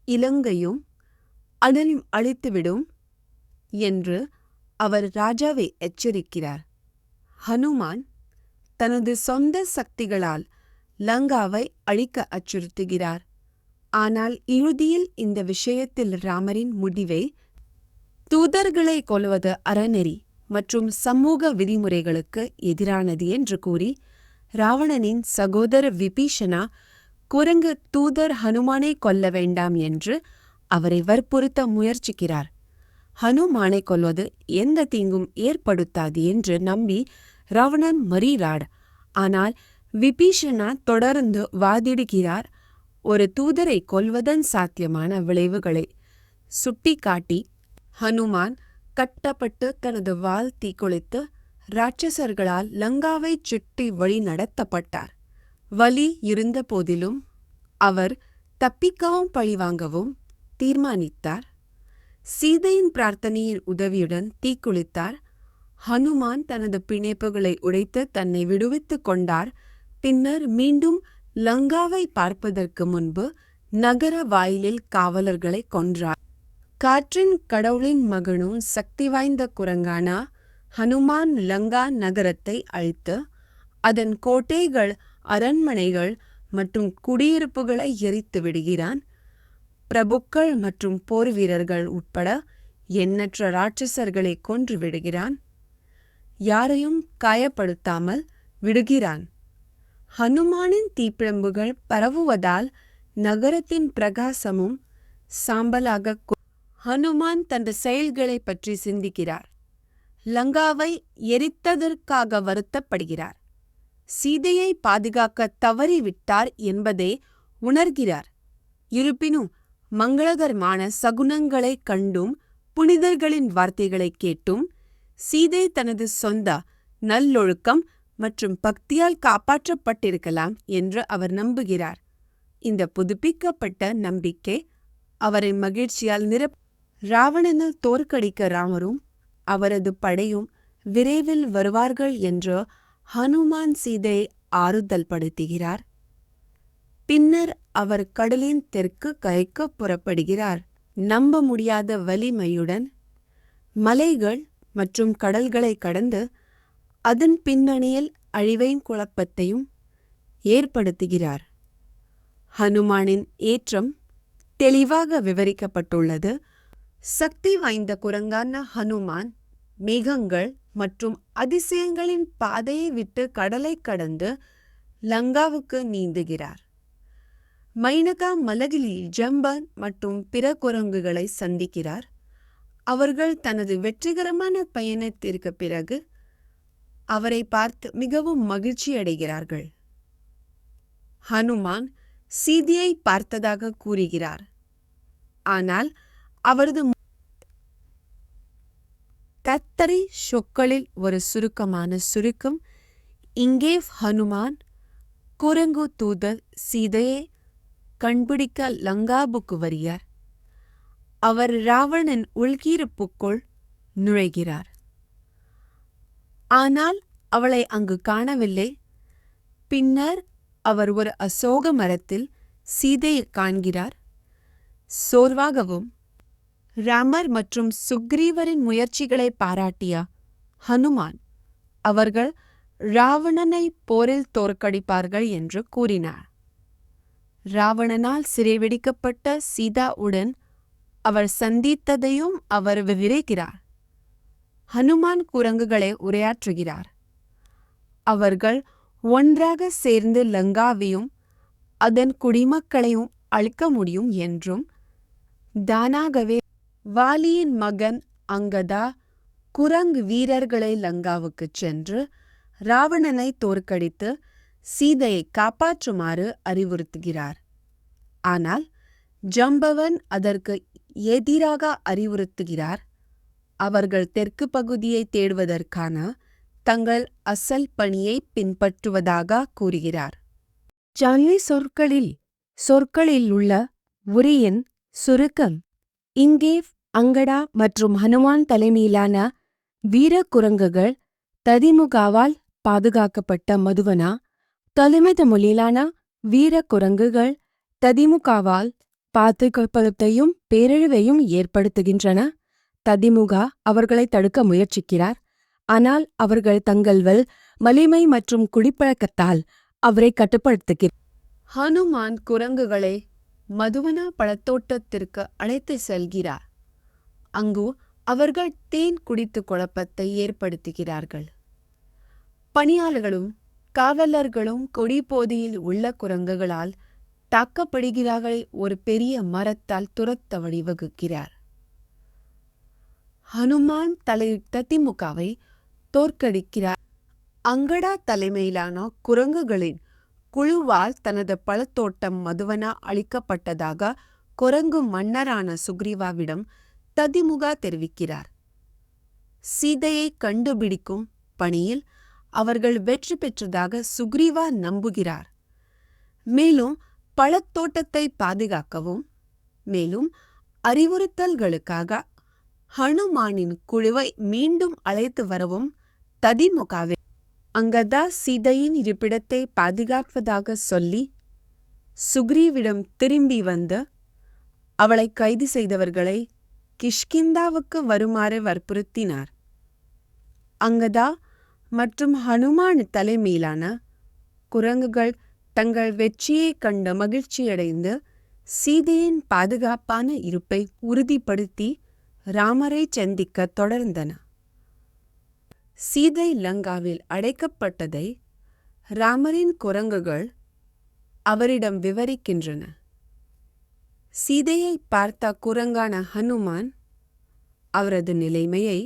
இலங்கையும் அனலும் அழித்துவிடும் என்று அவர் ராஜாவை எச்சரிக்கிறார். ஹனுமான் தனது சொந்த சக்திகளால் லங்காவை அழிக்க அச்சுறுத்துகிறார். ஆனால் இறுதியில் இந்த விஷயத்தில் ராமரின் முடிவை தூதர்களை கொல்வது அறநெறி மற்றும் சமூக விதிமுறைகளுக்கு எதிரானது என்று கூறி ராவணனின் சகோதர விபீஷணா குரங்கு தூதர் ஹனுமானை கொல்ல வேண்டாம் என்று அவரை வற்புறுத்த முயற்சிக்கிறார். ஹனுமானை கொல்வது எந்த தீங்கும் ஏற்படுத்தாது என்று நம்பி ராவணன் மறிகிறார். ஆனால் விபீஷணா தொடர்ந்து வாதிடுகிறார். ஒரு தூதரை கொல்வதன் சாத்தியமான விளைவுகளை சுட்டிக்காட்டி ஹனுமான் கட்டப்பட்டு தனது வாள் தீக்குளித்து ராட்சசர்களால் லங்காவை சுற்றி வழி நடத்தப்பட்டார். வலி இருந்த போதிலும் அவர் தப்பிக்கவும் பழிவாங்கவும் தீர்மானித்தார். சீதையின் பிரார்த்தனையின் உதவியுடன் தீக்குளித்தார். ஹனுமான் தனது பிணைப்புகளை உடைத்து தன்னை விடுவித்துக் கொண்டார். பின்னர் மீண்டும் லங்காவை பார்ப்பதற்கு முன்பு நகர வாயிலில் காவலர்களை கொன்றார். காற்றின் கடவுளின் மகனும் சக்தி வாய்ந்த குரங்கான ஹனுமான் லங்கா நகரத்தை அழித்து அதன் கோட்டைகள், அரண்மனைகள் மற்றும் குடியிருப்புகளை எரித்து விடுகிறான். பிரபுக்கள் மற்றும் போர் வீரர்கள் உட்பட எண்ணற்ற ராட்சசர்களை கொன்று விடுகிறான். யாரையும் காயப்படுத்தாமல் விடுகிறான். ஹனுமானின் தீப்பிழம்புகள் பரவுவதால் நகரத்தின் பிரகாசமும் சாம்பலாக ஹனுமான் தனது செயல்களை பற்றி சிந்திக்கிறார். லங்காவை எரித்ததற்காக வருத்தப்படுகிறார். சீதையை பாதுகாக்க தவறிவிட்டார் என்பதை உணர்கிறார். இருப்பினும் மங்களகரமான சகுனங்களை கண்டும் புனிதர்களின் வார்த்தைகளை கேட்டும் சீதை தனது சொந்த நல்லொழுக்கம் மற்றும் பக்தியால் காப்பாற்றப்பட்டிருக்கலாம் என்று அவர் நம்புகிறார். இந்த புதுப்பிக்கப்பட்ட நம்பிக்கை அவரை மகிழ்ச்சியால் ராவணனை தோற்கடிக்க ராமரும் அவரது படையும் விரைவில் வருவார்கள் என்று ஹனுமான் சீதையை ஆறுதல் படுத்துகிறார். பின்னர் அவர் கடலின் தெற்கு கரைக்கு புறப்படுகிறார். நம்ப முடியாத வலிமையுடன் மலைகள் மற்றும் கடல்களை கடந்து அதன் பின்னணியில் அழிவையும் குழப்பத்தையும் ஏற்படுத்துகிறார். ஹனுமானின் ஏற்றம் தெளிவாக விவரிக்கப்பட்டுள்ளது. சக்தி வாய்ந்த குரங்கான ஹனுமான் மேகங்கள் மற்றும் அதிசயங்களின் பாதையை விட்டு கடலை கடந்து லங்காவுக்கு நீந்துகிறார். மைனகா மலகிலில் ஜம்பன் மற்றும் பிற குரங்குகளை சந்திக்கிறார். அவர்கள் தனது வெற்றிகரமான பயணத்திற்கு பிறகு அவரை பார்த்து மிகவும் மகிழ்ச்சி அடைகிறார்கள். ஹனுமான் சீதையை பார்த்ததாக கூறுகிறார். ஆனால் அவரது கத்தரி சொற்களில் ஒரு சுருக்கமான சுருக்கம் இங்கே ஹனுமான் குரங்கு தூதர் சீதையை கண்பிடிக்க லங்காவுக்கு வருகிறார். அவர் ராவணன் உள்கிருப்புக்குள் நுழைகிறார். ஆனால் அவளை அங்கு காணவில்லை. பின்னர் அவர் ஒரு அசோக மரத்தில் சீதையை காண்கிறார். சோர்வாகவும் ராமர் மற்றும் சுக்ரீவரின் முயற்சிகளை பாராட்டிய ஹனுமான் அவர்கள் ராவணனை போரில் தோற்கடிப்பார்கள் என்று கூறினார். ராவணனால் சிறைபிடிக்கப்பட்ட சீதாவுடன் அவர் சந்தித்ததையும் அவர் விவரிக்கிறார். ஹனுமான் குரங்குகளை உரையாற்றுகிறார். அவர்கள் ஒன்றாக சேர்ந்து லங்காவையும் அதன் குடிமக்களையும் அழிக்க முடியும் என்றும் தானாகவே வாலியின் மகன் அங்கதா குரங்கு வீரர்களை லங்காவுக்குச் சென்று ராவணனை தோற்கடித்து சீதையை காப்பாற்றுமாறு அறிவுறுத்துகிறார். ஆனால் ஜம்பவன் அதற்கு எதிராக அறிவுறுத்துகிறார். அவர்கள் தெற்கு பகுதியை தேடுவதற்கான தங்கள் அசல் பணியை பின்பற்றுவதாக கூறுகிறார். ஜான்லி சொற்களில் உள்ள உரியின் சுருக்கம் இங்கே அங்கடா மற்றும் ஹனுமான் தலைமையிலான வீர குரங்குகள் ததிமுகாவால் பாதுகாக்கப்பட்ட மதுவனா தலைமைத மொழியிலான வீர குரங்குகள் ததிமுகாவால் பாதுகாப்பதையும் பேரழிவையும் ஏற்படுத்துகின்றன. ததிமுகா அவர்களை தடுக்க முயற்சிக்கிறார். ஆனால் அவர்கள் தங்கள் வலிமை மற்றும் குடிப்பழக்கத்தால் அவரை கட்டுப்படுத்துகிறார். ஹனுமான் குரங்குகளை மதுவனா பழத்தோட்டத்திற்கு அழைத்து செல்கிறார். அங்கு அவர்கள் தேன் குடித்து குழப்பத்தை ஏற்படுத்துகிறார்கள். பணியாளர்களும் காவலர்களும் கொடிபோதையில் உள்ள குரங்குகளால் தாக்கப்படுகிறார்கள். ஒரு பெரிய மரத்தால் துரத்த வழிவகுக்கிறார். ஹனுமான் ததிமுகாவை தோற்கடிக்கிறார். அங்கடா தலைமையிலான குரங்குகளின் குழுவால் தனது பழத்தோட்டம் மதுவனா அளிக்கப்பட்டதாக குரங்கு மன்னரான சுக்ரீவாவிடம் ததிமுகா தெரிவிக்கிறார். சீதையை கண்டுபிடிக்கும் பணியில் அவர்கள் வெற்றி பெற்றதாக சுக்ரீவா நம்புகிறார். மேலும் பழத்தோட்டத்தை பாதுகாக்கவும் மேலும் அறிவுறுத்தல்களுக்காக ஹனுமானின் குழுவை மீண்டும் அழைத்து வரவும் ததிமுகாவே அங்கதா சீதையின் இருப்பிடத்தை பாதுகாப்பதாக சொல்லி சுக்ரீவிடம் திரும்பி வந்து அவளை கைது செய்தவர்களை கிஷ்கிந்தாவுக்கு வருமாறு வற்புறுத்தினார். அங்கதா மற்றும் ஹனுமான் தலைமையிலான குரங்குகள் தங்கள் வெற்றியை கண்டு மகிழ்ச்சியடைந்து சீதையின் பாதுகாப்பான இருப்பை உறுதிப்படுத்தி ராமரை சந்திக்க தொடர்ந்தன. சீதை லங்காவில் அடைக்கப்பட்டதை ராமரின் குரங்குகள் அவரிடம் விவரிக்கின்றன. சீதையை பார்த்த குரங்கான ஹனுமான் அவரது நிலைமையை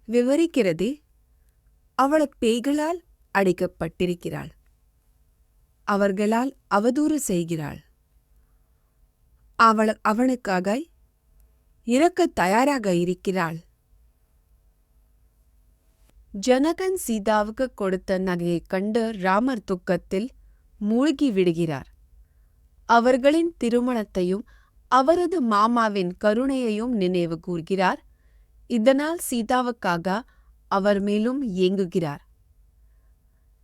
விவரிக்கிறது. அவள் பேய்களால் அடைக்கப்பட்டிருக்கிறாள். அவர்களால் அவதூறு செய்கிறாள். அவனுக்காக இறக்க தயாராக இருக்கிறாள். ஜனகன் சீதாவுக்கு கொடுத்த நகையைக் கண்டு ராமர் துக்கத்தில் மூழ்கி விடுகிறார். அவர்களின் திருமணத்தையும் அவரது மாமாவின் கருணையையும் நினைவு கூர்கிறார். இதனால் சீதாவுக்காக அவர் மேலும் ஏங்குகிறார்.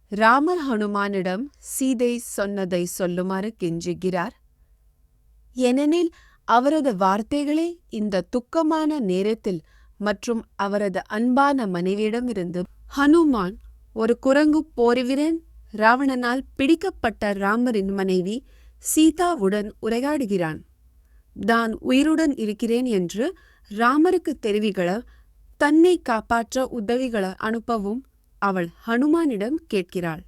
ராமர் ஹனுமானிடம் சீதை சொன்னதை சொல்லுமாறு கெஞ்சுகிறார். ஏனெனில் அவரது வார்த்தைகளே இந்த துக்கமான நேரத்தில் மற்றும் அவரது அன்பான மனைவியிடமிருந்து ஹனுமான் ஒரு குரங்கு போர்வீரன் ராவணனால் பிடிக்கப்பட்ட ராமரின் மனைவி சீதாவுடன் உரையாடுகிறான். தான் உயிருடன் இருக்கிறேன் என்று ராமருக்கு தெரிவிகள தன்னை காப்பாற்ற உதவிகளை அனுப்பவும் அவள் ஹனுமானிடம் கேட்கிறாள்.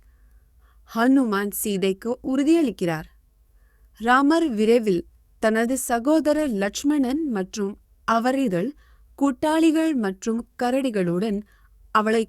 ஹனுமான் சீதைக்கு உறுதியளிக்கிறார். ராமர் விரைவில் தனது சகோதரர் லட்சுமணன் மற்றும் அவரது கூட்டாளிகள் மற்றும் கரடிகளுடன் அவளை